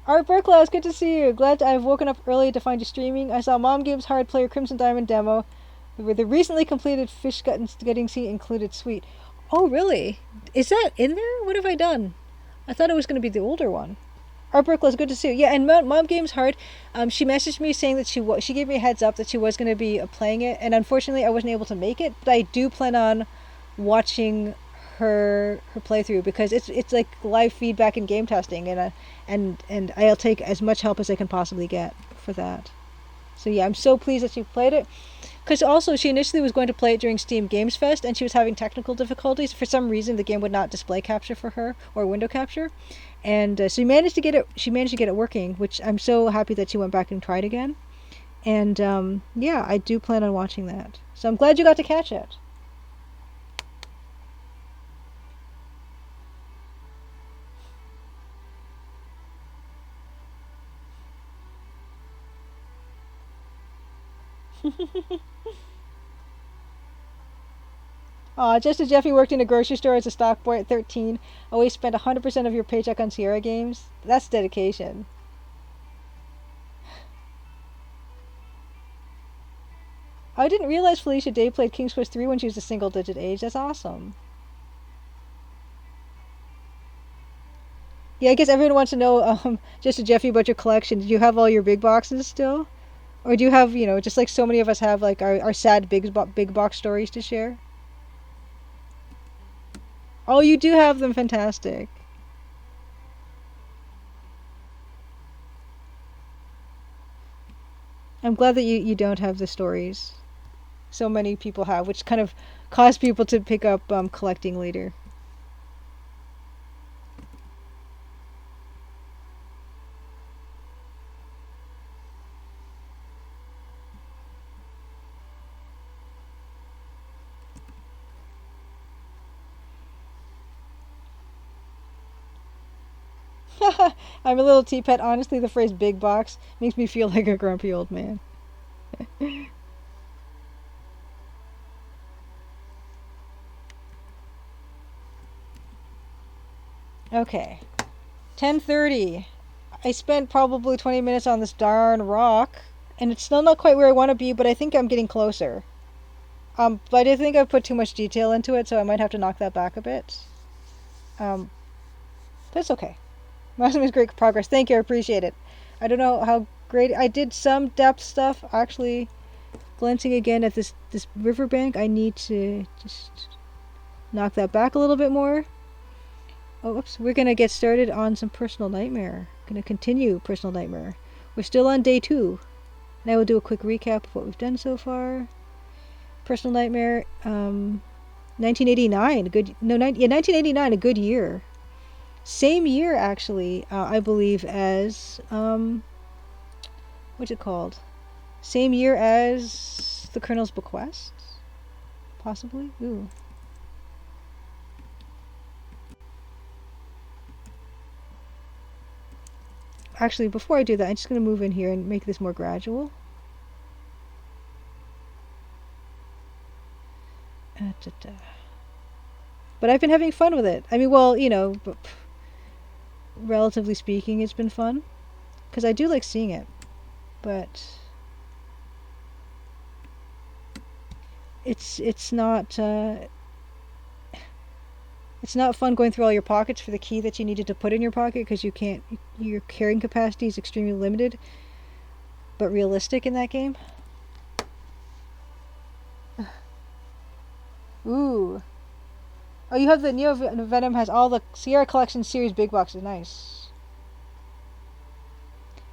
Art Burklaus, good to see you. Glad I've woken up early to find you streaming. I saw Mom Games Hard Player Crimson Diamond demo with the recently completed fish getting scene included. Sweet. Oh, really? Is that in there? What have I done? I thought it was going to be the older one. Art Burklaus, good to see you. Yeah, and Mom Games Hard. She messaged me saying that she gave me a heads up that she was going to be playing it, and unfortunately I wasn't able to make it. But I do plan on watching her playthrough because it's like live feedback and game testing, and I'll take as much help as I can possibly get for that. So yeah, I'm so pleased that she played it. Because also she initially was going to play it during Steam Games Fest, and she was having technical difficulties. For some reason, the game would not display capture for her or window capture, and so she managed to get it. She managed to get it working, which I'm so happy that she went back and tried again. And yeah, I do plan on watching that. So I'm glad you got to catch it. Just as Jeffy worked in a grocery store as a stock boy at 13, always spent 100% of your paycheck on Sierra games. That's dedication. I didn't realize Felicia Day played King's Quest 3 when she was a single-digit age. That's awesome. Yeah, I guess everyone wants to know, just as Jeffy, about your collection. Do you have all your big boxes still? Or do you have, just like so many of us have, like our sad big box stories to share? Oh, you do have them. Fantastic. I'm glad that you don't have the stories so many people have, which kind of cause people to pick up collecting later. I'm a little teapot. Honestly, the phrase big box makes me feel like a grumpy old man. Okay. 10:30. I spent probably 20 minutes on this darn rock, and it's still not quite where I want to be, but I think I'm getting closer. But I think I've put too much detail into it, so I might have to knock that back a bit. But it's okay. Last time was great progress. Thank you, I appreciate it. I don't know how great. I did some depth stuff. Actually, glancing again at this riverbank, I need to just knock that back a little bit more. Oh, oops. We're going to get started on some Personal Nightmare. Going to continue Personal Nightmare. We're still on day 2. Now we'll do a quick recap of what we've done so far. Personal Nightmare, 1989. 1989, a good year. Same year, actually, I believe, as, what's it called? Same year as The Colonel's Bequest? Possibly? Ooh. Actually, before I do that, I'm just going to move in here and make this more gradual. But I've been having fun with it. I mean, well, relatively speaking, it's been fun. Because I do like seeing it. But it's not fun going through all your pockets for the key that you needed to put in your pocket, because your carrying capacity is extremely limited, but realistic in that game. Ooh. Oh, you have the Neo Venom has all the Sierra Collection series big boxes. Nice.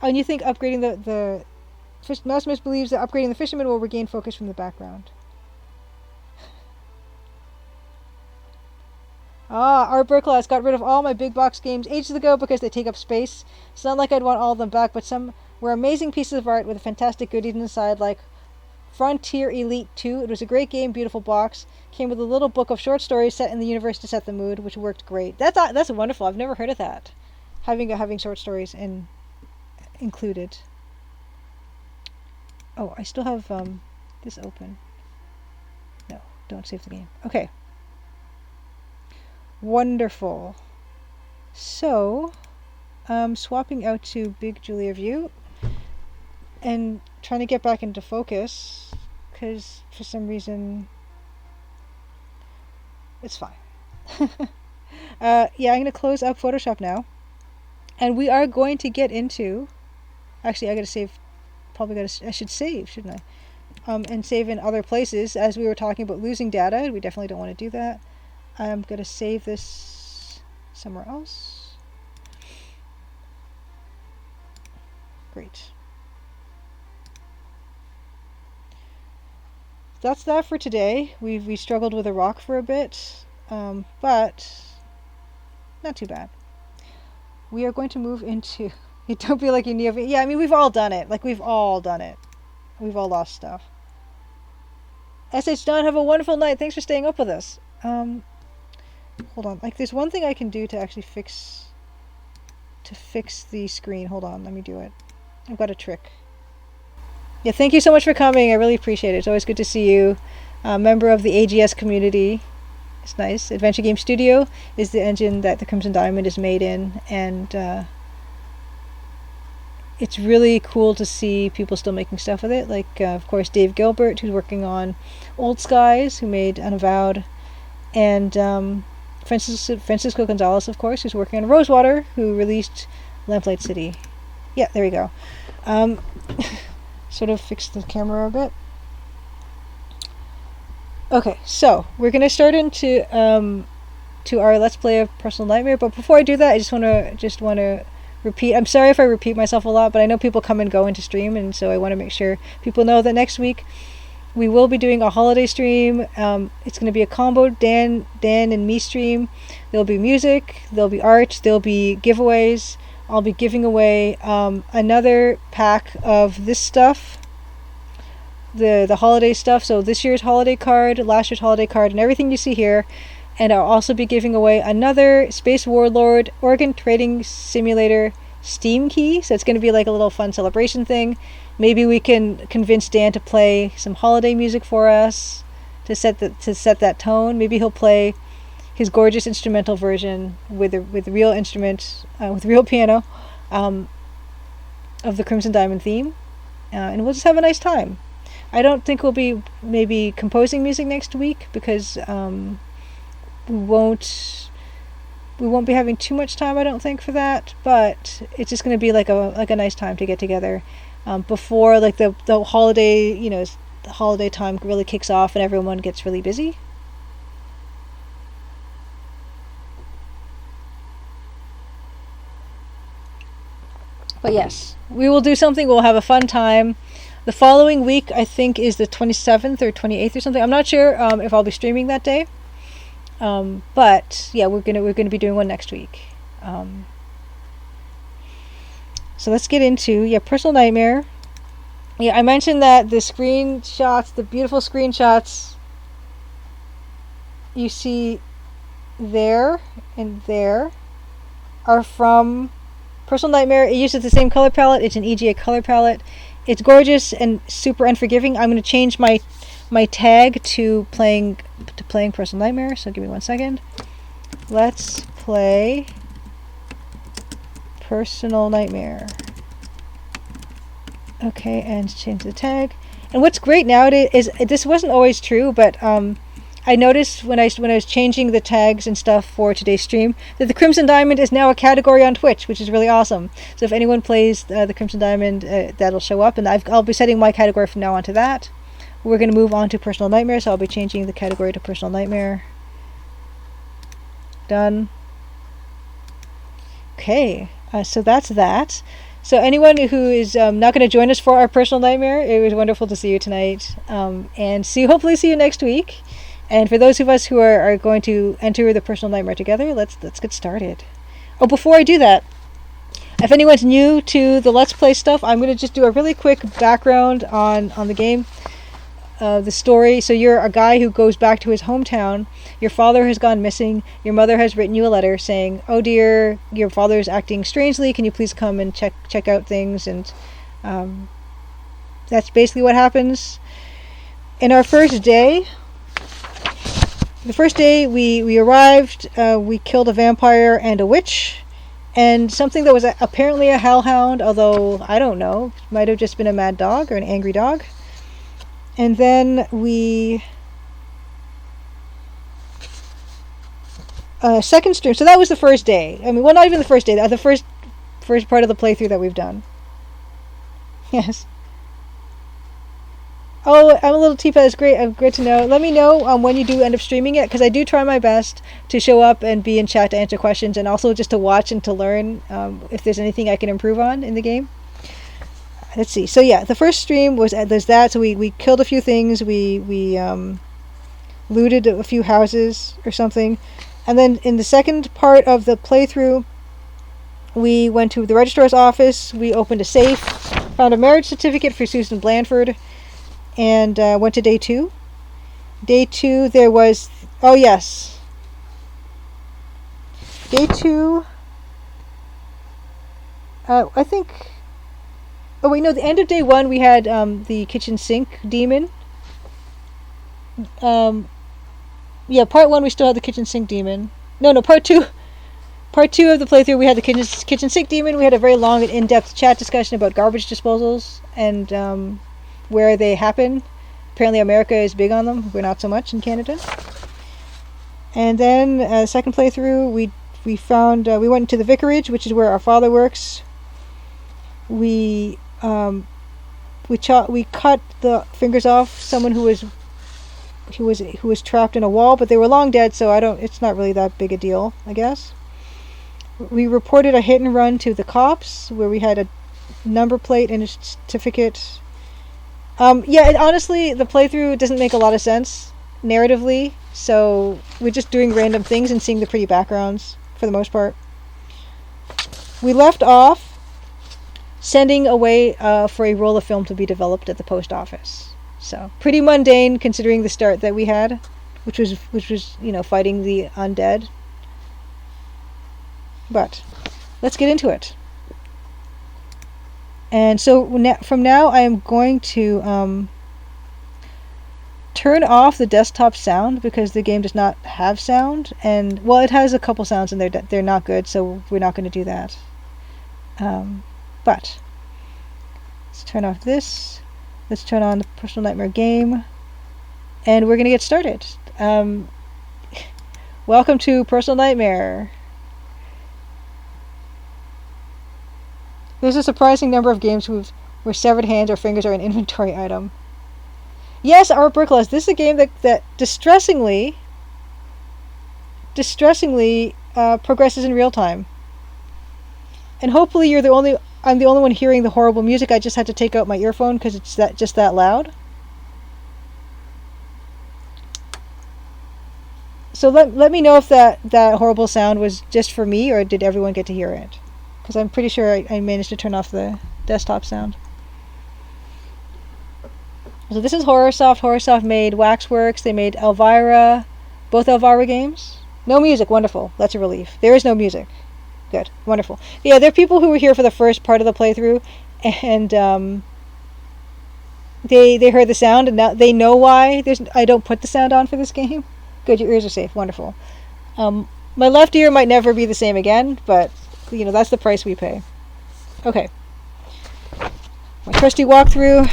Oh, and you think upgrading the Mouse Miss believes that upgrading the fisherman will regain focus from the background. Art Burklass got rid of all my big box games ages ago because they take up space. It's not like I'd want all of them back, but some were amazing pieces of art with fantastic goodies inside, like Frontier Elite 2. It was a great game, beautiful box. Came with a little book of short stories set in the universe to set the mood, which worked great. That's wonderful. I've never heard of that. Having short stories included. Oh, I still have this open. No, don't save the game. Okay. Wonderful. So, swapping out to Big Julia View and trying to get back into focus because for some reason it's fine. Yeah, I'm going to close up Photoshop now, and we are going to get into. Actually, I got to save. I should save, shouldn't I? And save in other places, as we were talking about losing data. We definitely don't want to do that. I'm going to save this somewhere else. Great. That's that for today. We struggled with a rock for a bit, but not too bad. We are going to move into. You don't feel like you need. Yeah, I mean we've all done it. Like we've all done it. We've all lost stuff. SH Don, have a wonderful night. Thanks for staying up with us. Hold on. Like there's one thing I can do to actually fix the screen. Hold on. Let me do it. I've got a trick. Yeah, thank you so much for coming. I really appreciate it. It's always good to see you. Member of the AGS community. It's nice. Adventure Game Studio is the engine that the Crimson Diamond is made in, and it's really cool to see people still making stuff with it. Like, of course, Dave Gilbert, who's working on Old Skies, who made Unavowed, and Francisco Gonzalez, of course, who's working on Rosewater, who released Lamplight City. Yeah, there we go. Sort of fix the camera a bit. Okay, so we're going to start into to our Let's Play of Personal Nightmare, but before I do that, I just want to repeat. I'm sorry if I repeat myself a lot, but I know people come and go into stream, and so I want to make sure people know that next week we will be doing a holiday stream. It's going to be a combo Dan and me stream. There'll be music, there'll be art, there'll be giveaways. I'll be giving away another pack of this stuff, the holiday stuff. So this year's holiday card, last year's holiday card, and everything you see here. And I'll also be giving away another Space Warlord Organ Trading Simulator Steam key. So it's going to be like a little fun celebration thing. Maybe we can convince Dan to play some holiday music for us to set that tone. Maybe he'll play his gorgeous instrumental version with real instrument, with real piano, of the Crimson Diamond theme, and we'll just have a nice time. I don't think we'll be maybe composing music next week because we won't be having too much time, I don't think, for that. But it's just going to be like a nice time to get together before like the holiday, the holiday time really kicks off and everyone gets really busy. But yes, we will do something. We'll have a fun time. The following week, I think, is the 27th or 28th or something. I'm not sure if I'll be streaming that day. But yeah, we're gonna be doing one next week. So let's get into Personal Nightmare. Yeah, I mentioned that the screenshots, the beautiful screenshots you see there and there are from Personal Nightmare. It uses the same color palette. It's an EGA color palette. It's gorgeous and super unforgiving. I'm going to change my tag to playing Personal Nightmare. So give me 1 second. Let's play Personal Nightmare. Okay, and change the tag. And what's great nowadays is this wasn't always true, but I noticed when I was changing the tags and stuff for today's stream that the Crimson Diamond is now a category on Twitch, which is really awesome. So if anyone plays the Crimson Diamond, that'll show up, and I'll be setting my category from now on to that. We're going to move on to Personal Nightmare, so I'll be changing the category to Personal Nightmare. Done. Okay, so that's that. So anyone who is not going to join us for our Personal Nightmare, it was wonderful to see you tonight, and hopefully see you next week. And for those of us who are going to enter the personal nightmare together, let's get started. Oh, before I do that, if anyone's new to the Let's Play stuff, I'm going to just do a really quick background on the game, the story. So you're a guy who goes back to his hometown. Your father has gone missing. Your mother has written you a letter saying, "Oh dear, your father is acting strangely. Can you please come and check out things?" And that's basically what happens. In our first day, we arrived. We killed a vampire and a witch. And something that was apparently a hellhound, although I don't know, might have just been a mad dog or an angry dog. And then we second stream. So that was the first day. I mean, well, not even the first day. The first part of the playthrough that we've done. Yes. Oh, I'm a little teapot. That's great. Great to know. Let me know when you do end up streaming it, because I do try my best to show up and be in chat to answer questions, and also just to watch and to learn if there's anything I can improve on in the game. Let's see. So yeah, the first stream was there's that. So we killed a few things. We looted a few houses or something, and then in the second part of the playthrough, we went to the registrar's office. We opened a safe, found a marriage certificate for Susan Blandford. And went to day 2. Day 2, there was... Oh, yes. Day 2... I think... Oh, wait, no, the end of day 1, we had the kitchen sink demon. Yeah, part 1, we still had the kitchen sink demon. No, part 2... Part 2 of the playthrough, we had the kitchen sink demon. We had a very long and in-depth chat discussion about garbage disposals and... where they happen. Apparently America is big on them. We're not so much in Canada. And then second playthrough, we found we went to the vicarage, which is where our father works. We cut the fingers off someone who was trapped in a wall, but they were long dead, so it's not really that big a deal, I guess. We reported a hit and run to the cops where we had a number plate and a certificate. Yeah, honestly, the playthrough doesn't make a lot of sense narratively, so we're just doing random things and seeing the pretty backgrounds for the most part. We left off sending away for a roll of film to be developed at the post office. So pretty mundane considering the start that we had, which was fighting the undead. But let's get into it. And so from now, I am going to turn off the desktop sound because the game does not have sound. And, well, it has a couple sounds and they're not good, so we're not going to do that. But let's turn off this. Let's turn on the Personal Nightmare game. And we're going to get started. Welcome to Personal Nightmare. There's a surprising number of games where severed hands or fingers are an inventory item. Yes, Art Burkles, this is a game that distressingly progresses in real time. And hopefully I'm the only one hearing the horrible music. I just had to take out my earphone because it's just that loud. So let me know if that horrible sound was just for me or did everyone get to hear it. Because I'm pretty sure I managed to turn off the desktop sound. So this is Horrorsoft. Horrorsoft made Waxworks. They made Elvira. Both Elvira games. No music. Wonderful. That's a relief. There is no music. Good. Wonderful. Yeah, there are people who were here for the first part of the playthrough. And they heard the sound. And now they know why I don't put the sound on for this game. Good. Your ears are safe. Wonderful. My left ear might never be the same again. But... that's the price we pay. Okay. My trusty walkthrough.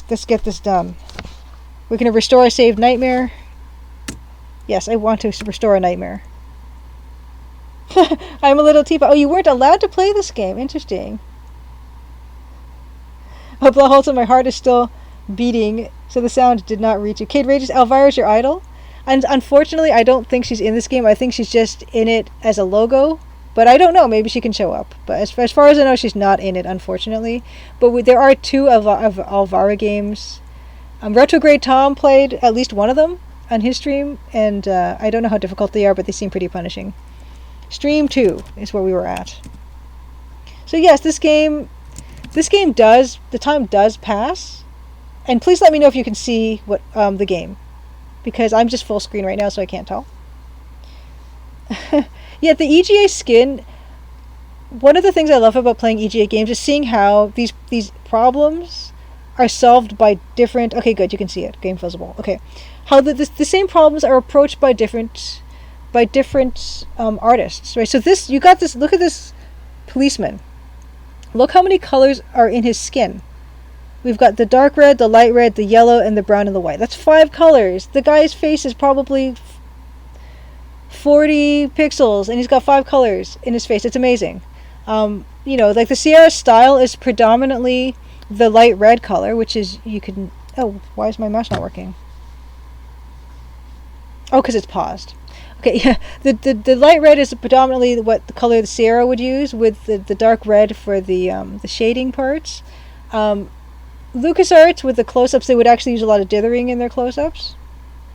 Let's get this done. We're going to restore a saved nightmare. Yes, I want to restore a nightmare. I'm a little teapot. Oh, you weren't allowed to play this game. Interesting. Oh, Blaholton, my heart is still beating, so the sound did not reach you. Kid Rages, Elvira's your idol? And unfortunately, I don't think she's in this game. I think she's just in it as a logo. But I don't know. Maybe she can show up. But as far as I know, she's not in it, unfortunately. But there are 2 of Elvira games. Retrograde Tom played at least one of them. on his stream, and I don't know how difficult they are, but they seem pretty punishing. Stream 2 is where we were at. So yes, this game does, the time does pass. And please let me know if you can see what the game, because I'm just full screen right now, so I can't tell. Yeah, the EGA skin. One of the things I love about playing EGA games is seeing how these problems are solved by different. Okay, good, you can see it. Game visible. Okay, how the same problems are approached by different artists. Right. So this, you got this. Look at this policeman. Look how many colors are in his skin. We've got the dark red, the light red, the yellow, and the brown and the white. That's 5 colors. The guy's face is probably 40 pixels, and he's got 5 colors in his face. It's amazing. Like the Sierra style is predominantly the light red color, which is, you can... Oh, why is my mouse not working? Oh, because it's paused. Okay, yeah. The light red is predominantly what the color the Sierra would use, with the dark red for the shading parts. LucasArts, with the close-ups, they would actually use a lot of dithering in their close-ups.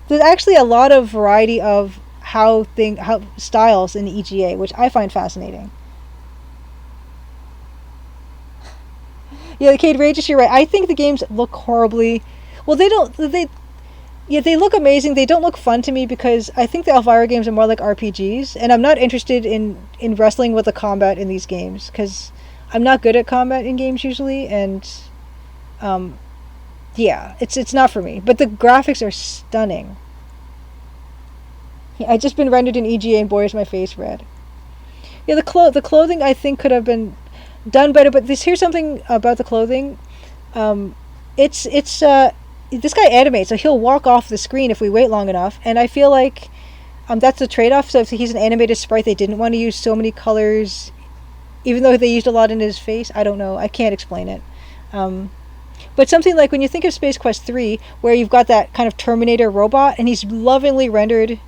There's actually a lot of variety of how styles in the EGA, which I find fascinating. Yeah, Cade Rageous, you're right. I think the games look horribly... Well, they don't... They look amazing. They don't look fun to me because I think the Elvira games are more like RPGs, and I'm not interested in wrestling with the combat in these games, because I'm not good at combat in games usually, and... yeah, it's not for me. But the graphics are stunning. Yeah, I've just been rendered in EGA, and boy is my face red. Yeah, the clothing I think could have been done better. But here's something about the clothing. This guy animates, so he'll walk off the screen if we wait long enough, and I feel like that's the trade-off. So if he's an animated sprite, they didn't want to use so many colors, even though they used a lot in his face. I don't know. I can't explain it. But something like when you think of Space Quest 3, where you've got that kind of Terminator robot, and he's lovingly rendered,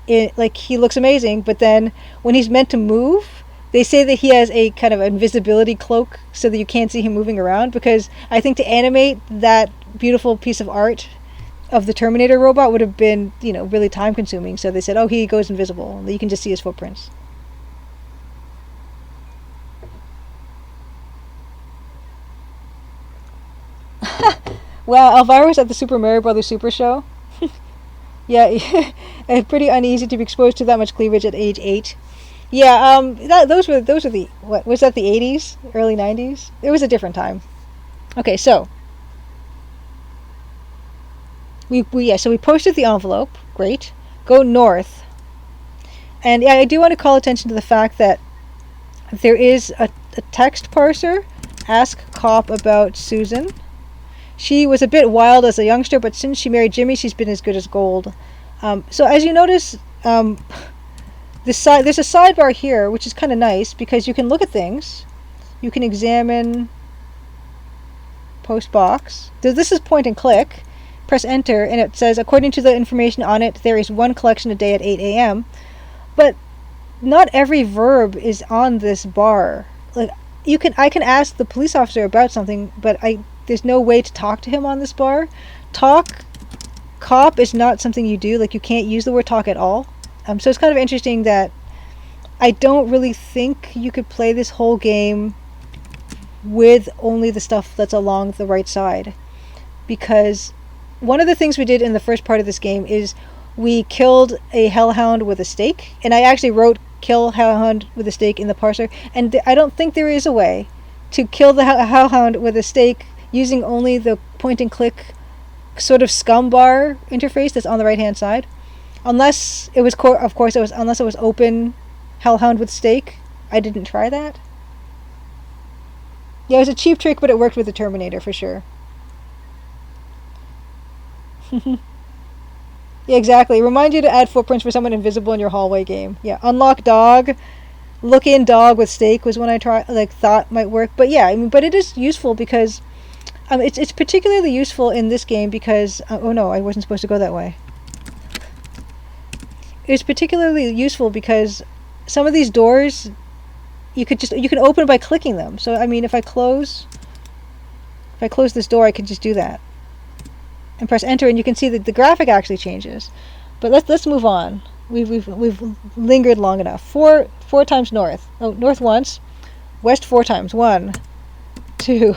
like he looks amazing, but then when he's meant to move, they say that he has a kind of invisibility cloak so that you can't see him moving around, because I think to animate that beautiful piece of art of the Terminator robot would have been, really time consuming. So they said, oh, he goes invisible. You can just see his footprints. Wow, Elvira was at the Super Mario Brothers Super Show. Yeah, pretty uneasy to be exposed to that much cleavage at age 8. Yeah, those were the, what was that, the 80s, early 90s? It was a different time. Okay, so we posted the envelope. Great. Go north. And yeah, I do want to call attention to the fact that there is a text parser. Ask Cop about Susan. She was a bit wild as a youngster, but since she married Jimmy, she's been as good as gold. So as you notice, there's a sidebar here, which is kind of nice, because you can look at things. You can examine post box. This is point and click. Press enter, and it says, according to the information on it, there is 1 collection a day at 8 a.m. But not every verb is on this bar. Like, I can ask the police officer about something, but there's no way to talk to him on this bar. Cop is not something you do. Like, you can't use the word talk at all. So it's kind of interesting that I don't really think you could play this whole game with only the stuff that's along the right side. Because one of the things we did in the first part of this game is we killed a hellhound with a stake. And I actually wrote kill hellhound with a stake in the parser. And I don't think there is a way to kill the hellhound with a stake using only the point and click sort of scum bar interface that's on the right hand side. Unless it was, unless it was open hellhound with stake. I didn't try that. Yeah, it was a cheap trick, but it worked with the Terminator for sure. Yeah, exactly. Remind you to add footprints for someone invisible in your hallway game. Yeah, unlock dog, look in dog with stake was one I thought might work. But yeah, but it is useful because it's particularly useful in this game because oh no, I wasn't supposed to go that way. It's particularly useful because some of these doors you can open by clicking them. So I mean, if I close this door, I can just do that. and press enter, and you can see that the graphic actually changes. But let's move on. We've lingered long enough. Four times north. Oh, north once, west 4 times. 1, 2,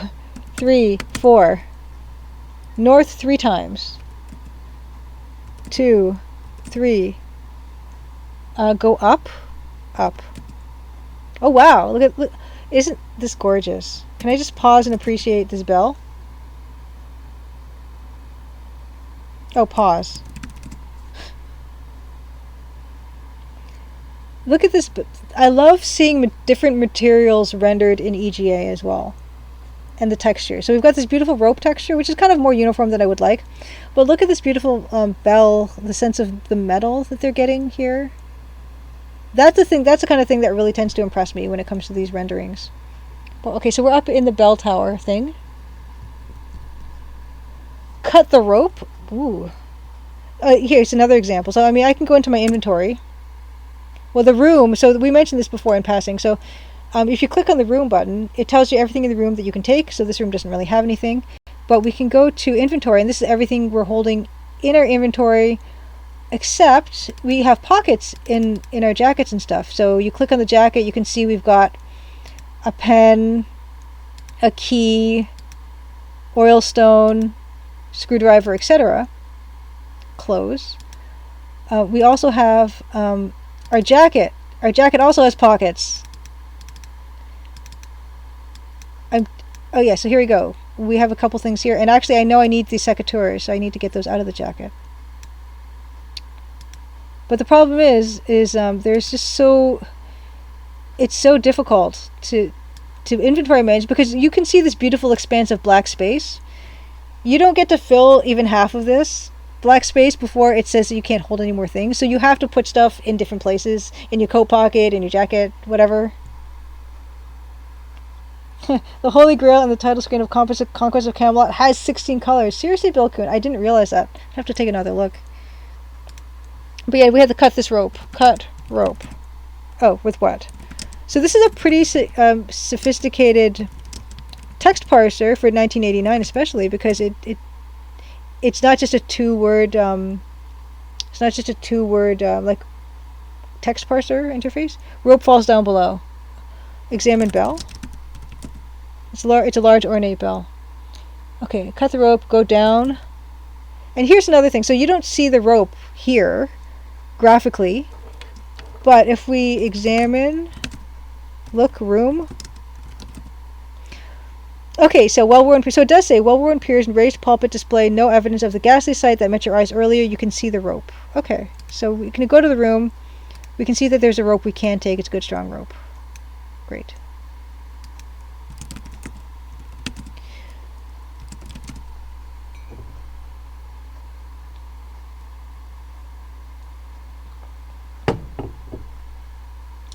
3, 4. North 3 times. 2, 3. Go up, up. Oh wow! Look, isn't this gorgeous? Can I just pause and appreciate this bell? Oh, pause. Look at this. I love seeing different materials rendered in EGA as well. And the texture. So we've got this beautiful rope texture, which is kind of more uniform than I would like. But look at this beautiful bell, the sense of the metal that they're getting here. That's the thing. That's the kind of thing that really tends to impress me when it comes to these renderings. Well, okay, so we're up in the bell tower thing. Cut the rope. Ooh. Here's another example. So, I mean, I can go into my inventory. Well, the room, so we mentioned this before in passing. So, if you click on the room button, it tells you everything in the room that you can take. So this room doesn't really have anything. But we can go to inventory, and this is everything we're holding in our inventory, except we have pockets in our jackets and stuff. So you click on the jacket, you can see we've got a pen, a key, oil stone, screwdriver, etc. Close. We also have our jacket. Our jacket also has pockets. Oh yeah, so here we go. We have a couple things here, and actually I know I need these secateurs, so I need to get those out of the jacket. But the problem is there's just it's so difficult to inventory manage, because you can see this beautiful expanse of black space. You don't get to fill even half of this black space before it says that you can't hold any more things. So you have to put stuff in different places, in your coat pocket, in your jacket, whatever. The Holy Grail and the title screen of Conquest of Camelot has 16 colors. Seriously, Bill Kuhn, I didn't realize that. I have to take another look. But yeah, we had to cut this rope. Cut rope. Oh, with what? So this is a pretty sophisticated text parser for 1989, especially because it's not just a two-word like text parser interface. Rope falls down below. Examine bell. It's a large ornate bell. Okay, cut the rope, go down. And here's another thing. So you don't see the rope here graphically, but if we examine, look, room. Okay, so so it does say well-worn piers and raised pulpit display no evidence of the ghastly sight that met your eyes earlier. You can see the rope. Okay, so we can go to the room. We can see that there's a rope we can take. It's a good strong rope. Great.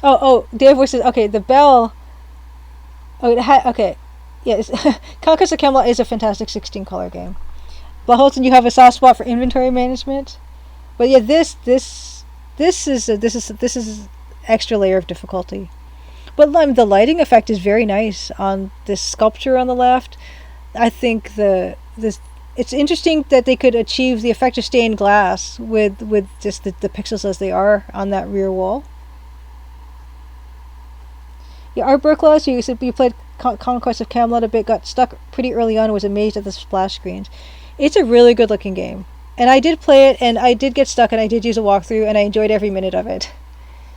Oh, Dave voices. Okay, the bell. Oh, okay. Yes, Conquest of Camelot is a fantastic 16-color game. Blaholton, you have a soft spot for inventory management, but yeah, this is extra layer of difficulty. But the lighting effect is very nice on this sculpture on the left. I think it's interesting that they could achieve the effect of stained glass with just the pixels as they are on that rear wall. Yeah, Art Burklaw, you said you played Conquest of Camelot a bit, got stuck pretty early on, was amazed at the splash screens. It's a really good looking game. And I did play it, and I did get stuck, and I did use a walkthrough, and I enjoyed every minute of it.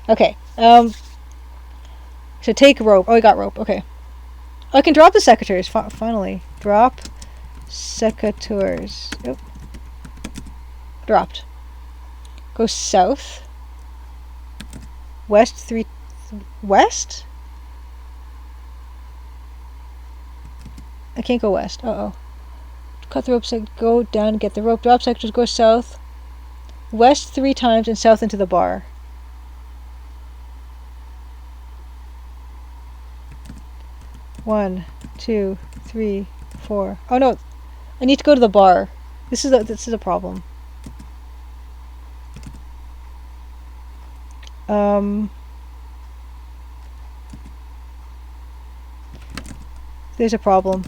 Okay. So take rope. Oh, I got rope. Okay. I can drop the secateurs, finally. Drop secateurs. Oh. Dropped. Go south. West 3... West? I can't go west. Uh-oh. Cut the rope, go down, get the rope. Drop sectors, go south. West 3 times and south into the bar. One, 2, 3, 4. Oh no, I need to go to the bar. This is a problem. There's a problem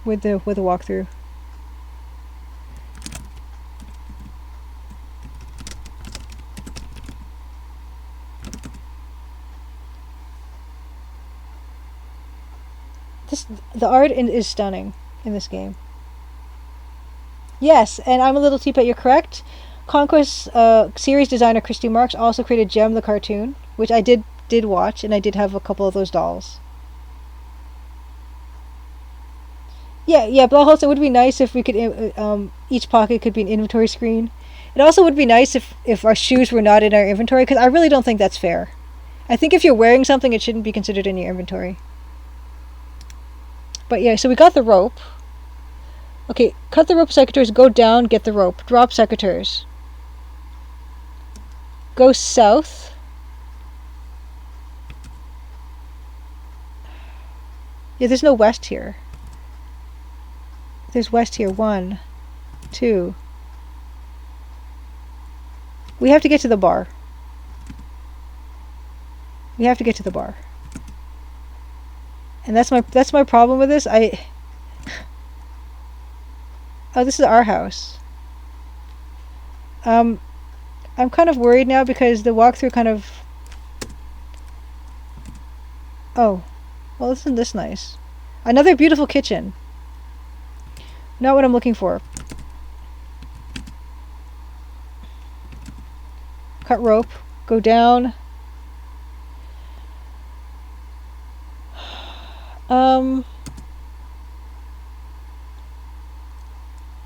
with the walkthrough. The art is stunning in this game. Yes, and I'm a little teapot, you're correct. Conquest series designer Christy Marks also created Gem the cartoon, which I did watch, and I did have a couple of those dolls. Yeah, Blauholz, it would be nice if we could, each pocket could be an inventory screen. It also would be nice if our shoes were not in our inventory, because I really don't think that's fair. I think if you're wearing something, it shouldn't be considered in your inventory. But yeah, so we got the rope. Okay, cut the rope, secateurs, go down, get the rope. Drop secateurs. Go south. Yeah, there's no west here. There's west here. 1, 2. We have to get to the bar. We have to get to the bar. And that's my problem with this. Oh, this is our house. I'm kind of worried now because the walkthrough kind of... Oh. Well, isn't this nice? Another beautiful kitchen. Not what I'm looking for. Cut rope. Go down.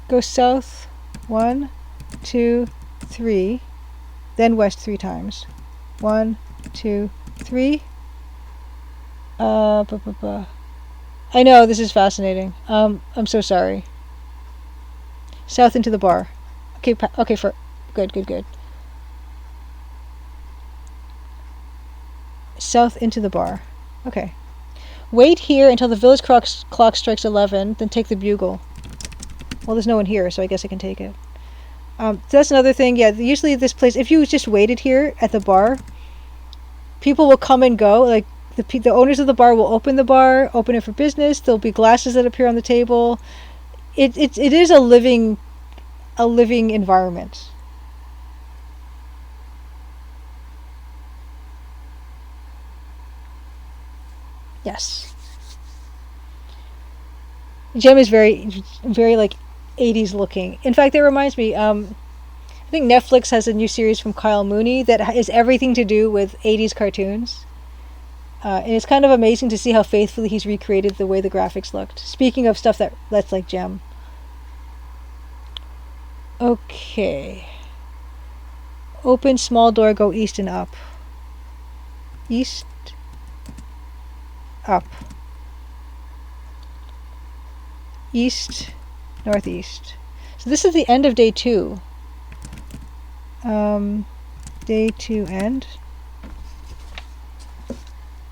Go south. 1, 2, 3. Then west 3 times. 1, 2, 3. I know, this is fascinating. I'm so sorry. South into the bar. Okay, good. South into the bar. Okay. Wait here until the village clock strikes 11, then take the bugle. Well, there's no one here, so I guess I can take it. So that's another thing. Yeah, usually this place, if you just waited here at the bar, people will come and go. Like, the owners of the bar will open the bar, open it for business. There'll be glasses that appear on the table. It is a living environment. Yes. Gem is very, very like 80s looking. In fact, that reminds me. I think Netflix has a new series from Kyle Mooney that is everything to do with 80s cartoons. And it's kind of amazing to see how faithfully he's recreated the way the graphics looked. Speaking of stuff that's like Gem. Okay. Open small door, go east and up. East. Up. East. Northeast. So this is the end of day 2. Day 2 end.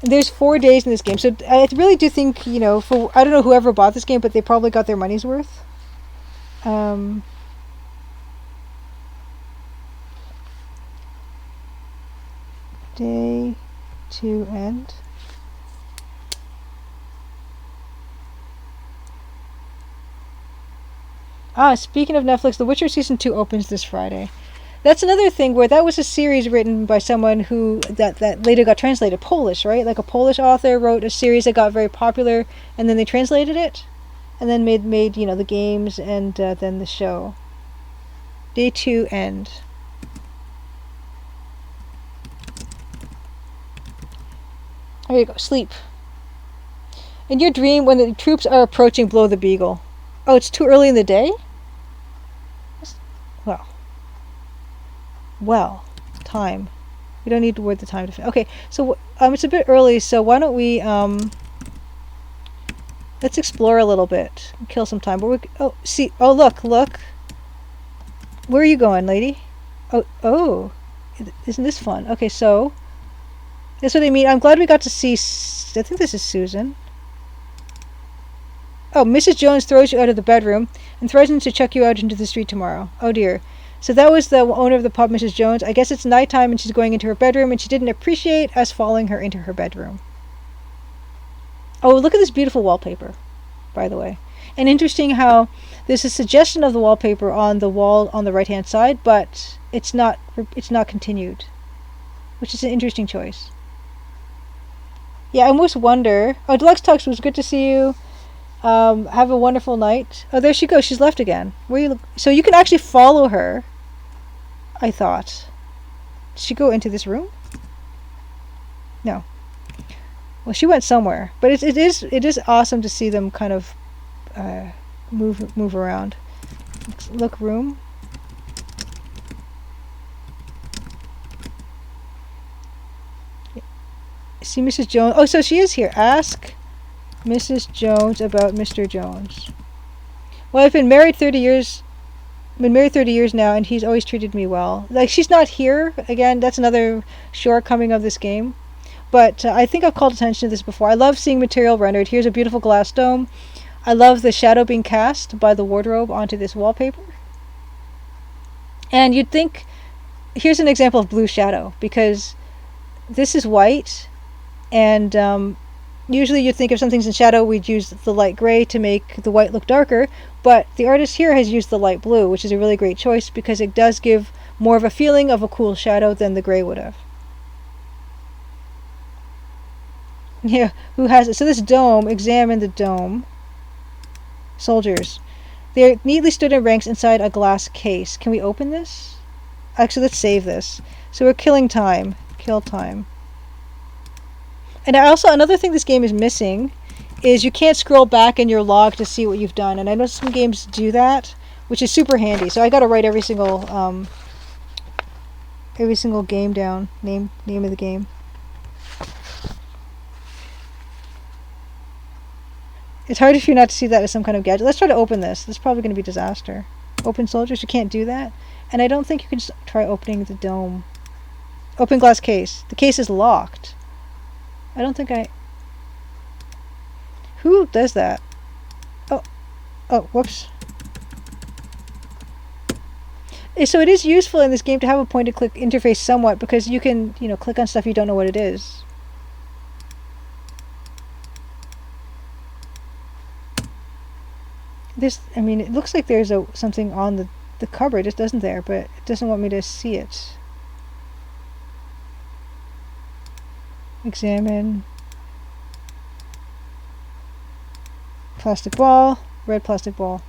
There's 4 days in this game, so I really do think, I don't know whoever bought this game, but they probably got their money's worth. Day 2 end. Speaking of Netflix, The Witcher Season 2 opens this Friday. That's another thing where that was a series written by someone who that later got translated. Polish, right? Like a Polish author wrote a series that got very popular, and then they translated it, and then made the games and then the show. Day 2 end. There you go. Sleep. In your dream, when the troops are approaching, blow the beagle. Oh, it's too early in the day? Well, time. We don't need to word the time to... Okay, so it's a bit early, so why don't we... let's explore a little bit. Kill some time. But look. Where are you going, lady? Oh. Isn't this fun? Okay, so... That's what I mean. I'm glad we got to see... I think this is Susan. Oh, Mrs. Jones throws you out of the bedroom and threatens to chuck you out into the street tomorrow. Oh dear. So that was the owner of the pub, Mrs. Jones. I guess it's nighttime and she's going into her bedroom, and she didn't appreciate us following her into her bedroom. Oh, look at this beautiful wallpaper, by the way. And interesting how there's a suggestion of the wallpaper on the wall on the right-hand side, but it's not continued, which is an interesting choice. Yeah, I almost wonder... Oh, Deluxe Tux, was good to see you. Have a wonderful night. Oh, there she goes. She's left again. Where you? So you can actually follow her. I thought. Did she go into this room? No. Well, she went somewhere. But it is awesome to see them kind of move around. Look, room. See Mrs. Jones. Oh, so she is here. Ask Mrs. Jones about Mr. Jones. Well, I've been married 30 years. Been married 30 years now, and he's always treated me well. Like, she's not here. Again, that's another shortcoming of this game. But I think I've called attention to this before. I love seeing material rendered. Here's a beautiful glass dome. I love the shadow being cast by the wardrobe onto this wallpaper. And you'd think, here's an example of blue shadow, because this is white, and usually you'd think if something's in shadow, we'd use the light gray to make the white look darker, but the artist here has used the light blue, which is a really great choice because it does give more of a feeling of a cool shadow than the gray would have. Yeah, who has it? So this dome, examine the dome. Soldiers. They are neatly stood in ranks inside a glass case. Can we open this? Actually, let's save this. So we're killing time. Kill time. And also, another thing this game is missing is you can't scroll back in your log to see what you've done. And I know some games do that, which is super handy. So I got to write every single game down. Name of the game. It's hard if you're not to see that as some kind of gadget. Let's try to open this. This is probably going to be a disaster. Open soldiers. You can't do that. And I don't think you can just try opening the dome. Open glass case. The case is locked. I don't think I... Who does that? Oh, whoops. So it is useful in this game to have a point-and-click interface somewhat, because you can, click on stuff you don't know what it is. It looks like there's something on the cupboard, it doesn't there, but it doesn't want me to see it. Examine. Plastic ball, red plastic ball.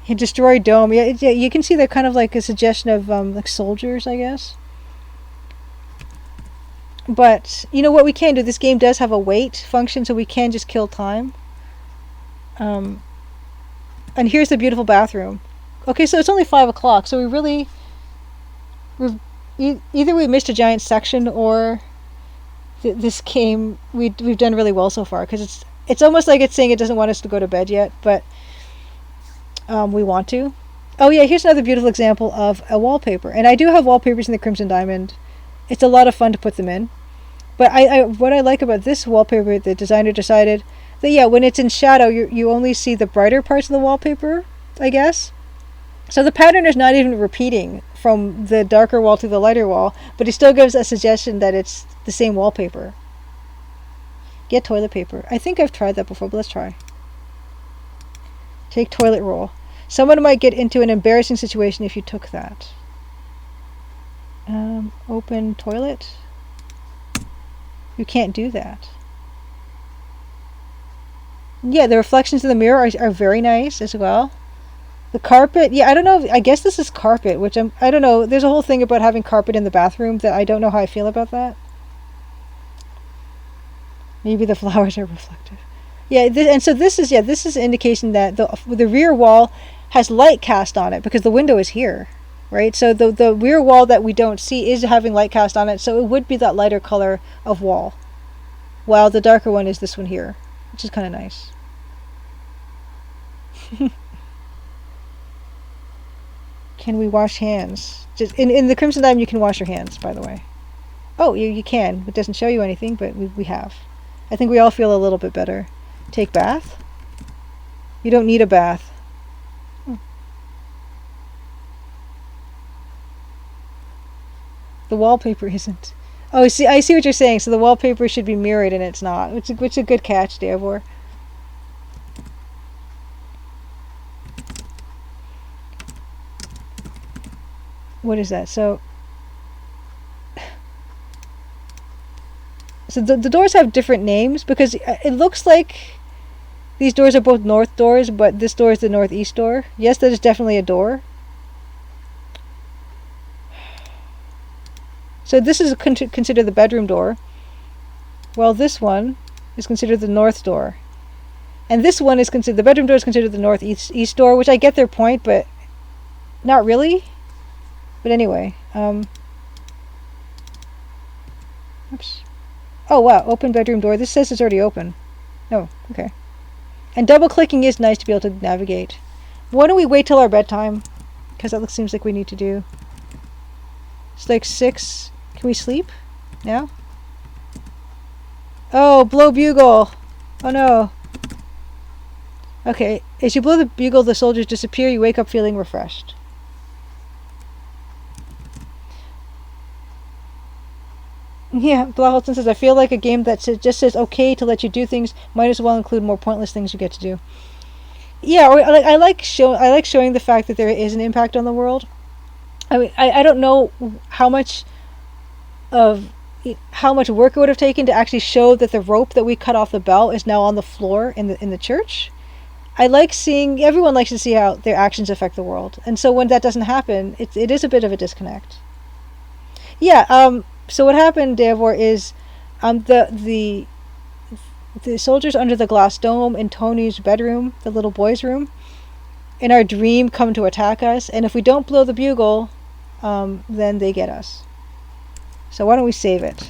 He destroyed dome. Yeah, you can see that kind of like a suggestion of like soldiers, I guess. But what we can do, this game does have a wait function, so we can just kill time. And here's the beautiful bathroom. Okay, so it's only 5 o'clock, so either we missed a giant section, or this game we've done really well so far, because it's almost like it's saying it doesn't want us to go to bed yet, but we want to. Oh yeah, here's another beautiful example of a wallpaper, and I do have wallpapers in the Crimson Diamond. It's a lot of fun to put them in. But what I like about this wallpaper, the designer decided that, yeah, when it's in shadow, you only see the brighter parts of the wallpaper, I guess. So the pattern is not even repeating from the darker wall to the lighter wall, but it still gives a suggestion that it's the same wallpaper. Get toilet paper. I think I've tried that before, but let's try. Take toilet roll. Someone might get into an embarrassing situation if you took that. Open toilet. You can't do that. Yeah, the reflections in the mirror are very nice as well. The carpet, yeah, I don't know. I guess this is carpet, which I don't know. There's a whole thing about having carpet in the bathroom that I don't know how I feel about that. Maybe the flowers are reflective. Yeah, this is indication that the rear wall has light cast on it because the window is here, right? So the rear wall that we don't see is having light cast on it, so it would be that lighter color of wall, while the darker one is this one here, which is kind of nice. Can we wash hands? Just in the Crimson Diamond, you can wash your hands, by the way. Oh, you can. It doesn't show you anything, but we have. I think we all feel a little bit better. Take bath? You don't need a bath. The wallpaper isn't. Oh, see, I see what you're saying. So the wallpaper should be mirrored, and it's not. Which is a good catch, Davor. What is that? So So the doors have different names because it looks like these doors are both north doors, but this door is the northeast door. Yes, that is definitely a door. So this is considered the bedroom door. Well, this one is considered the north door. And this one is considered, the bedroom door is considered the northeast door, which I get their point, but not really. But anyway, oops. Oh wow, open bedroom door. This says it's already open. Oh, okay. And double clicking is nice to be able to navigate. Why don't we wait till our bedtime? Because that seems like we need to do. It's like 6. Can we sleep now? Oh, blow bugle. Oh no. Okay, as you blow the bugle, the soldiers disappear. You wake up feeling refreshed. Yeah, Blaholton says, I feel like a game that just says okay to let you do things might as well include more pointless things you get to do. Yeah, or I like showing the fact that there is an impact on the world. I mean, I don't know how much work it would have taken to actually show that the rope that we cut off the bell is now on the floor in the church. I like seeing, everyone likes to see how their actions affect the world, and so when that doesn't happen, it is a bit of a disconnect. Yeah. So what happened, Davor, is the soldiers under the glass dome in Tony's bedroom, the little boy's room, in our dream come to attack us, and if we don't blow the bugle, then they get us. So why don't we save it?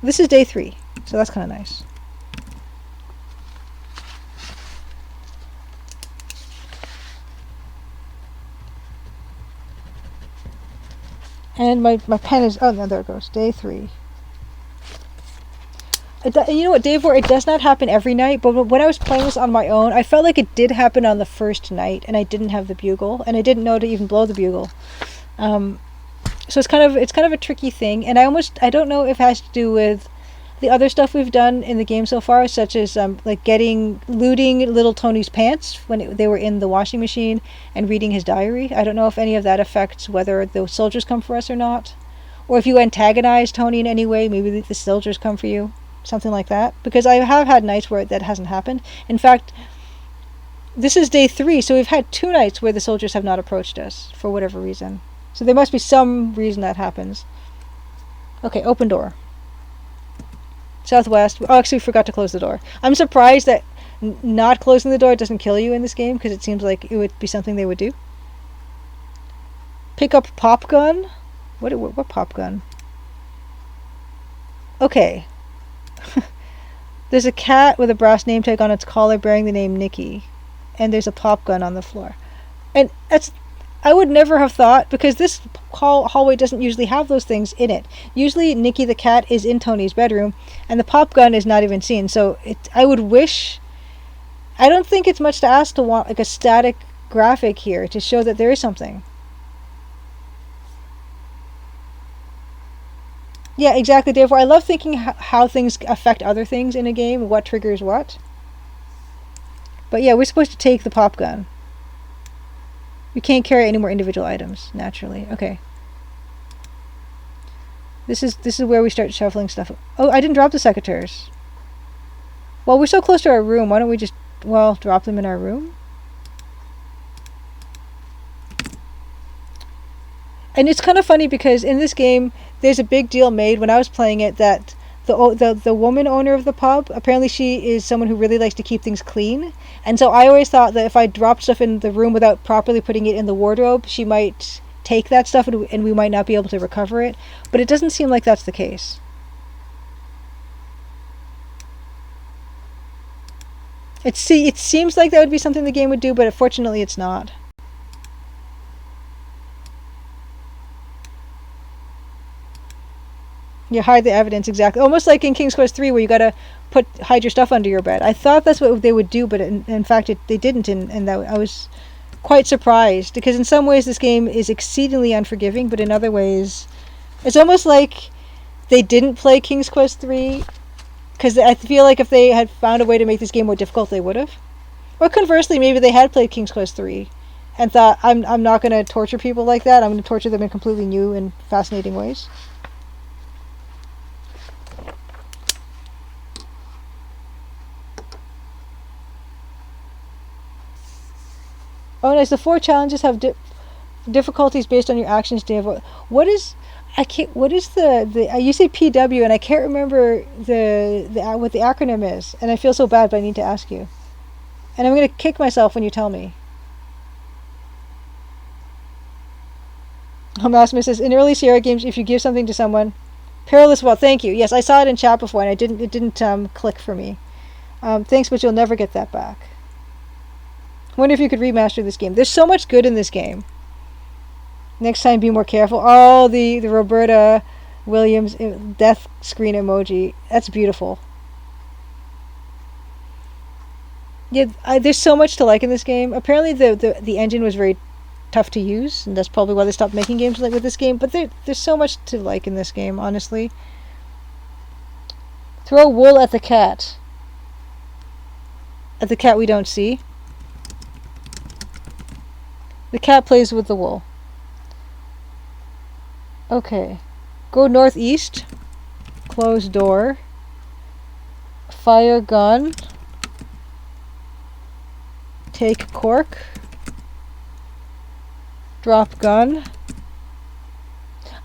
This is day 3, so that's kind of nice. And my pen is... Oh, no, there it goes. Day 3. You know what, Davor? It does not happen every night, but when I was playing this on my own, I felt like it did happen on the first night, and I didn't have the bugle, and I didn't know to even blow the bugle. So it's kind of a tricky thing, and I don't know if it has to do with the other stuff we've done in the game so far, such as like looting little Tony's pants when they were in the washing machine and reading his diary. I don't know if any of that affects whether the soldiers come for us or not, or if you antagonize Tony in any way, maybe the soldiers come for you, something like that. Because I have had nights where that hasn't happened. In fact, this is day 3, so we've had 2 nights where the soldiers have not approached us for whatever reason. So there must be some reason that happens. Okay, open door. Southwest. Oh, actually, we forgot to close the door. I'm surprised that not closing the door doesn't kill you in this game, because it seems like it would be something they would do. Pick up pop gun? What pop gun? Okay. There's a cat with a brass name tag on its collar bearing the name Nikki. And there's a pop gun on the floor. And I would never have thought, because this hallway doesn't usually have those things in it. Usually Nikki the cat is in Tony's bedroom, and the pop gun is not even seen. So I don't think it's much to ask to want like a static graphic here to show that there is something. Yeah, exactly, therefore I love thinking how things affect other things in a game, what triggers what. But yeah, we're supposed to take the pop gun. We can't carry any more individual items, naturally. Okay. This is where we start shuffling stuff. Oh, I didn't drop the secateurs. Well, we're so close to our room. Why don't we just, drop them in our room? And it's kind of funny because in this game, there's a big deal made when I was playing it that the woman owner of the pub, apparently she is someone who really likes to keep things clean. And so I always thought that if I dropped stuff in the room without properly putting it in the wardrobe, she might take that stuff and we might not be able to recover it. But it doesn't seem like that's the case. It seems like that would be something the game would do, but fortunately it's not. You hide the evidence, exactly. Almost like in King's Quest 3 where you gotta hide your stuff under your bed. I thought that's what they would do, but in fact they didn't, and that I was quite surprised, because in some ways this game is exceedingly unforgiving, but in other ways it's almost like they didn't play King's Quest 3, because I feel like if they had found a way to make this game more difficult, they would have. Or conversely, maybe they had played King's Quest 3 and thought, I'm not going to torture people like that, I'm going to torture them in completely new and fascinating ways. Oh, nice. The 4 challenges have difficulties based on your actions. What is? I can't. What is the? You say PW, and I can't remember the what the acronym is, and I feel so bad, but I need to ask you. And I'm gonna kick myself when you tell me. Homasma says, in early Sierra games, if you give something to someone, perilous. Well, thank you. Yes, I saw it in chat before, and it didn't click for me. Thanks, but you'll never get that back. Wonder if you could remaster this game. There's so much good in this game. Next time, be more careful. Oh, the Roberta Williams death screen emoji. That's beautiful. Yeah, there's so much to like in this game. Apparently, the engine was very tough to use, and that's probably why they stopped making games like with this game. But there's so much to like in this game, honestly. Throw wool at the cat. At the cat we don't see. The cat plays with the wool. Okay. Go northeast. Close door. Fire gun. Take cork. Drop gun.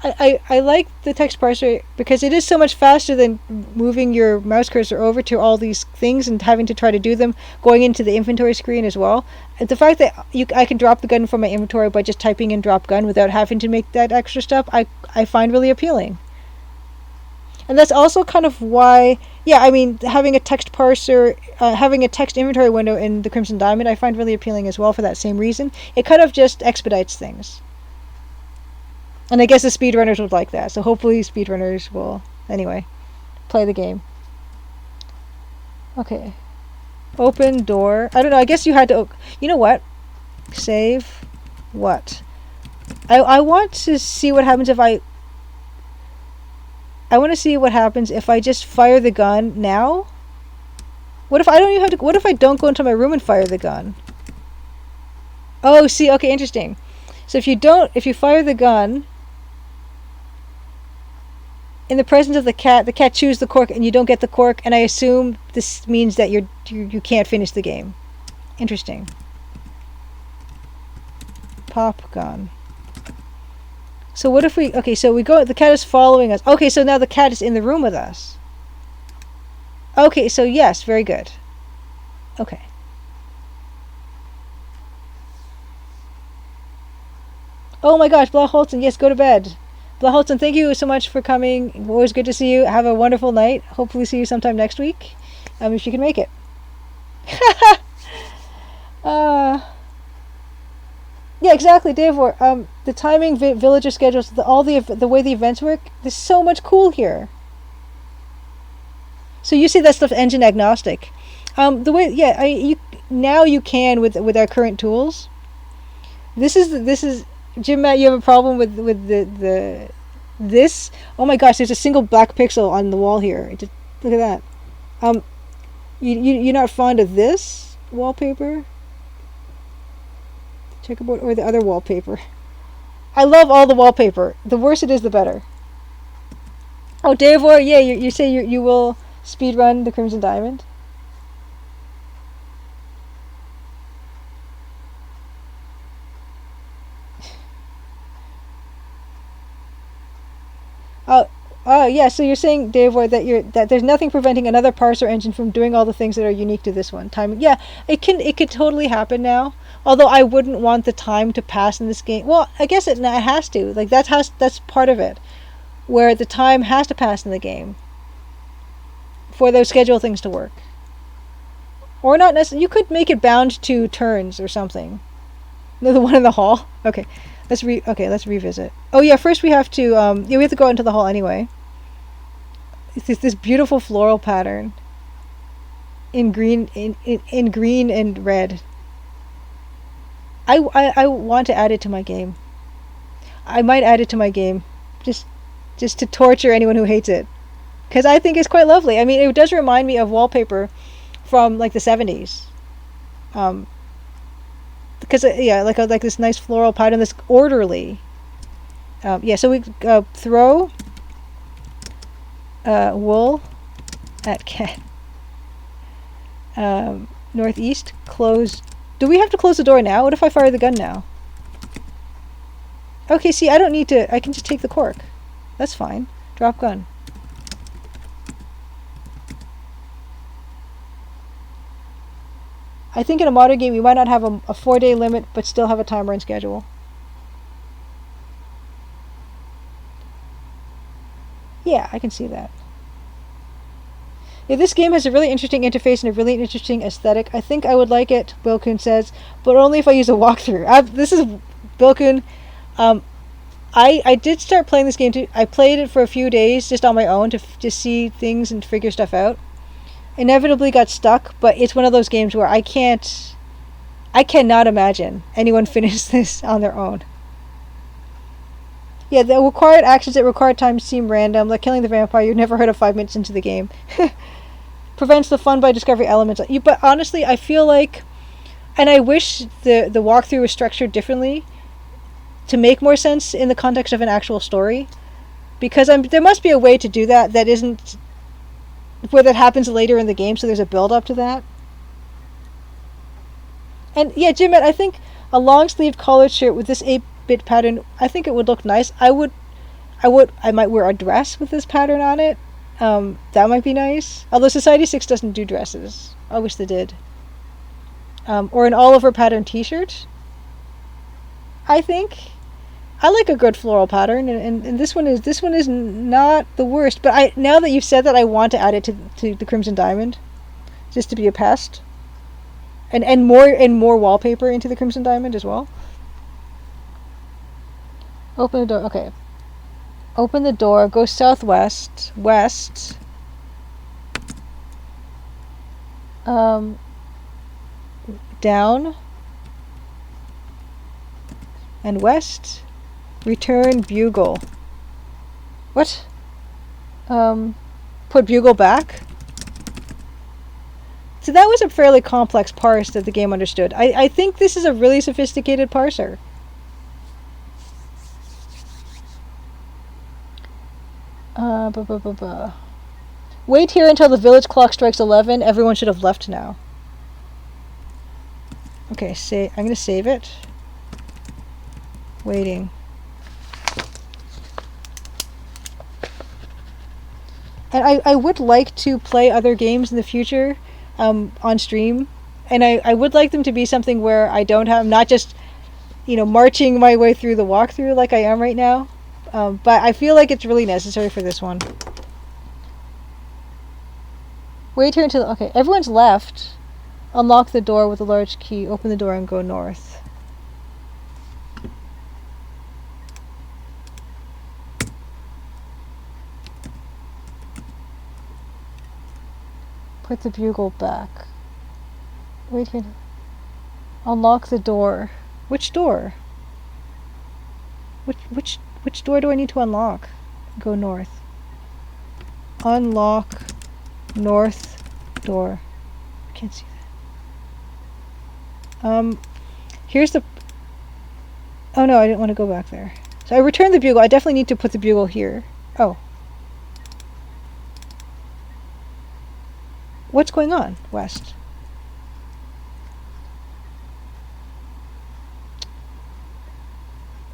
I like the text parser because it is so much faster than moving your mouse cursor over to all these things and having to try to do them, going into the inventory screen as well. And the fact that I can drop the gun from my inventory by just typing in drop gun without having to make that extra step, I find really appealing. And that's also kind of why, yeah, I mean, having a text parser, having a text inventory window in the Crimson Diamond, I find really appealing as well for that same reason. It kind of just expedites things. And I guess the speedrunners would like that. So hopefully speedrunners will, anyway, play the game. Okay. Open door. I don't know. I guess you had to... You know what? Save what? I want to see what happens if I want to see what happens if I just fire the gun now. What if I don't even have to... What if I don't go into my room and fire the gun? Oh, see. Okay, interesting. So if you fire the gun... in the presence of the cat chews the cork and you don't get the cork, and I assume this means that you can't finish the game. Interesting. Pop gun. So what if we... Okay, so we go... The cat is following us. Okay, so now the cat is in the room with us. Okay, so yes, very good. Okay. Oh my gosh, Blah Holton, yes, go to bed. Blah Holton, thank you so much for coming. Always good to see you. Have a wonderful night. Hopefully see you sometime next week, if you can make it. Yeah, exactly, Dave. The timing, villager schedules, the way the events work. There's so much cool here. So you see that stuff engine agnostic. The way, yeah, now you can with our current tools. This is. Jim, Matt, you have a problem with this? Oh my gosh, there's a single black pixel on the wall here. Just look at that. You're not fond of this wallpaper? Checkerboard or the other wallpaper? I love all the wallpaper. The worse it is, the better. Oh, Davor, yeah, you say you will speedrun the Crimson Diamond? Oh, yeah. So you're saying, Dave, that there's nothing preventing another parser engine from doing all the things that are unique to this one. Time, yeah, it could totally happen now. Although I wouldn't want the time to pass in this game. Well, I guess it has to. Like that's part of it, where the time has to pass in the game for those schedule things to work. Or not necessarily. You could make it bound to turns or something. No, the one in the hall. Okay. Let's revisit. Oh yeah, first we have to we have to go into the hall anyway. It's this beautiful floral pattern in green in green and red. I want to add it to my game. I might add it to my game just to torture anyone who hates it, because I think it's quite lovely. I mean, it does remind me of wallpaper from like the 70s. Because like this nice floral pattern, this orderly. Yeah, so we throw wool at cat. Northeast, close Do we have to close the door now? What if I fire the gun now? Okay, see, I don't need to... I can just take the cork. That's fine. Drop gun. I think in a modern game you might not have a 4-day limit, but still have a timer and schedule. Yeah, I can see that. Yeah, this game has a really interesting interface and a really interesting aesthetic. I think I would like it, Bilkun says, but only if I use a walkthrough. This is Bilkun. I did start playing this game too. I played it for a few days just on my own to just see things and figure stuff out. Inevitably got stuck, but it's one of those games where I cannot imagine anyone finish this on their own. Yeah, the required actions that require time seem random, like killing the vampire you've never heard of 5 minutes into the game. Prevents the fun by discovery elements. But honestly, I feel like, and I wish the walkthrough was structured differently to make more sense in the context of an actual story, because there must be a way to do that isn't where that happens later in the game, so there's a build up to that. And yeah, Jim, I think a long sleeved collared shirt with this 8-bit pattern, I think it would look nice. I might wear a dress with this pattern on it. That might be nice. Although Society 6 doesn't do dresses. I wish they did. Or an all-over pattern t-shirt. I think. I like a good floral pattern, and this one is not the worst. But now that you've said that, I want to add it to the Crimson Diamond, just to be a pest. And more wallpaper into the Crimson Diamond as well. Open the door. Okay. Open the door. Go southwest. West. Down. And west. Return bugle. What? Put bugle back? So that was a fairly complex parse that the game understood. I think this is a really sophisticated parser. Wait here until the village clock strikes 11. Everyone should have left now. Okay, I'm going to save it. Waiting. And I would like to play other games in the future on stream. And I would like them to be something where I'm not just, marching my way through the walkthrough like I am right now. But I feel like it's really necessary for this one. Wait here until... Okay, everyone's left. Unlock the door with a large key. Open the door and go north. Put the bugle back. Wait here. Unlock the door. Which door? Which door do I need to unlock? Go north. Unlock north door. I can't see that. Here's the... Oh no, I didn't want to go back there. So I returned the bugle. I definitely need to put the bugle here. Oh. What's going on? West.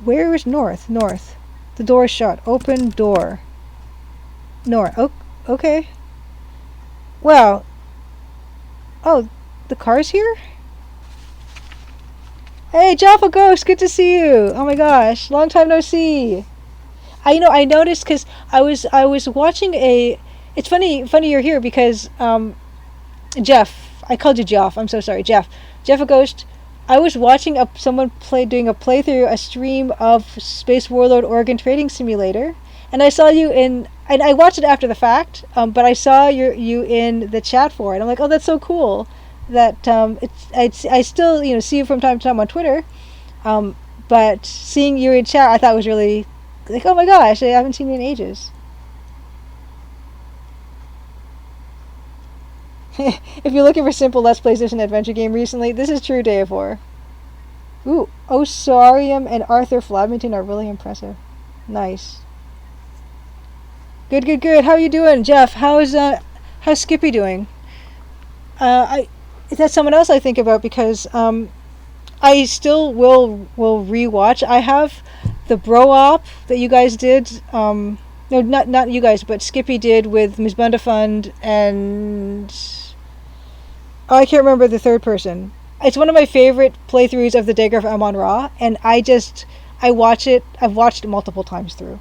Where is north? North. The door is shut. Open door. North. Oh, okay. Wow. Oh, the car's here? Hey, Jaffa Ghost, good to see you. Oh my gosh, long time no see. I noticed because I was watching a... It's funny you're here because Jeff, I called you Jeff. I'm so sorry, Jeff. Jaffa Ghost. I was watching someone doing a playthrough, a stream of Space Warlord Oregon Trading Simulator, and I saw you in. And I watched it after the fact, but I saw you in the chat for it. I'm like, oh, that's so cool. That I still see you from time to time on Twitter, but seeing you in chat, I thought was really like, oh my gosh, I haven't seen you in ages. If you're looking for simple Let's Plays an adventure game recently, this is true, Daevor. Ooh, Osarium and Arthur Flamington are really impressive. Nice. Good. How are you doing, Jeff? How's Skippy doing? that's someone else I think about because I still will rewatch. I have the bro op that you guys did. No, not you guys, but Skippy did with Ms. Bundafund and I can't remember the third person. It's one of my favorite playthroughs of the Dagger of Amon-Ra, and I watch it. I've watched it multiple times through.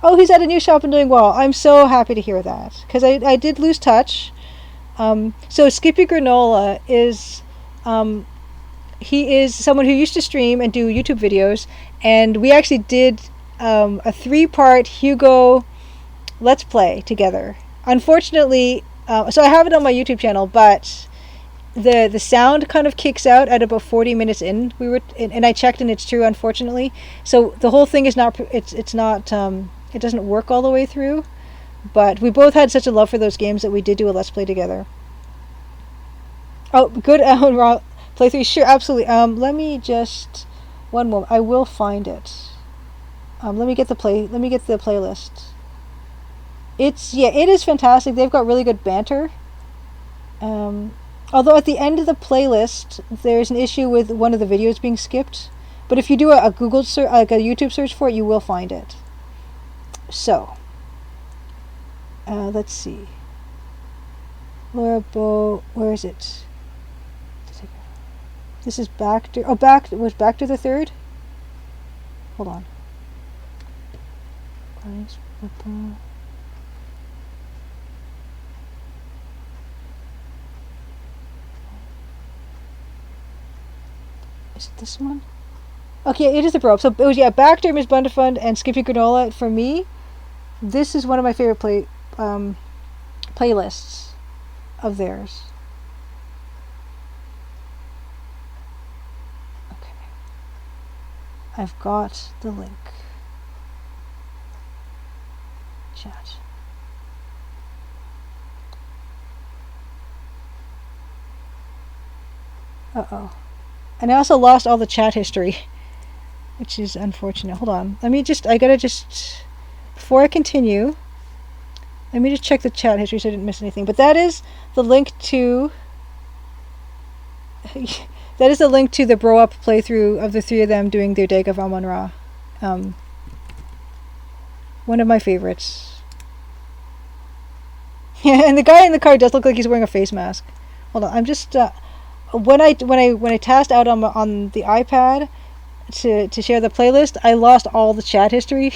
Oh, he's at a new shop and doing well. I'm so happy to hear that because I did lose touch. So Skippy Granola is he is someone who used to stream and do YouTube videos, and we actually did a 3-part Hugo Let's Play together. Unfortunately, so I have it on my YouTube channel, but the sound kind of kicks out at about 40 minutes in. And I checked and it's true, unfortunately. So the whole thing is not it's not it doesn't work all the way through. But we both had such a love for those games that we did do a Let's Play together. Oh, good Alan playthrough. Sure, absolutely. Let me just one moment. I will find it. Let me get the playlist. It is fantastic. They've got really good banter. Although at the end of the playlist, there's an issue with one of the videos being skipped. But if you do a Google search, like a YouTube search for it, you will find it. So, let's see. Laura Bow, where is it? This is Baxter. Oh, was Baxter the third? Hold on. Is it this one? Okay, it is the bro. So it was Baxter, Miss Bundafund, and Skippy Granola. For me, this is one of my favorite playlists of theirs. Okay, I've got the link. Chat. Uh-oh. And I also lost all the chat history, which is unfortunate. Hold on. Before I continue, let me just check the chat history so I didn't miss anything. But that is the link to the bro up playthrough of the three of them doing their Dagger of Amon-Ra. One of my favorites. Yeah, and the guy in the car does look like he's wearing a face mask. Hold on, I'm just when I tasked out on the iPad to share the playlist, I lost all the chat history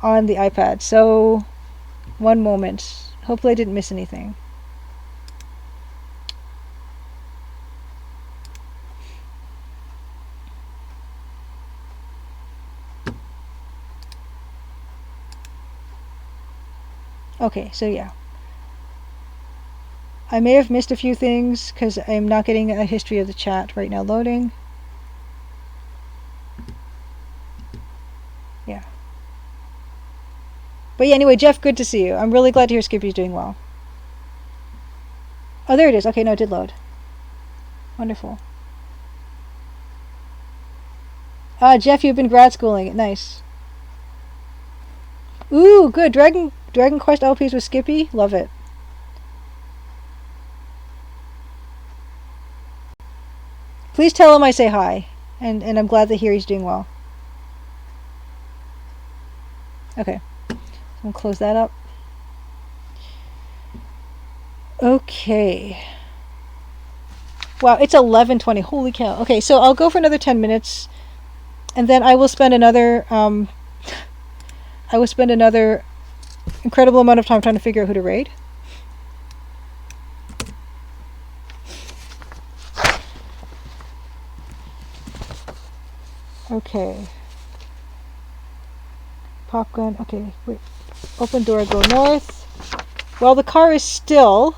on the iPad. So, one moment. Hopefully, I didn't miss anything. Okay, so yeah. I may have missed a few things because I'm not getting a history of the chat right now loading. Yeah. But yeah, anyway, Jeff, good to see you. I'm really glad to hear Skippy's doing well. Oh, there it is. Okay, no, it did load. Wonderful. Jeff, you've been grad schooling. Nice. Ooh, good. Dragon Quest LPs with Skippy. Love it. Please tell him I say hi, and I'm glad to hear he's doing well. Okay, I'm gonna close that up. Okay. Wow, it's 11:20. Holy cow. Okay, so I'll go for another 10 minutes, and then I will spend another incredible amount of time trying to figure out who to raid. Okay. Pop gun. Okay, wait. Open door, go north. While the car is still...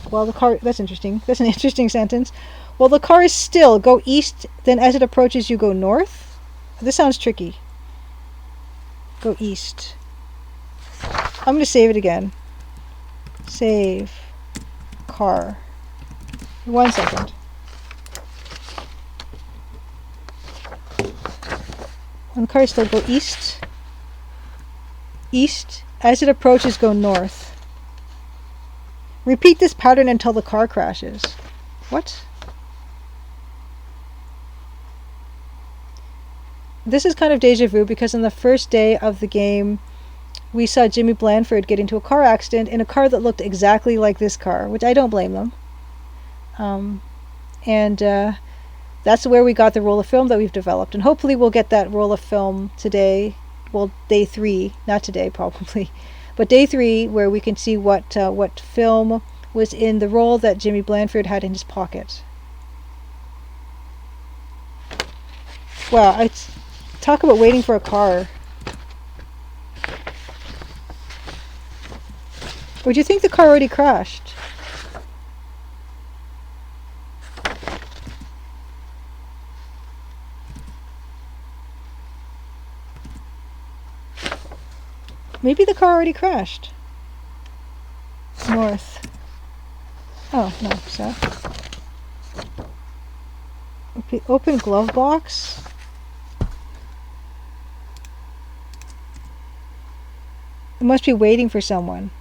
That's interesting. That's an interesting sentence. While the car is still, go east, then as it approaches, you go north. This sounds tricky. Go east. I'm going to save it again. Save. Car. 1 second. When the car is still, go east. East. As it approaches, go north. Repeat this pattern until the car crashes. What? This is kind of deja vu because on the first day of the game, we saw Jimmy Blandford get into a car accident in a car that looked exactly like this car, which I don't blame them. And that's where we got the roll of film that we've developed. And hopefully we'll get that roll of film today. Well, day 3, not today probably, but day 3, where we can see what film was in the roll that Jimmy Blandford had in his pocket. Wow, talk about waiting for a car. Or do you think the car already crashed? Maybe the car already crashed. North. Oh, no, south. Open glove box. It must be waiting for someone.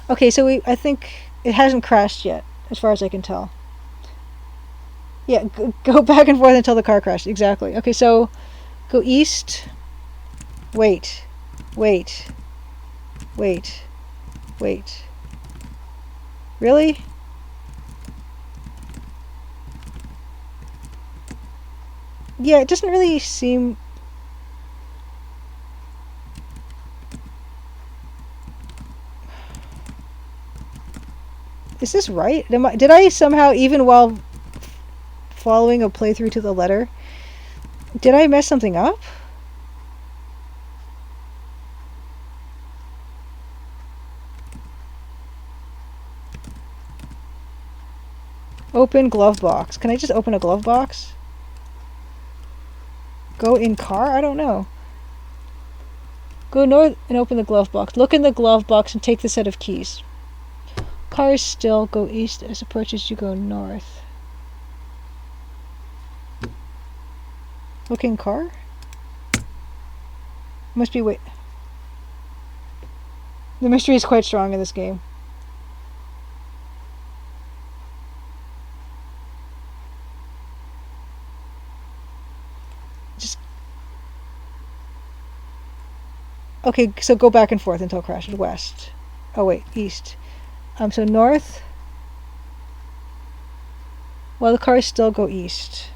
Okay, so I think it hasn't crashed yet, as far as I can tell. Yeah, go back and forth until the car crashed. Exactly. Okay, so go east. Wait. Wait. Wait. Wait. Really? Yeah, it doesn't really seem... Is this right? Did I somehow, even while following a playthrough to the letter, did I mess something up? Open glove box. Can I just open a glove box? Go in car? I don't know. Go north and open the glove box. Look in the glove box and take the set of keys. Cars still go east as approaches you go north. Look in car? Must be wait. The mystery is quite strong in this game. Okay, so go back and forth until it crashes. West. Oh wait, east. So north. Well, the cars still go east.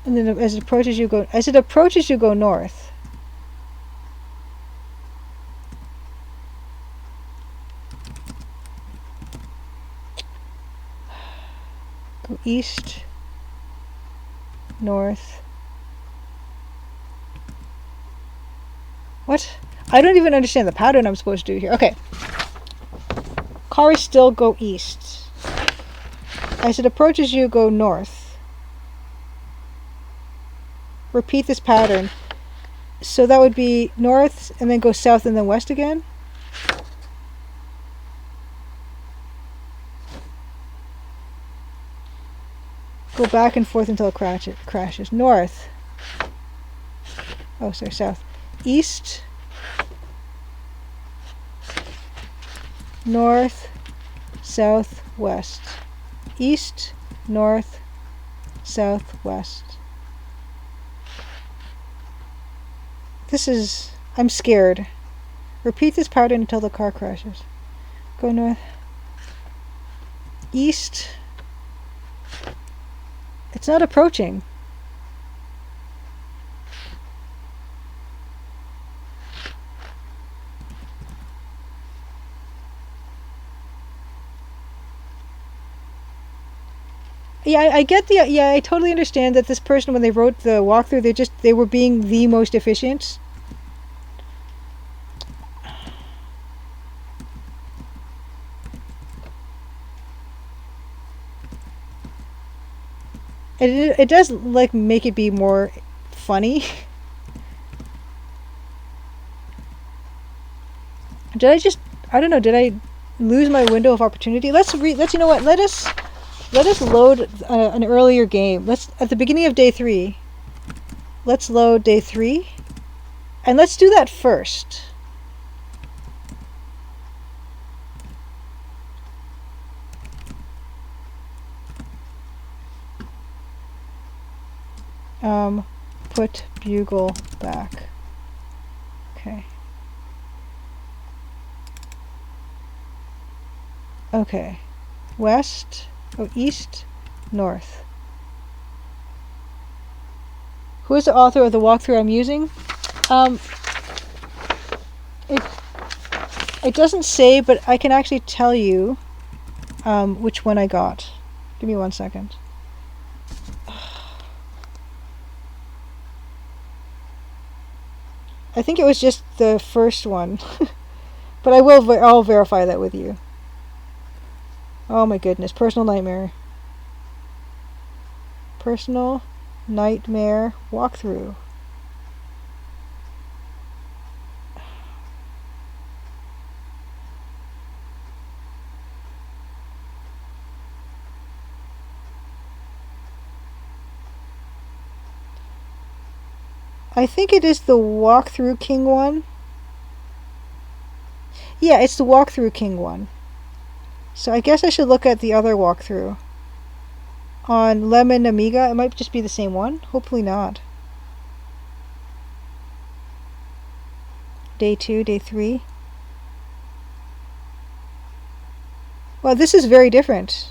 And then as it approaches you go north. Go east. North. What? I don't even understand the pattern I'm supposed to do here. Okay. Cars still go east. As it approaches you, go north. Repeat this pattern. So that would be north, and then go south, and then west again? Go back and forth until it crashes. North. Oh, sorry, south. East, north, south, west. East, north, south, west. I'm scared. Repeat this pattern until the car crashes. Go north. East. It's not approaching. Yeah, I totally understand that this person, when they wrote the walkthrough, they were being the most efficient. It does like make it be more funny. I don't know, did I lose my window of opportunity? You know what? Let us load an earlier game. At the beginning of day 3, let's load day 3, and let's do that first. Put bugle back. Okay. Okay. West, east, north. Who is the author of the walkthrough I'm using? It doesn't say, but I can actually tell you which one I got. Give me 1 second. I think it was just the first one, but I'll verify that with you. Oh my goodness, Personal Nightmare. Personal Nightmare walkthrough. I think it is the Walkthrough King one. Yeah, it's the Walkthrough King one. So I guess I should look at the other walkthrough. On Lemon Amiga, it might just be the same one. Hopefully not. Day 2, day 3. Well, this is very different.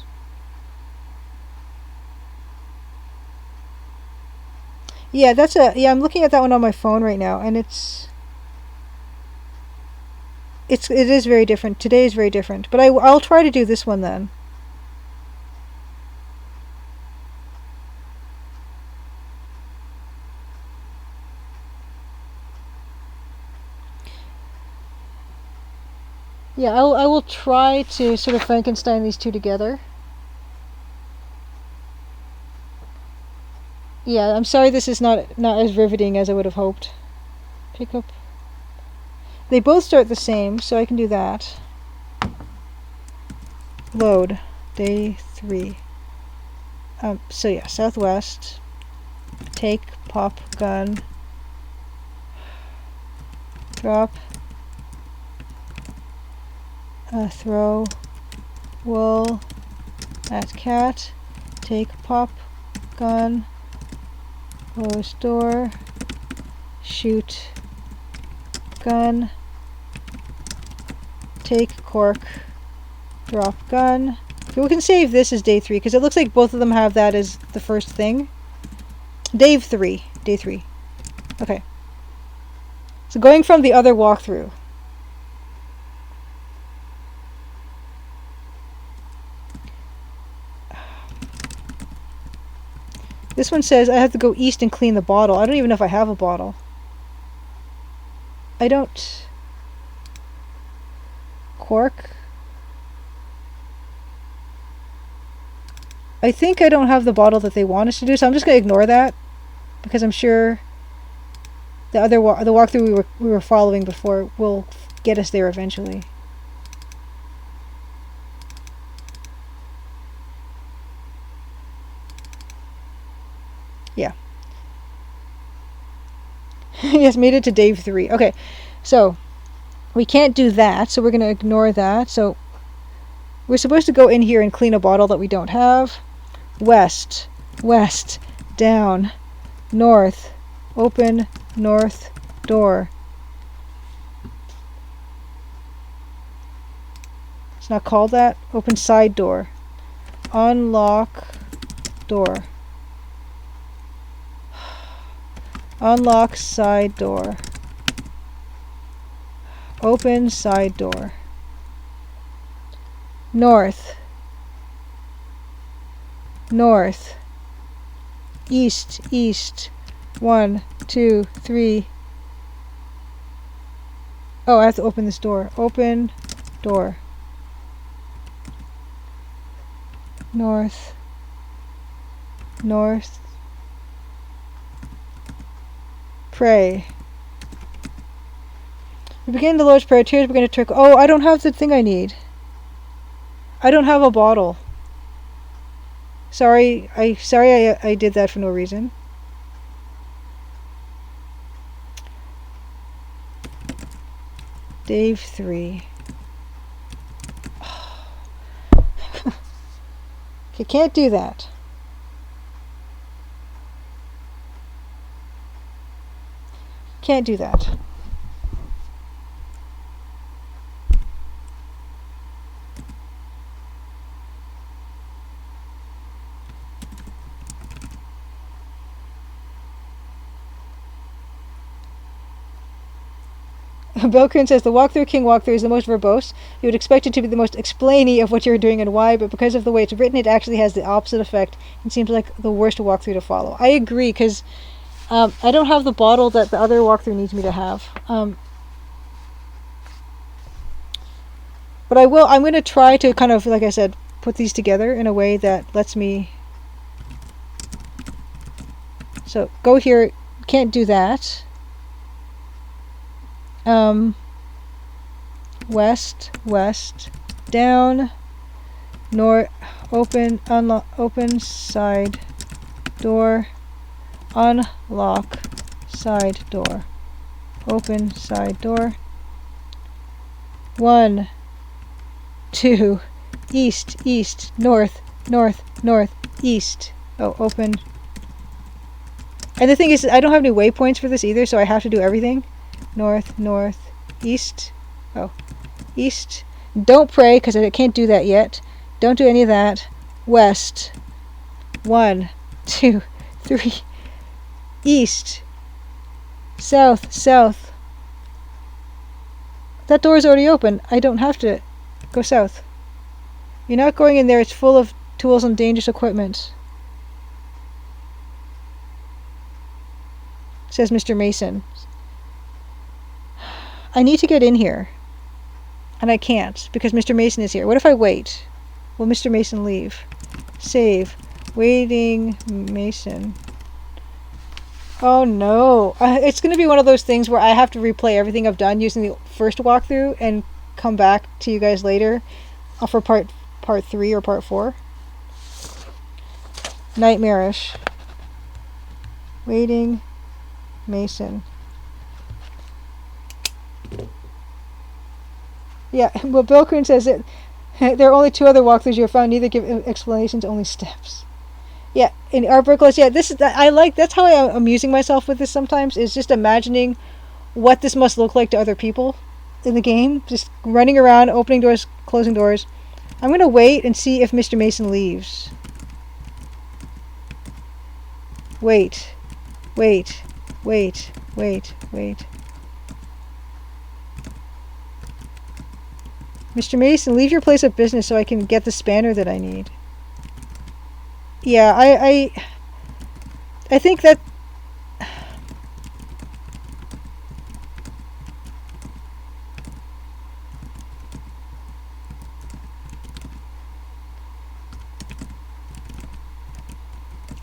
Yeah, I'm looking at that one on my phone right now, and it is very different. Today is very different, but I'll try to do this one then. Yeah, I will try to sort of Frankenstein these two together. Yeah, I'm sorry this is not as riveting as I would have hoped. Pick up. They both start the same, so I can do that. Load. Day 3. So yeah, southwest. Take, pop, gun. Drop. Throw. Wool. At cat. Take, pop, gun. Close door. Shoot. Gun. Take, cork. Drop, gun. Okay, we can save this as day 3 because it looks like both of them have that as the first thing. Day 3. Day 3. Okay. So going from the other walkthrough. This one says I have to go east and clean the bottle. I don't even know if I have a bottle. I don't. Cork. I think I don't have the bottle that they want us to do, so I'm just going to ignore that because I'm sure the walkthrough we were following before will get us there eventually. Yeah. Yes, made it to day 3. Okay, so we can't do that, so we're going to ignore that. So we're supposed to go in here and clean a bottle that we don't have. West, west, down, north, open, north, door. It's not called that. Open side door. Unlock door. Unlock side door. Open side door. North. North. East, east. 1, 2, 3. Oh, I have to open this door. Open door. North. North. Pray. We begin the Lord's Prayer. Tears begin to trickle. Oh, I don't have the thing I need. I don't have a bottle. Sorry, I did that for no reason. Day 3. Okay, can't do that. can't do that. Belkrin says the King walkthrough is the most verbose. You would expect it to be the most explainy of what you're doing and why, but because of the way it's written, it actually has the opposite effect and seems like the worst walkthrough to follow. I agree, because I don't have the bottle that the other walkthrough needs me to have. But I'm going to try to kind of, like I said, put these together in a way that lets me... So, go here, can't do that. West, down, north, open, unlock, open, side, door, unlock, side door, open, side door, 1, 2, east, north, east, oh, open. And the thing is, I don't have any waypoints for this either, so I have to do everything. North, east, oh, east, don't pray, because I can't do that yet, don't do any of that, west, 1, 2, 3, east, south, that door is already open, I don't have to go south, you're not going in there, it's full of tools and dangerous equipment, says Mr. Mason. I need to get in here. And I can't, because Mr. Mason is here. What if I wait? Will Mr. Mason leave? Save. Waiting Mason. Oh no. It's going to be one of those things where I have to replay everything I've done using the first walkthrough and come back to you guys later for part 3 or part 4. Nightmarish. Waiting Mason. Yeah, well, Belkrin says that there are only 2 other walkthroughs you have found. Neither give explanations, only steps. Yeah, in Art Burkles, yeah, that's how I'm amusing myself with this sometimes, is just imagining what this must look like to other people in the game. Just running around, opening doors, closing doors. I'm going to wait and see if Mr. Mason leaves. Wait. Mr. Mason, leave your place of business so I can get the spanner that I need. Yeah, I think that...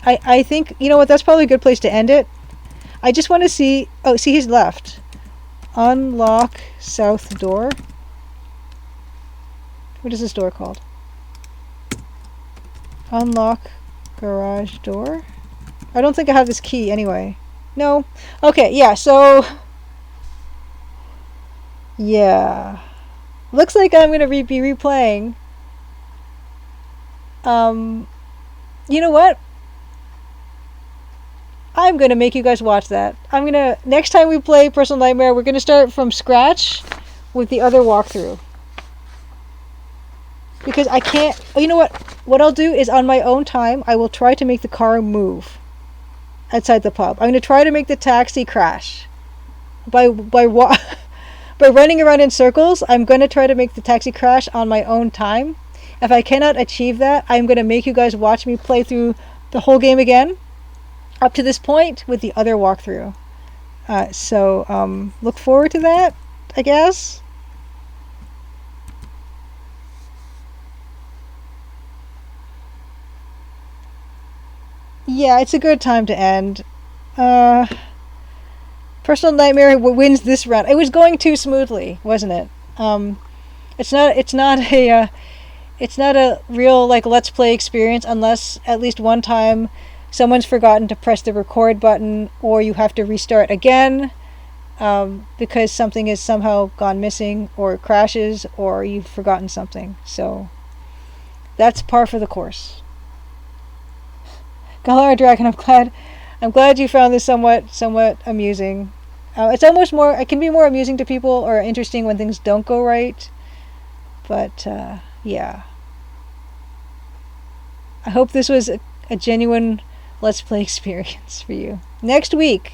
I think, you know what, that's probably a good place to end it. I just want to see... Oh, see, he's left. Unlock south door. What is this door called? Unlock garage door? I don't think I have this key anyway. No? Okay, yeah, so... Yeah. Looks like I'm going to be replaying. You know what? I'm going to make you guys watch that. Next time we play Personal Nightmare, we're going to start from scratch with the other walkthrough. Because I can't... You know what? What I'll do is on my own time, I will try to make the car move outside the pub. I'm going to try to make the taxi crash. By running around in circles, I'm going to try to make the taxi crash on my own time. If I cannot achieve that, I'm going to make you guys watch me play through the whole game again, up to this point, with the other walkthrough. So look forward to that, I guess. Yeah, it's a good time to end. Personal Nightmare wins this round. It was going too smoothly, wasn't it? It's not a real Let's Play experience unless at least one time someone's forgotten to press the record button, or you have to restart again because something has somehow gone missing, or it crashes, or you've forgotten something. So that's par for the course. Galar Dragon, I'm glad you found this somewhat amusing. It's almost more. It can be more amusing to people or interesting when things don't go right. But yeah, I hope this was a genuine Let's Play experience for you. Next week,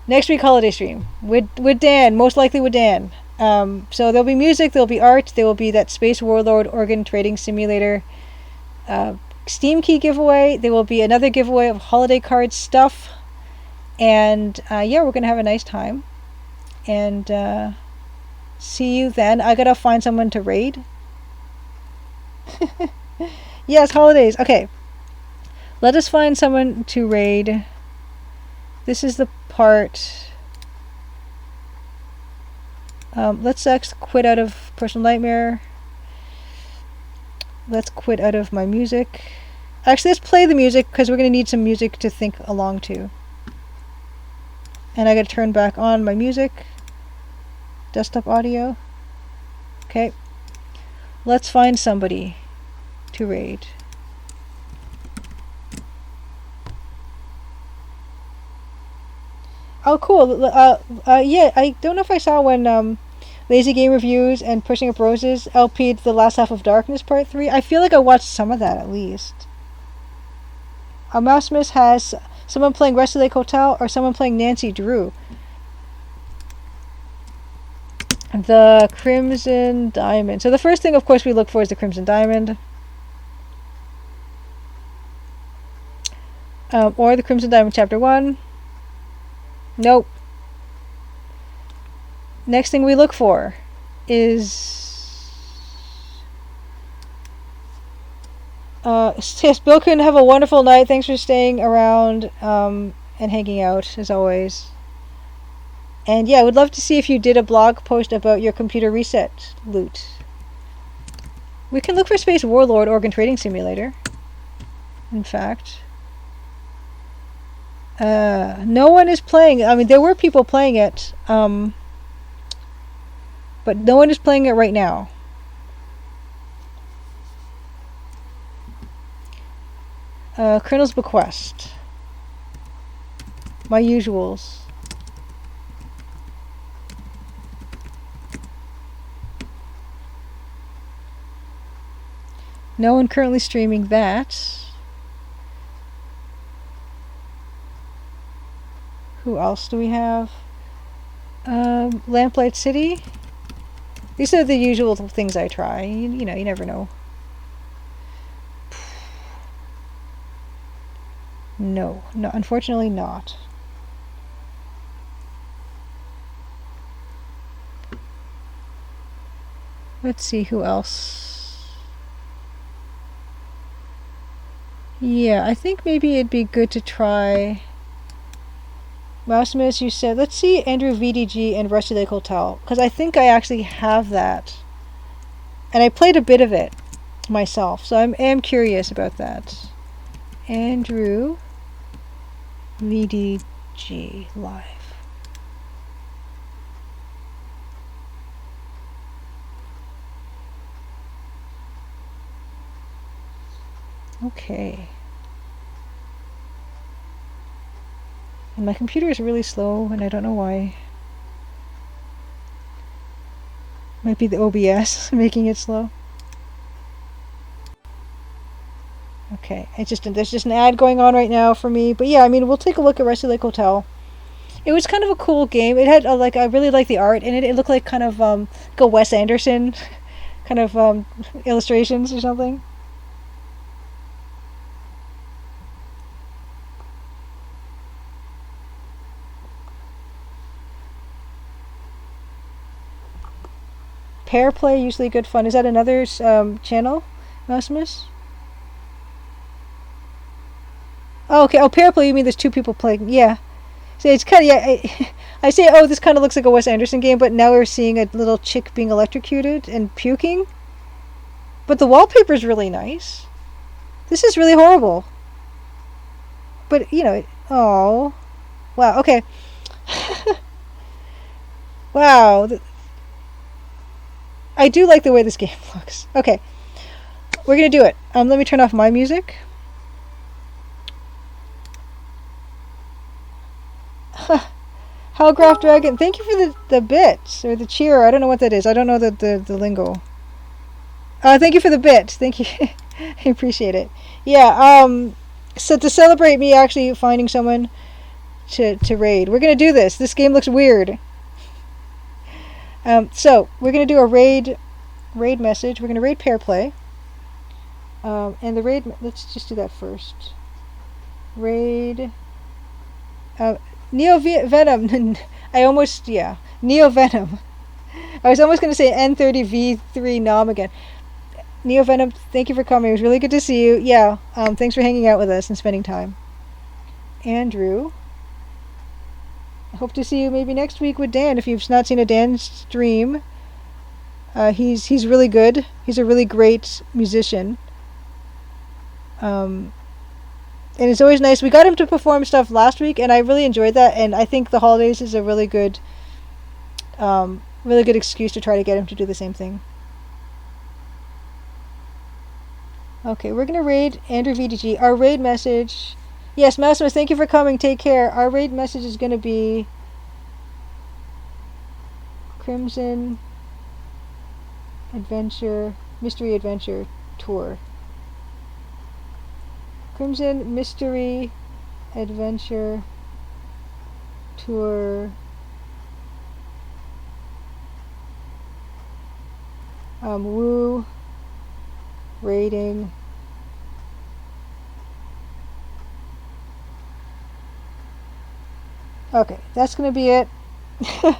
holiday stream with Dan, most likely with Dan. So there'll be music, there'll be art, there will be that Space Warlord organ trading simulator Steam key giveaway. There will be another giveaway of holiday card stuff, and yeah, we're gonna have a nice time. And see you then. I gotta find someone to raid. Yes, holidays. Okay, let us find someone to raid. This is the part. Let's quit out of Personal Nightmare. Let's quit out of my music. Actually, let's play the music because we're going to need some music to think along to. And I got to turn back on my music. Desktop audio. Okay. Let's find somebody to raid. Oh, cool. Yeah, I don't know if I saw when Lazy Game Reviews and Pushing Up Roses LP'd The Last Half of Darkness Part 3. I feel like I watched some of that at least. Mousemas has someone playing Rusty Lake Hotel or someone playing Nancy Drew. The Crimson Diamond. So the first thing, of course, we look for is the Crimson Diamond. Or the Crimson Diamond Chapter 1. Nope. Next thing we look for is... yes, Bilkin, have a wonderful night. Thanks for staying around and hanging out, as always. And yeah, I would love to see if you did a blog post about your computer reset loot. We can look for Space Warlord Organ Trading Simulator. In fact. No one is playing. I mean, there were people playing it, but no one is playing it right now. Colonel's Bequest. My usuals. No one currently streaming that. Who else do we have? Lamplight City. These are the usual things I try. You know, you never know. No, unfortunately not. Let's see who else. Yeah, I think maybe it'd be good to try... Mousemas, you said, let's see Andrew VDG and Rusty Lake Hotel, because I think I actually have that. And I played a bit of it myself, so I am curious about that. Andrew VDG live. Okay. And my computer is really slow, and I don't know why. Might be the OBS making it slow. Okay, there's just an ad going on right now for me, but yeah, I mean, we'll take a look at Rusty Lake Hotel. It was kind of a cool game. It had like I really like the art, and it looked like kind of like a Wes Anderson kind of illustrations or something. Pair play, usually good fun. Is that another channel, Mousemas? Oh, okay. Oh, pair play, you mean there's two people playing. Yeah. So it's kind of, yeah, I say, oh, this kind of looks like a Wes Anderson game, but now we're seeing a little chick being electrocuted and puking. But the wallpaper's really nice. This is really horrible. But, you know, oh. Wow, okay. Wow. I do like the way this game looks. Okay, we're gonna do it. Let me turn off my music. Hellcraft Dragon, thank you for the bit, or the cheer. I don't know what that is. I don't know the lingo. Thank you for the bit. Thank you. I appreciate it. Yeah, so to celebrate me actually finding someone to raid, we're going to do this. This game looks weird. So, we're going to do a raid message. We're going to raid pair play. And the raid, let's just do that first. Raid... Neo Venom. Neo Venom. I was almost going to say N30V3 Nom again. Neo Venom, thank you for coming. It was really good to see you. Yeah, thanks for hanging out with us and spending time. Andrew. I hope to see you maybe next week with Dan. If you've not seen a Dan stream, he's really good. He's a really great musician. And it's always nice. We got him to perform stuff last week, and I really enjoyed that. And I think the holidays is a really good excuse to try to get him to do the same thing. Okay, we're gonna raid Andrew VDG. Our raid message, yes, Maximus, thank you for coming. Take care. Our raid message is gonna be Crimson Adventure Mystery Adventure Tour. Crimson Mystery Adventure Tour. Woo. Rating. Okay, that's gonna be it. I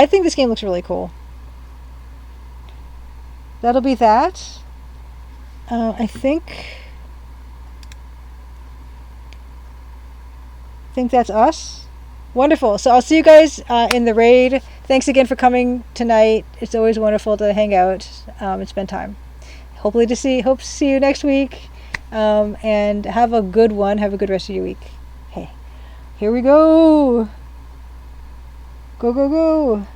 think this game looks really cool. That'll be that. I think that's us. Wonderful. So I'll see you guys in the raid. Thanks again for coming tonight. It's always wonderful to hang out and spend time. Hope to see you next week. And have a good one. Have a good rest of your week. Hey, here we go. Go, go, go.